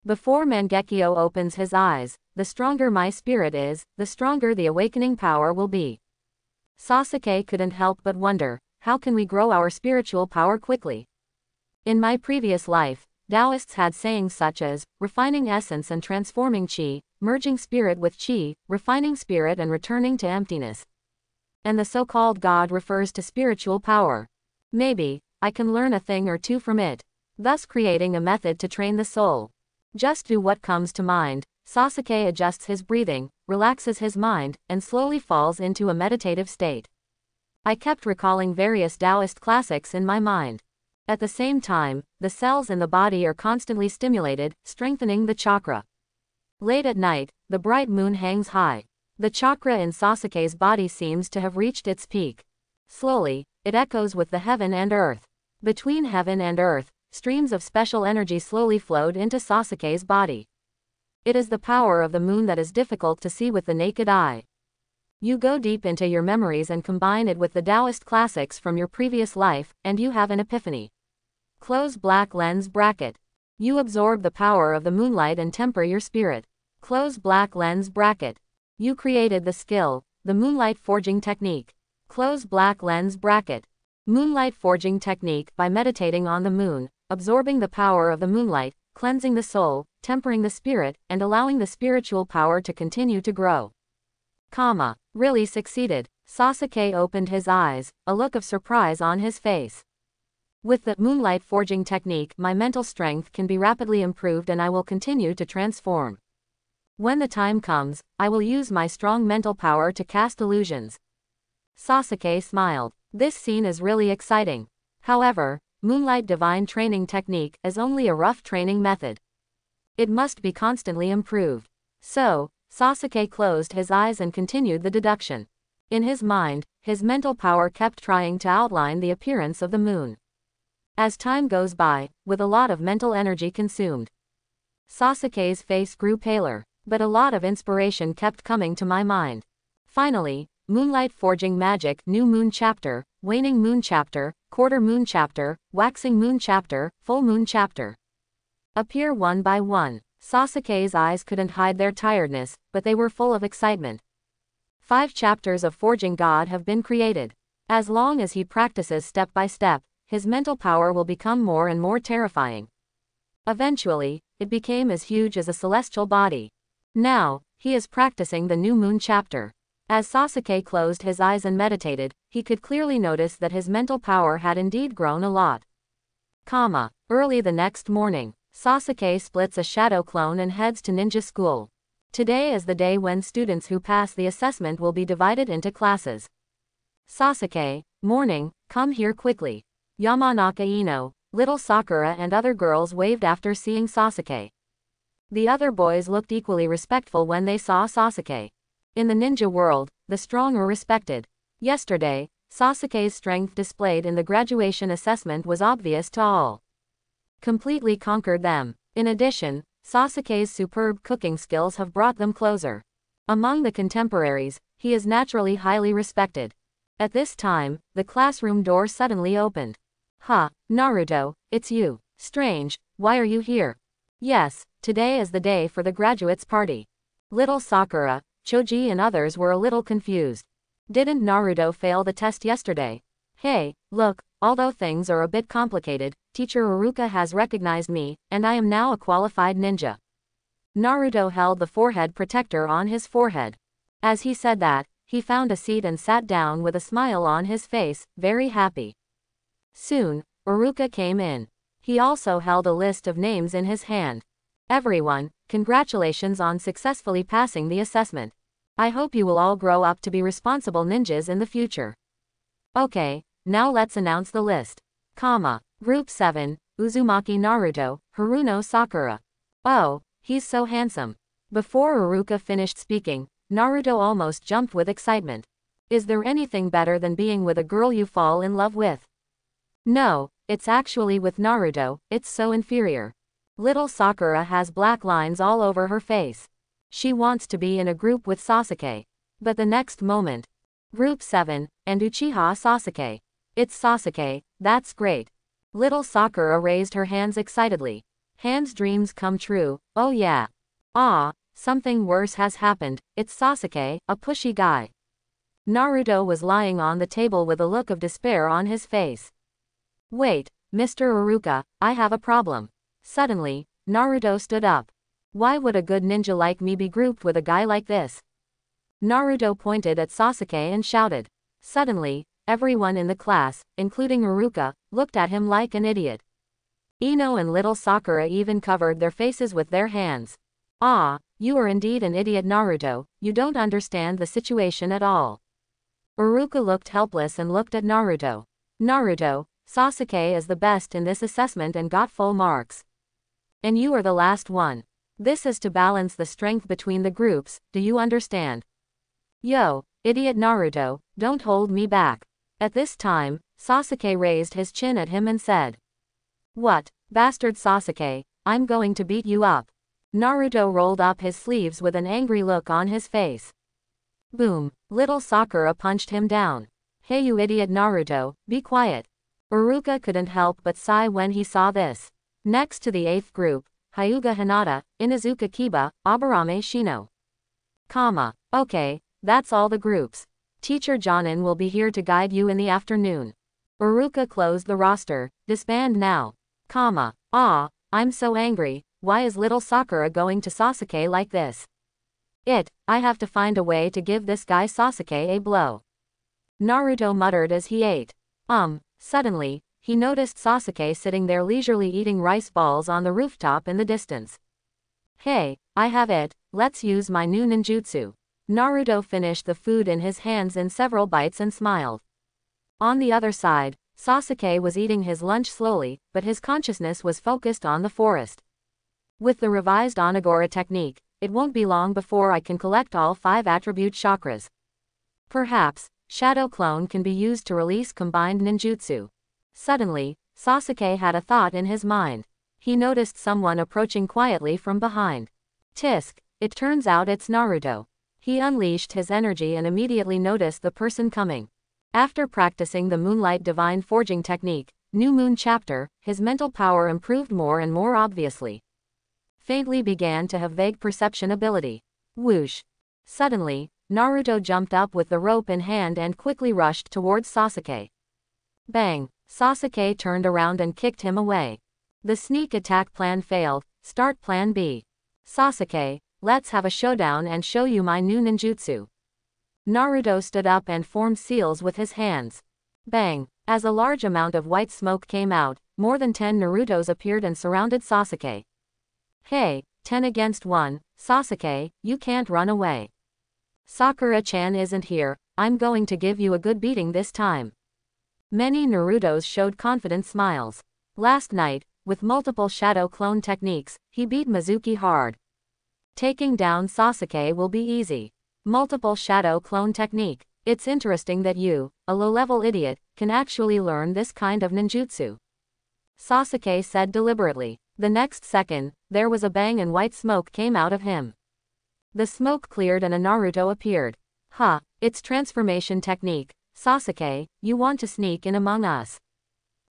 Before Mangekyo opens his eyes, the stronger my spirit is, the stronger the awakening power will be. Sasuke couldn't help but wonder, how can we grow our spiritual power quickly? In my previous life, Taoists had sayings such as, refining essence and transforming chi, merging spirit with chi, refining spirit and returning to emptiness. And the so-called God refers to spiritual power. Maybe, I can learn a thing or two from it, thus creating a method to train the soul. Just do what comes to mind. Sasuke adjusts his breathing, relaxes his mind, and slowly falls into a meditative state. I kept recalling various Taoist classics in my mind. At the same time, the cells in the body are constantly stimulated, strengthening the chakra. Late at night, the bright moon hangs high. The chakra in Sasuke's body seems to have reached its peak. Slowly, it echoes with the heaven and earth. Between heaven and earth, streams of special energy slowly flowed into Sasuke's body. It is the power of the moon that is difficult to see with the naked eye. You go deep into your memories and combine it with the Taoist classics from your previous life, and you have an epiphany. Close black lens bracket. You absorb the power of the moonlight and temper your spirit. Close black lens bracket. You created the skill, the moonlight forging technique. Close black lens bracket. Moonlight forging technique by meditating on the moon, absorbing the power of the moonlight, cleansing the soul, tempering the spirit, and allowing the spiritual power to continue to grow. Really succeeded. Sasuke opened his eyes, a look of surprise on his face. With the moonlight forging technique, my mental strength can be rapidly improved and I will continue to transform. When the time comes, I will use my strong mental power to cast illusions. Sasuke smiled. This scene is really exciting. However, moonlight divine training technique is only a rough training method. It must be constantly improved. So, Sasuke closed his eyes and continued the deduction. In his mind, his mental power kept trying to outline the appearance of the moon. As time goes by, with a lot of mental energy consumed, Sasuke's face grew paler, but a lot of inspiration kept coming to my mind. Finally, moonlight forging magic, new moon chapter, waning moon chapter, quarter moon chapter, waxing moon chapter, full moon chapter appear one by one. Sasuke's eyes couldn't hide their tiredness, but they were full of excitement. 5 chapters of Forging God have been created. As long as he practices step by step, his mental power will become more and more terrifying. Eventually, it became as huge as a celestial body. Now, he is practicing the new moon chapter. As Sasuke closed his eyes and meditated, he could clearly notice that his mental power had indeed grown a lot. Early the next morning, Sasuke splits a shadow clone and heads to ninja school. Today is the day when students who pass the assessment will be divided into classes. Sasuke, morning, come here quickly. Yamanaka Ino, little Sakura and other girls waved after seeing Sasuke. The other boys looked equally respectful when they saw Sasuke. In the ninja world, the strong are respected. Yesterday, Sasuke's strength displayed in the graduation assessment was obvious to all. Completely conquered them. In addition, Sasuke's superb cooking skills have brought them closer. Among the contemporaries, he is naturally highly respected. At this time, the classroom door suddenly opened. "Ha, Naruto, it's you. Strange, why are you here?" "Yes, today is the day for the graduates' party." Little Sakura, Choji and others were a little confused. Didn't Naruto fail the test yesterday? "Hey, look, although things are a bit complicated, Teacher Iruka has recognized me, and I am now a qualified ninja." Naruto held the forehead protector on his forehead. As he said that, he found a seat and sat down with a smile on his face, very happy. Soon, Iruka came in. He also held a list of names in his hand. "Everyone, congratulations on successfully passing the assessment. I hope you will all grow up to be responsible ninjas in the future. Okay, now let's announce the list. Group 7, Uzumaki Naruto, Haruno Sakura. Oh, he's so handsome." Before Iruka finished speaking, Naruto almost jumped with excitement. Is there anything better than being with a girl you fall in love with? No, it's actually with Naruto, it's so inferior. Little Sakura has black lines all over her face. She wants to be in a group with Sasuke. But the next moment. Group 7, and Uchiha Sasuke. It's Sasuke, that's great. Little Sakura raised her hands excitedly. Hands' dreams come true, oh yeah. Ah, something worse has happened, it's Sasuke, a pushy guy. Naruto was lying on the table with a look of despair on his face. Wait, Mr. Iruka, I have a problem. Suddenly, Naruto stood up. Why would a good ninja like me be grouped with a guy like this? Naruto pointed at Sasuke and shouted. Suddenly, everyone in the class, including Iruka, looked at him like an idiot. Ino and little Sakura even covered their faces with their hands. Ah, you are indeed an idiot, Naruto, you don't understand the situation at all. Iruka looked helpless and looked at Naruto. Naruto, Sasuke is the best in this assessment and got full marks. And you are the last one. This is to balance the strength between the groups, do you understand? Yo, idiot Naruto, don't hold me back. At this time, Sasuke raised his chin at him and said. What, bastard Sasuke, I'm going to beat you up. Naruto rolled up his sleeves with an angry look on his face. Boom, little Sakura punched him down. Hey you idiot Naruto, be quiet. Iruka couldn't help but sigh when he saw this. Next to the 8th group, Hyuga Hinata, Inuzuka Kiba, Aburame Shino. Okay, that's all the groups. Teacher Jonin will be here to guide you in the afternoon. Iruka closed the roster, disband now. I'm so angry, why is little Sakura going to Sasuke like this? I have to find a way to give this guy Sasuke a blow. Naruto muttered as he ate. Suddenly, he noticed Sasuke sitting there leisurely eating rice balls on the rooftop in the distance. Hey, I have it, let's use my new ninjutsu. Naruto finished the food in his hands in several bites and smiled. On the other side, Sasuke was eating his lunch slowly, but his consciousness was focused on the forest. With the revised Onagora technique, it won't be long before I can collect all 5 attribute chakras. Perhaps, Shadow Clone can be used to release combined ninjutsu. Suddenly, Sasuke had a thought in his mind. He noticed someone approaching quietly from behind. Tisk, it turns out it's Naruto. He unleashed his energy and immediately noticed the person coming. After practicing the Moonlight Divine Forging technique, New Moon Chapter, his mental power improved more and more obviously. Faintly began to have vague perception ability. Whoosh. Suddenly, Naruto jumped up with the rope in hand and quickly rushed towards Sasuke. Bang! Sasuke turned around and kicked him away. The sneak attack plan failed, start plan B. Sasuke, let's have a showdown and show you my new ninjutsu. Naruto stood up and formed seals with his hands. Bang! As a large amount of white smoke came out, more than 10 Narutos appeared and surrounded Sasuke. Hey, 10 against 1, Sasuke, you can't run away. Sakura-chan isn't here, I'm going to give you a good beating this time. Many Narutos showed confident smiles. Last night, with multiple shadow clone techniques, he beat Mizuki hard. Taking down Sasuke will be easy. Multiple shadow clone technique. It's interesting that you, a low-level idiot, can actually learn this kind of ninjutsu. Sasuke said deliberately. The next second, there was a bang and white smoke came out of him. The smoke cleared and a Naruto appeared. Huh, it's transformation technique. Sasuke, you want to sneak in among us?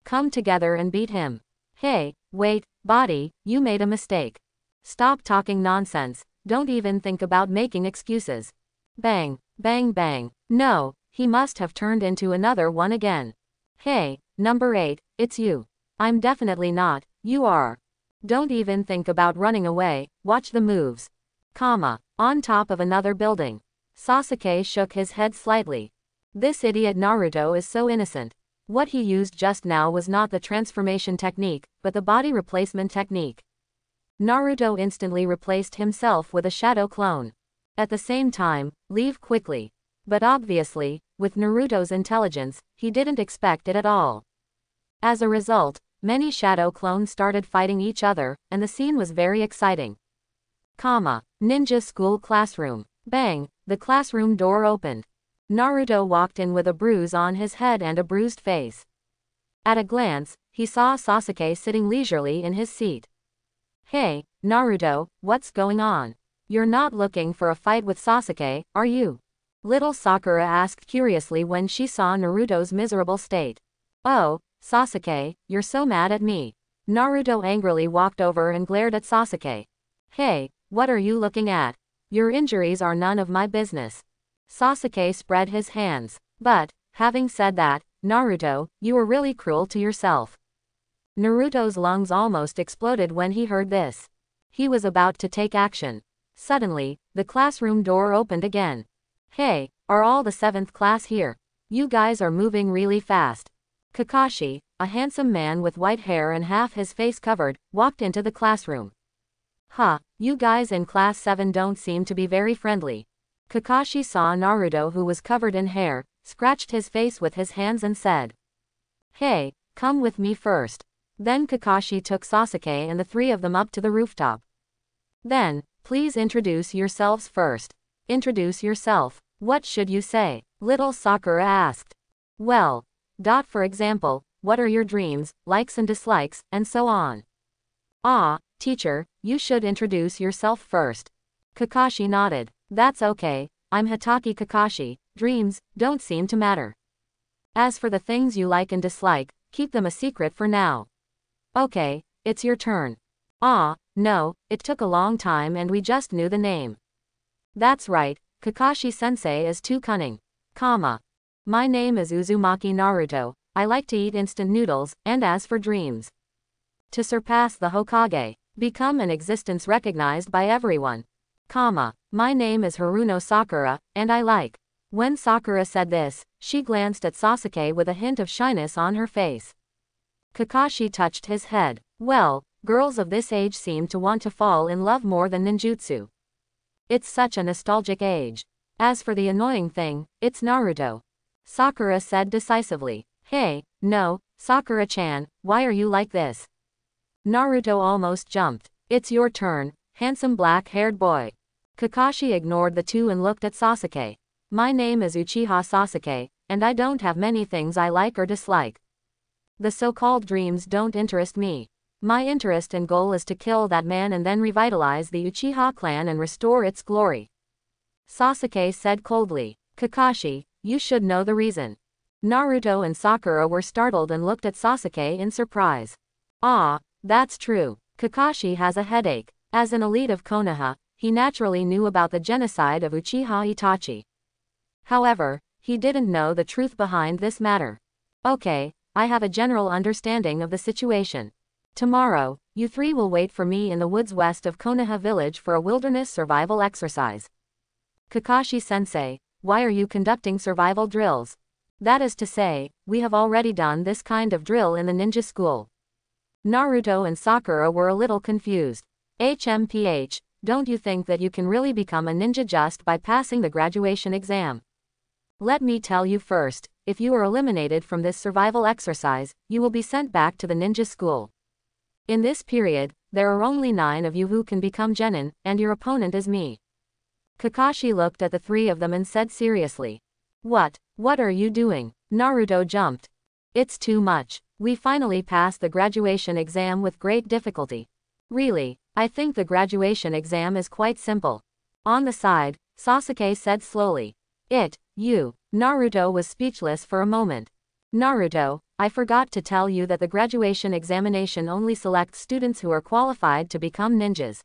Come together and beat him. Hey, wait, body, you made a mistake. Stop talking nonsense, don't even think about making excuses. Bang, bang bang. No, he must have turned into another one again. Hey, number 8, it's you. I'm definitely not, you are. Don't even think about running away, watch the moves. On top of another building. Sasuke shook his head slightly. This idiot Naruto is so innocent. What he used just now was not the transformation technique, but the body replacement technique. Naruto instantly replaced himself with a shadow clone. At the same time, leave quickly. But obviously, with Naruto's intelligence, he didn't expect it at all. As a result, many shadow clones started fighting each other, and the scene was very exciting. Ninja school classroom. Bang, the classroom door opened. Naruto walked in with a bruise on his head and a bruised face. At a glance, he saw Sasuke sitting leisurely in his seat. Hey, Naruto, what's going on? You're not looking for a fight with Sasuke, are you? Little Sakura asked curiously when she saw Naruto's miserable state. Oh, Sasuke, you're so mad at me. Naruto angrily walked over and glared at Sasuke. Hey, what are you looking at? Your injuries are none of my business. Sasuke spread his hands. But, having said that, Naruto, you were really cruel to yourself. Naruto's lungs almost exploded when he heard this. He was about to take action. Suddenly, the classroom door opened again. Hey, are all the 7th class here? You guys are moving really fast. Kakashi, a handsome man with white hair and half his face covered, walked into the classroom. Huh, you guys in class 7 don't seem to be very friendly. Kakashi saw Naruto who was covered in hair, scratched his face with his hands and said, Hey, come with me first. Then Kakashi took Sasuke and the 3 of them up to the rooftop. Then, please introduce yourselves first. Introduce yourself. What should you say? Little Sakura asked. Well, for example, what are your dreams, likes and dislikes, and so on. Teacher, you should introduce yourself first. Kakashi nodded. That's okay, I'm Hatake Kakashi, dreams don't seem to matter. As for the things you like and dislike, keep them a secret for now. Okay, it's your turn. No, it took a long time and we just knew the name. That's right, Kakashi-sensei is too cunning. My name is Uzumaki Naruto, I like to eat instant noodles, and as for dreams. To surpass the Hokage, become an existence recognized by everyone. My name is Haruno Sakura, and I like. When Sakura said this, she glanced at Sasuke with a hint of shyness on her face. Kakashi touched his head. Well, girls of this age seem to want to fall in love more than ninjutsu. It's such a nostalgic age. As for the annoying thing, it's Naruto. Sakura said decisively. Hey, no, Sakura-chan, why are you like this? Naruto almost jumped. It's your turn, handsome black-haired boy. Kakashi ignored the two and looked at Sasuke. My name is Uchiha Sasuke, and I don't have many things I like or dislike. The so-called dreams don't interest me. My interest and goal is to kill that man and then revitalize the Uchiha clan and restore its glory. Sasuke said coldly. Kakashi, you should know the reason. Naruto and Sakura were startled and looked at Sasuke in surprise. That's true. Kakashi has a headache. As an elite of Konoha, he naturally knew about the genocide of Uchiha Itachi. However, he didn't know the truth behind this matter. Okay, I have a general understanding of the situation. Tomorrow, you 3 will wait for me in the woods west of Konoha village for a wilderness survival exercise. Kakashi-sensei, why are you conducting survival drills? That is to say, we have already done this kind of drill in the ninja school. Naruto and Sakura were a little confused. HMPH, don't you think that you can really become a ninja just by passing the graduation exam? Let me tell you first, if you are eliminated from this survival exercise, you will be sent back to the ninja school. In this period, there are only 9 of you who can become genin, and your opponent is me. Kakashi looked at the three of them and said seriously. What are you doing? Naruto jumped. It's too much. We finally passed the graduation exam with great difficulty. Really, I think the graduation exam is quite simple. On the side, Sasuke said slowly. Naruto was speechless for a moment. Naruto, I forgot to tell you that the graduation examination only selects students who are qualified to become ninjas.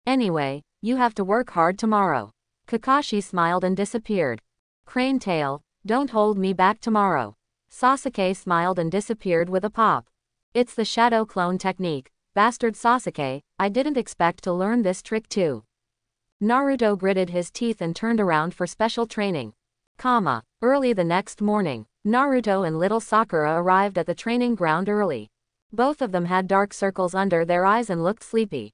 Anyway, you have to work hard tomorrow. Kakashi smiled and disappeared. Crane Tail, don't hold me back tomorrow. Sasuke smiled and disappeared with a pop. It's the shadow clone technique, bastard Sasuke, I didn't expect to learn this trick too. Naruto gritted his teeth and turned around for special training. Early the next morning, Naruto and little Sakura arrived at the training ground early. Both of them had dark circles under their eyes and looked sleepy.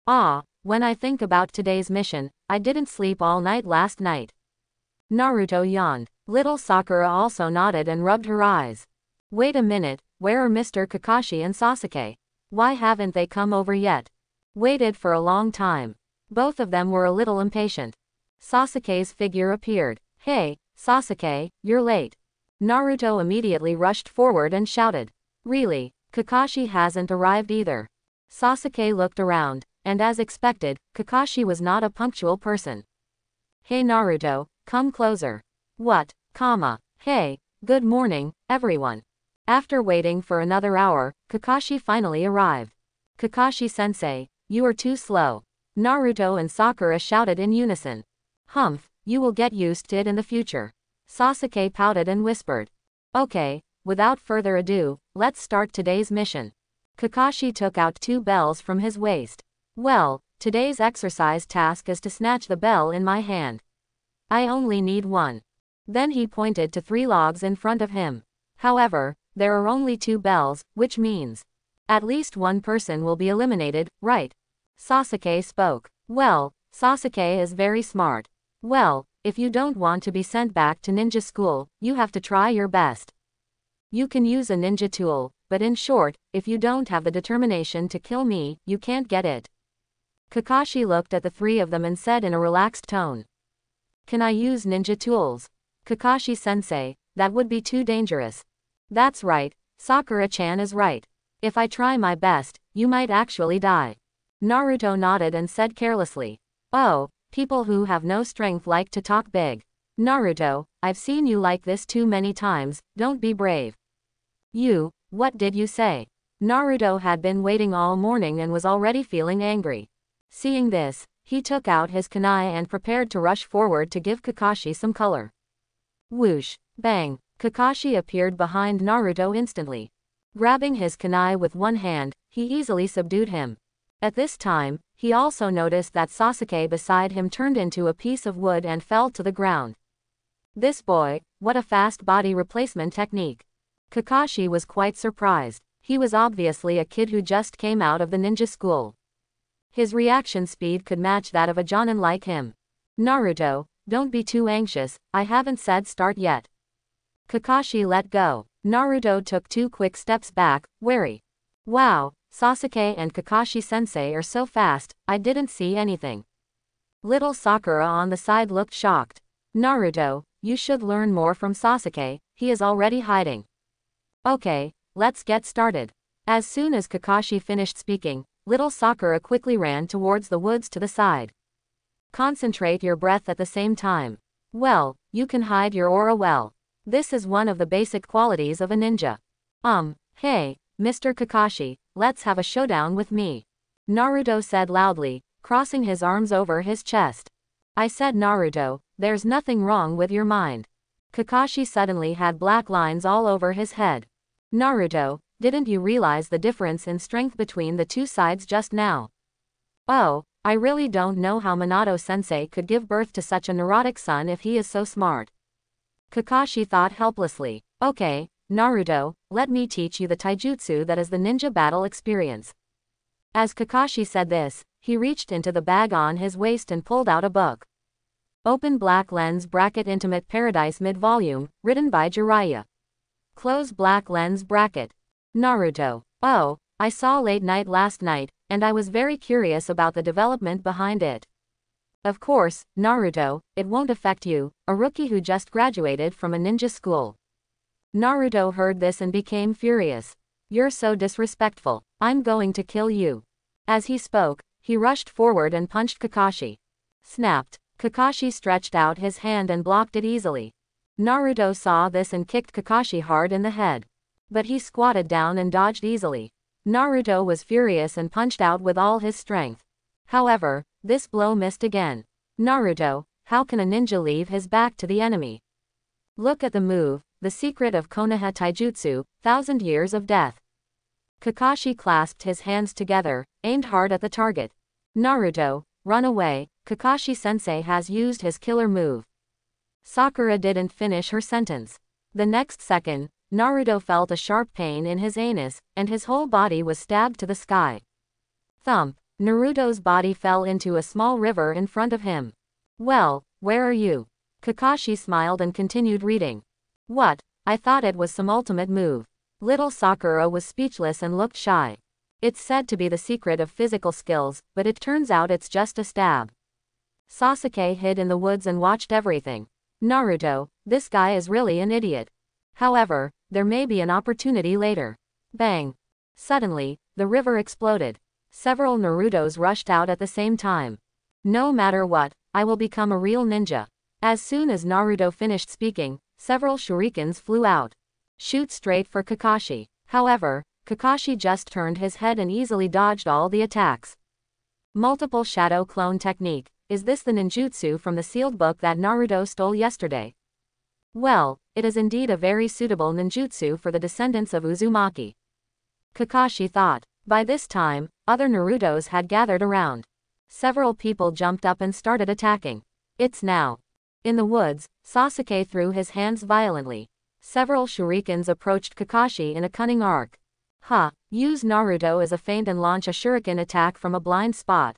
When I think about today's mission, I didn't sleep all night last night. Naruto yawned. Little Sakura also nodded and rubbed her eyes. Wait a minute, where are Mr. Kakashi and Sasuke? Why haven't they come over yet? Waited for a long time. Both of them were a little impatient. Sasuke's figure appeared. Hey, Sasuke, you're late. Naruto immediately rushed forward and shouted. Really, Kakashi hasn't arrived either. Sasuke looked around, and as expected, Kakashi was not a punctual person. Hey Naruto, come closer. What, hey, good morning, everyone. After waiting for another hour, Kakashi finally arrived. Kakashi-sensei, you are too slow. Naruto and Sakura shouted in unison. Humph, you will get used to it in the future. Sasuke pouted and whispered. Okay, without further ado, let's start today's mission. Kakashi took out 2 bells from his waist. Well, today's exercise task is to snatch the bell in my hand. I only need 1. Then he pointed to 3 logs in front of him. However, there are only 2 bells, which means at least 1 person will be eliminated, right? Sasuke spoke. Well, Sasuke is very smart. Well, if you don't want to be sent back to ninja school, you have to try your best. You can use a ninja tool, but in short, if you don't have the determination to kill me, you can't get it. Kakashi looked at the 3 of them and said in a relaxed tone. Can I use ninja tools? Kakashi-sensei, that would be too dangerous. That's right, Sakura-chan is right. If I try my best, you might actually die. Naruto nodded and said carelessly. Oh, people who have no strength like to talk big. Naruto, I've seen you like this too many times, don't be brave. What did you say? Naruto had been waiting all morning and was already feeling angry. Seeing this, he took out his kunai and prepared to rush forward to give Kakashi some color. Whoosh, bang, Kakashi appeared behind Naruto instantly. Grabbing his kunai with one hand, he easily subdued him. At this time, he also noticed that Sasuke beside him turned into a piece of wood and fell to the ground. This boy, what a fast body replacement technique. Kakashi was quite surprised. He was obviously a kid who just came out of the ninja school. His reaction speed could match that of a jonin like him. Naruto, don't be too anxious, I haven't said start yet. Kakashi let go. Naruto took 2 quick steps back, wary. Wow, Sasuke and Kakashi-sensei are so fast, I didn't see anything. Little Sakura on the side looked shocked. Naruto, you should learn more from Sasuke, he is already hiding. Okay, let's get started. As soon as Kakashi finished speaking, little Sakura quickly ran towards the woods to the side. Concentrate your breath at the same time. Well, you can hide your aura well. This is one of the basic qualities of a ninja. Hey, Mr. Kakashi, let's have a showdown with me. Naruto said loudly, crossing his arms over his chest. I said Naruto, there's nothing wrong with your mind. Kakashi suddenly had black lines all over his head. Naruto, didn't you realize the difference in strength between the 2 sides just now? Oh, I really don't know how Minato-sensei could give birth to such a neurotic son if he is so smart. Kakashi thought helplessly. Okay, Naruto, let me teach you the taijutsu that is the ninja battle experience. As Kakashi said this, he reached into the bag on his waist and pulled out a book. Open black lens bracket Intimate Paradise mid-volume, written by Jiraiya. Close black lens bracket. Naruto. Oh, I saw Late Night last night, and I was very curious about the development behind it. Of course, Naruto, it won't affect you, a rookie who just graduated from a ninja school. Naruto heard this and became furious. You're so disrespectful. I'm going to kill you. As he spoke, he rushed forward and punched Kakashi. Snapped. Kakashi stretched out his hand and blocked it easily. Naruto saw this and kicked Kakashi hard in the head. But he squatted down and dodged easily. Naruto was furious and punched out with all his strength. However, this blow missed again. Naruto, how can a ninja leave his back to the enemy? Look at the move, the secret of Konoha Taijutsu, 1,000 years of death. Kakashi clasped his hands together, aimed hard at the target. Naruto, run away, Kakashi-sensei has used his killer move. Sakura didn't finish her sentence. The next second, Naruto felt a sharp pain in his anus, and his whole body was stabbed to the sky. Thump. Naruto's body fell into a small river in front of him. Well, where are you? Kakashi smiled and continued reading. What? I thought it was some ultimate move. Little Sakura was speechless and looked shy. It's said to be the secret of physical skills, but it turns out it's just a stab. Sasuke hid in the woods and watched everything. Naruto, this guy is really an idiot. However, there may be an opportunity later. Bang. Suddenly, the river exploded. Several Narutos rushed out at the same time. No matter what, I will become a real ninja. As soon as Naruto finished speaking, several shurikens flew out. Shoot straight for Kakashi. However, Kakashi just turned his head and easily dodged all the attacks. Multiple shadow clone technique. Is this the ninjutsu from the sealed book that Naruto stole yesterday? Well, it is indeed a very suitable ninjutsu for the descendants of Uzumaki. Kakashi thought. By this time, other Narutos had gathered around. Several people jumped up and started attacking. It's now. In the woods, Sasuke threw his hands violently. Several shurikens approached Kakashi in a cunning arc. Use Naruto as a feint and launch a shuriken attack from a blind spot.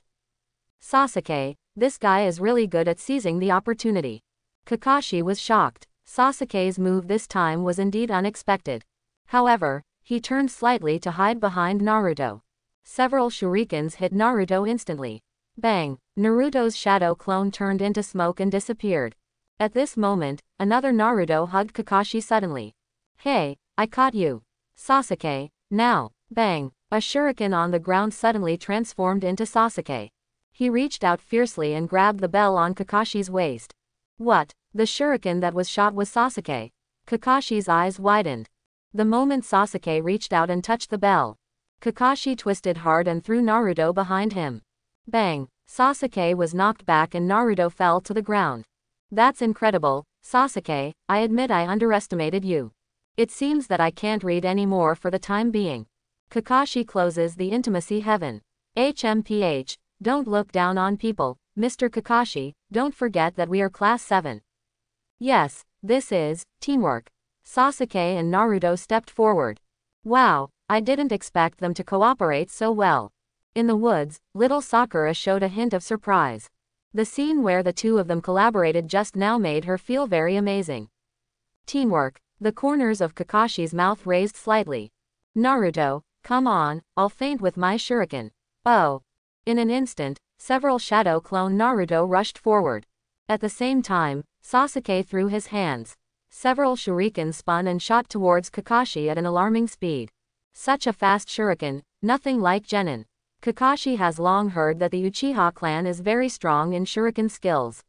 Sasuke, this guy is really good at seizing the opportunity. Kakashi was shocked. Sasuke's move this time was indeed unexpected. However, he turned slightly to hide behind Naruto. Several shurikens hit Naruto instantly. Bang! Naruto's shadow clone turned into smoke and disappeared. At this moment, another Naruto hugged Kakashi suddenly. Hey, I caught you. Sasuke, now. Bang! A shuriken on the ground suddenly transformed into Sasuke. He reached out fiercely and grabbed the bell on Kakashi's waist. What? The shuriken that was shot was Sasuke. Kakashi's eyes widened. The moment Sasuke reached out and touched the bell, Kakashi twisted hard and threw Naruto behind him. Bang! Sasuke was knocked back and Naruto fell to the ground. That's incredible, Sasuke, I admit I underestimated you. It seems that I can't read anymore for the time being. Kakashi closes the intimacy heaven. HMPH, don't look down on people, Mr. Kakashi, don't forget that we are class 7. Yes, this is teamwork. Sasuke and Naruto stepped forward. Wow, I didn't expect them to cooperate so well. In the woods, little Sakura showed a hint of surprise. The scene where the two of them collaborated just now made her feel very amazing. Teamwork. The corners of Kakashi's mouth raised slightly. Naruto, come on, I'll feint with my shuriken. Oh. In an instant, several shadow clone Naruto rushed forward. At the same time, Sasuke threw his hands. Several shurikens spun and shot towards Kakashi at an alarming speed. Such a fast shuriken, nothing like genin. Kakashi has long heard that the Uchiha clan is very strong in shuriken skills.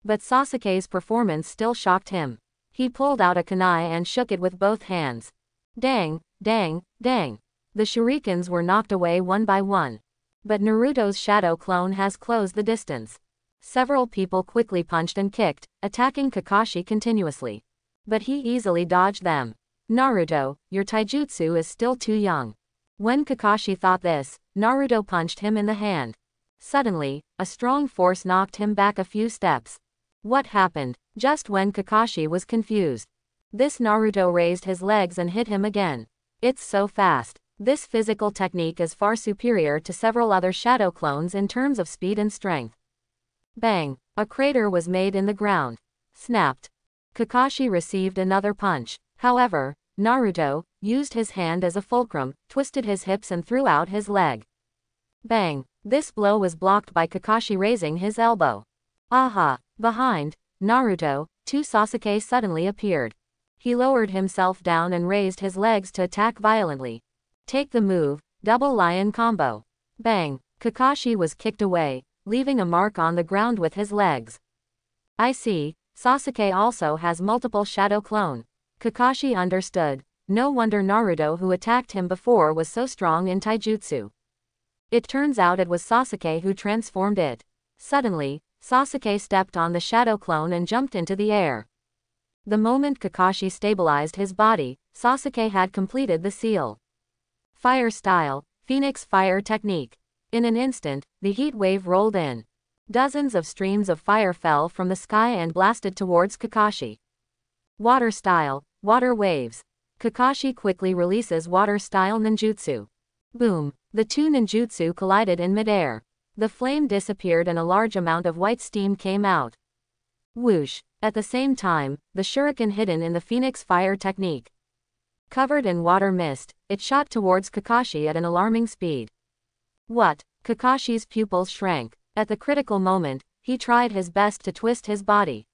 But Sasuke's performance still shocked him. He pulled out a kunai and shook it with both hands. Dang, dang, dang. The shurikens were knocked away one by one. But Naruto's shadow clone has closed the distance. Several people quickly punched and kicked, attacking Kakashi continuously. But he easily dodged them. Naruto, your taijutsu is still too young. When Kakashi thought this, Naruto punched him in the hand. Suddenly, a strong force knocked him back a few steps. What happened? Just when Kakashi was confused. This Naruto raised his legs and hit him again. It's so fast. This physical technique is far superior to several other shadow clones in terms of speed and strength. Bang! A crater was made in the ground. Snapped. Kakashi received another punch. However, Naruto used his hand as a fulcrum, twisted his hips and threw out his leg. Bang! This blow was blocked by Kakashi raising his elbow. Aha! Behind Naruto, Sasuke suddenly appeared. He lowered himself down and raised his legs to attack violently. Take the move, double lion combo. Bang! Kakashi was kicked away, leaving a mark on the ground with his legs. I see, Sasuke also has multiple shadow clone. Kakashi understood. No wonder Naruto who attacked him before was so strong in taijutsu. It turns out it was Sasuke who transformed it. Suddenly, Sasuke stepped on the shadow clone and jumped into the air. The moment Kakashi stabilized his body, Sasuke had completed the seal. Fire style, Phoenix fire technique. In an instant, the heat wave rolled in. Dozens of streams of fire fell from the sky and blasted towards Kakashi. Water style, water waves. Kakashi quickly releases water style ninjutsu. Boom! The two ninjutsu collided in midair. The flame disappeared and a large amount of white steam came out. Whoosh! At the same time, the shuriken hidden in the Phoenix fire technique. Covered in water mist, it shot towards Kakashi at an alarming speed. What? Kakashi's pupils shrank. At the critical moment, he tried his best to twist his body.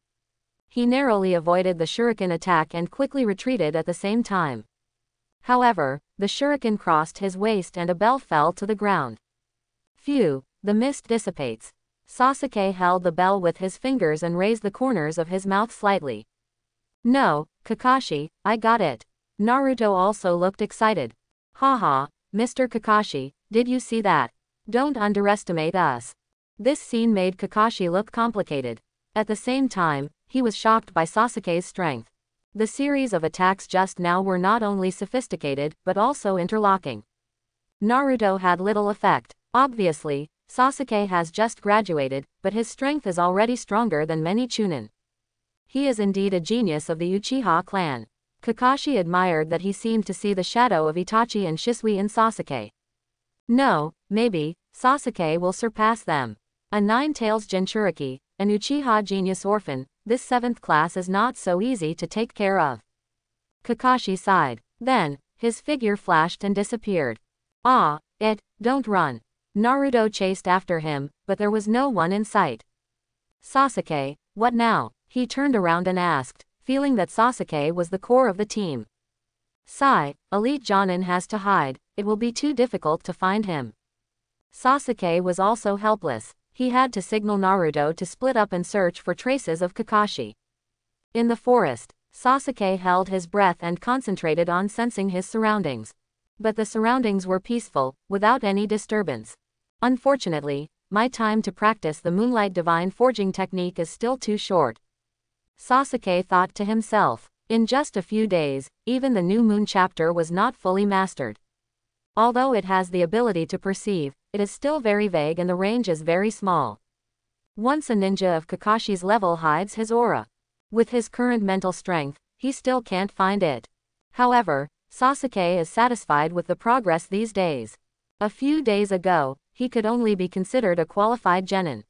He narrowly avoided the shuriken attack and quickly retreated at the same time. However, the shuriken crossed his waist and a bell fell to the ground. Phew, the mist dissipates. Sasuke held the bell with his fingers and raised the corners of his mouth slightly. No, Kakashi, I got it. Naruto also looked excited. Haha, Mr. Kakashi, did you see that? Don't underestimate us. This scene made Kakashi look complicated. At the same time, he was shocked by Sasuke's strength. The series of attacks just now were not only sophisticated, but also interlocking. Naruto had little effect. Obviously, Sasuke has just graduated, but his strength is already stronger than many Chunin. He is indeed a genius of the Uchiha clan. Kakashi admired that he seemed to see the shadow of Itachi and Shisui in Sasuke. No, maybe, Sasuke will surpass them. A nine-tails Jinchuriki, an Uchiha genius orphan, this 7th class is not so easy to take care of. Kakashi sighed. Then, his figure flashed and disappeared. Ah, don't run. Naruto chased after him, but there was no one in sight. Sasuke, what now? He turned around and asked, feeling that Sasuke was the core of the team. Sigh, Elite Jonin has to hide, it will be too difficult to find him. Sasuke was also helpless. He had to signal Naruto to split up and search for traces of Kakashi. In the forest, Sasuke held his breath and concentrated on sensing his surroundings. But the surroundings were peaceful, without any disturbance. Unfortunately, my time to practice the Moonlight Divine Forging technique is still too short. Sasuke thought to himself. In just a few days, even the new moon chapter was not fully mastered. Although it has the ability to perceive, it is still very vague and the range is very small. Once a ninja of Kakashi's level hides his aura. With his current mental strength, he still can't find it. However, Sasuke is satisfied with the progress these days. A few days ago, he could only be considered a qualified genin.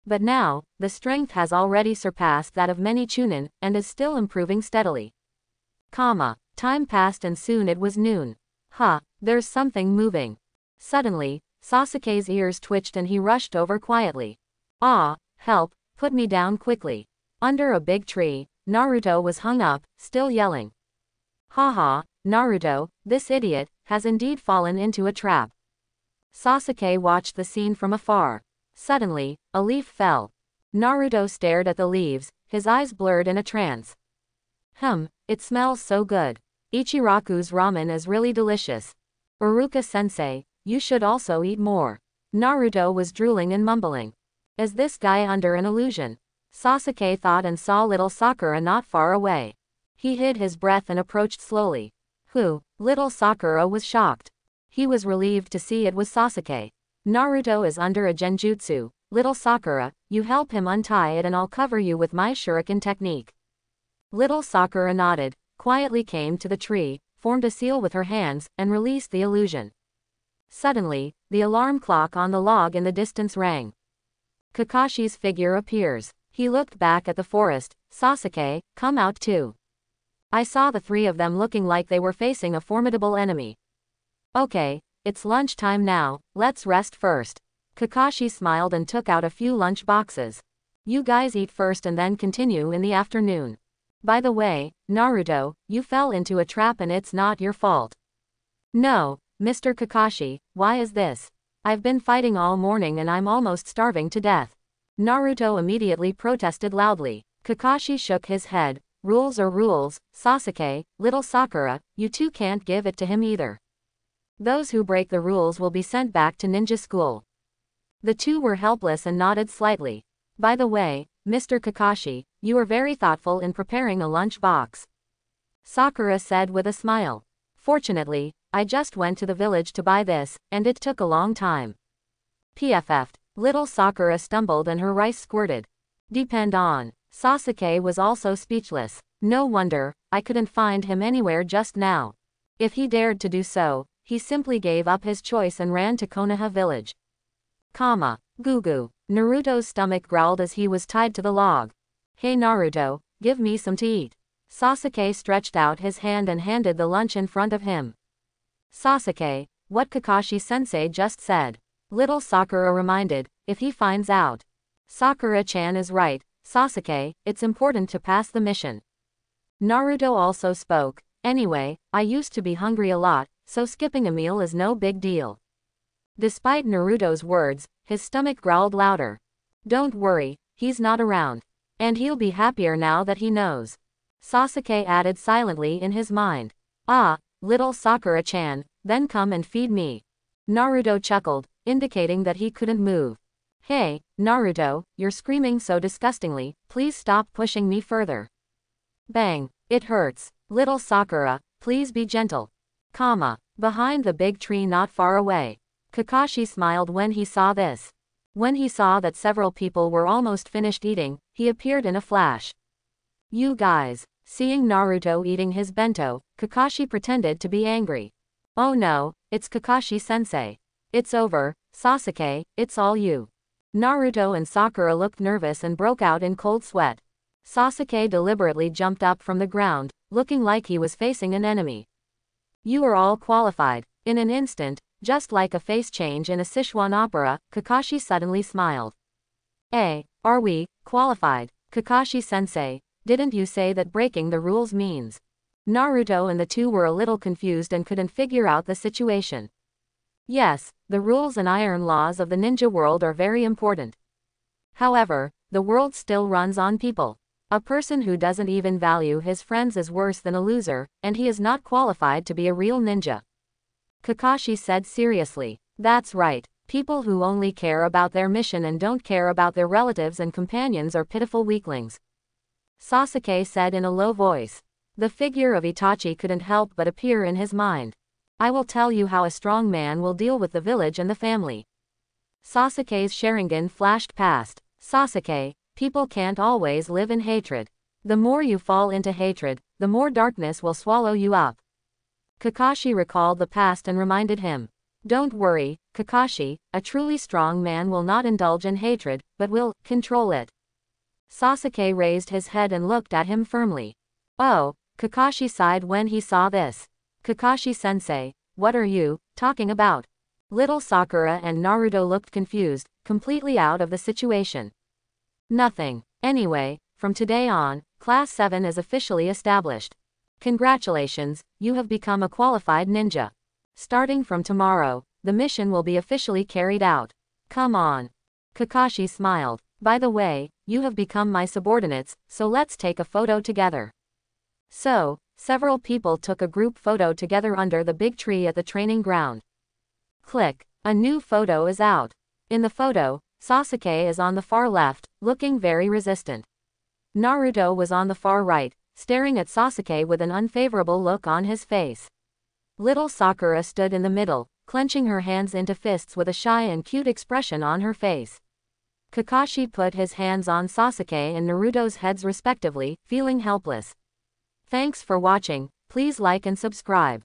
But now, the strength has already surpassed that of many Chunin, and is still improving steadily. Time passed and soon it was noon. There's something moving. Suddenly, Sasuke's ears twitched and he rushed over quietly. Help, put me down quickly. Under a big tree, Naruto was hung up, still yelling. Naruto, this idiot, has indeed fallen into a trap. Sasuke watched the scene from afar. Suddenly, a leaf fell. Naruto stared at the leaves, his eyes blurred in a trance. It smells so good. Ichiraku's ramen is really delicious. Uruka-sensei, you should also eat more. Naruto was drooling and mumbling. Is this guy under an illusion? Sasuke thought and saw little Sakura not far away. He hid his breath and approached slowly. Little Sakura was shocked. He was relieved to see it was Sasuke. Naruto is under a genjutsu. Little Sakura, you help him untie it and I'll cover you with my shuriken technique. Little Sakura nodded, quietly came to the tree, formed a seal with her hands, and released the illusion. Suddenly, the alarm clock on the log in the distance rang. Kakashi's figure appears. He looked back at the forest. Sasuke, come out too. I saw the three of them looking like they were facing a formidable enemy. Okay, it's lunchtime now, let's rest first. Kakashi smiled and took out a few lunch boxes. You guys eat first and then continue in the afternoon. By the way, Naruto, you fell into a trap and it's not your fault. No, Mr. Kakashi, why is this? I've been fighting all morning and I'm almost starving to death. Naruto immediately protested loudly. Kakashi shook his head. Rules are rules, Sasuke, little Sakura, you two can't give it to him either. Those who break the rules will be sent back to ninja school. The two were helpless and nodded slightly. By the way, Mr. Kakashi, you are very thoughtful in preparing a lunch box. Sakura said with a smile. Fortunately, I just went to the village to buy this, and it took a long time. PFF'd. Little Sakura stumbled and her rice squirted. Depend on. Sasuke was also speechless. No wonder, I couldn't find him anywhere just now. If he dared to do so, he simply gave up his choice and ran to Konoha village. Gugu. Naruto's stomach growled as he was tied to the log. Hey Naruto, give me some to eat. Sasuke stretched out his hand and handed the lunch in front of him. Sasuke, what Kakashi-sensei just said. Little Sakura reminded, if he finds out. Sakura-chan is right, Sasuke, it's important to pass the mission. Naruto also spoke, anyway, I used to be hungry a lot, so skipping a meal is no big deal. Despite Naruto's words, his stomach growled louder. Don't worry, he's not around. And he'll be happier now that he knows. Sasuke added silently in his mind. Ah, little Sakura-chan, then come and feed me. Naruto chuckled, indicating that he couldn't move. Hey, Naruto, you're screaming so disgustingly, please stop pushing me further. Bang, it hurts. Little Sakura, please be gentle. Behind the big tree not far away. Kakashi smiled when he saw this. When he saw that several people were almost finished eating, he appeared in a flash. You guys. Seeing Naruto eating his bento, Kakashi pretended to be angry. Oh no, it's Kakashi-sensei. It's over, Sasuke, it's all you. Naruto and Sakura looked nervous and broke out in cold sweat. Sasuke deliberately jumped up from the ground, looking like he was facing an enemy. You are all qualified. In an instant, just like a face change in a Sichuan opera, Kakashi suddenly smiled. Are we qualified? Kakashi-sensei, didn't you say that breaking the rules means? Naruto and the two were a little confused and couldn't figure out the situation. Yes, the rules and iron laws of the ninja world are very important. However, the world still runs on people. A person who doesn't even value his friends is worse than a loser, and he is not qualified to be a real ninja. Kakashi said seriously. That's right, people who only care about their mission and don't care about their relatives and companions are pitiful weaklings. Sasuke said in a low voice. The figure of Itachi couldn't help but appear in his mind. I will tell you how a strong man will deal with the village and the family. Sasuke's Sharingan flashed past. Sasuke, people can't always live in hatred. The more you fall into hatred, the more darkness will swallow you up. Kakashi recalled the past and reminded him. Don't worry, Kakashi, a truly strong man will not indulge in hatred, but will control it. Sasuke raised his head and looked at him firmly. Oh, Kakashi sighed when he saw this. Kakashi-sensei, what are you talking about? Little Sakura and Naruto looked confused, completely out of the situation. Nothing. Anyway, from today on, Class 7 is officially established. Congratulations, you have become a qualified ninja. Starting from tomorrow, the mission will be officially carried out. Come on. Kakashi smiled. By the way, you have become my subordinates, so let's take a photo together. So, several people took a group photo together under the big tree at the training ground. Click. A new photo is out. In the photo, Sasuke is on the far left, looking very resistant. Naruto was on the far right, staring at Sasuke with an unfavorable look on his face. Little Sakura stood in the middle, clenching her hands into fists with a shy and cute expression on her face. Kakashi put his hands on Sasuke and Naruto's heads respectively, feeling helpless. Thanks for watching, please like and subscribe.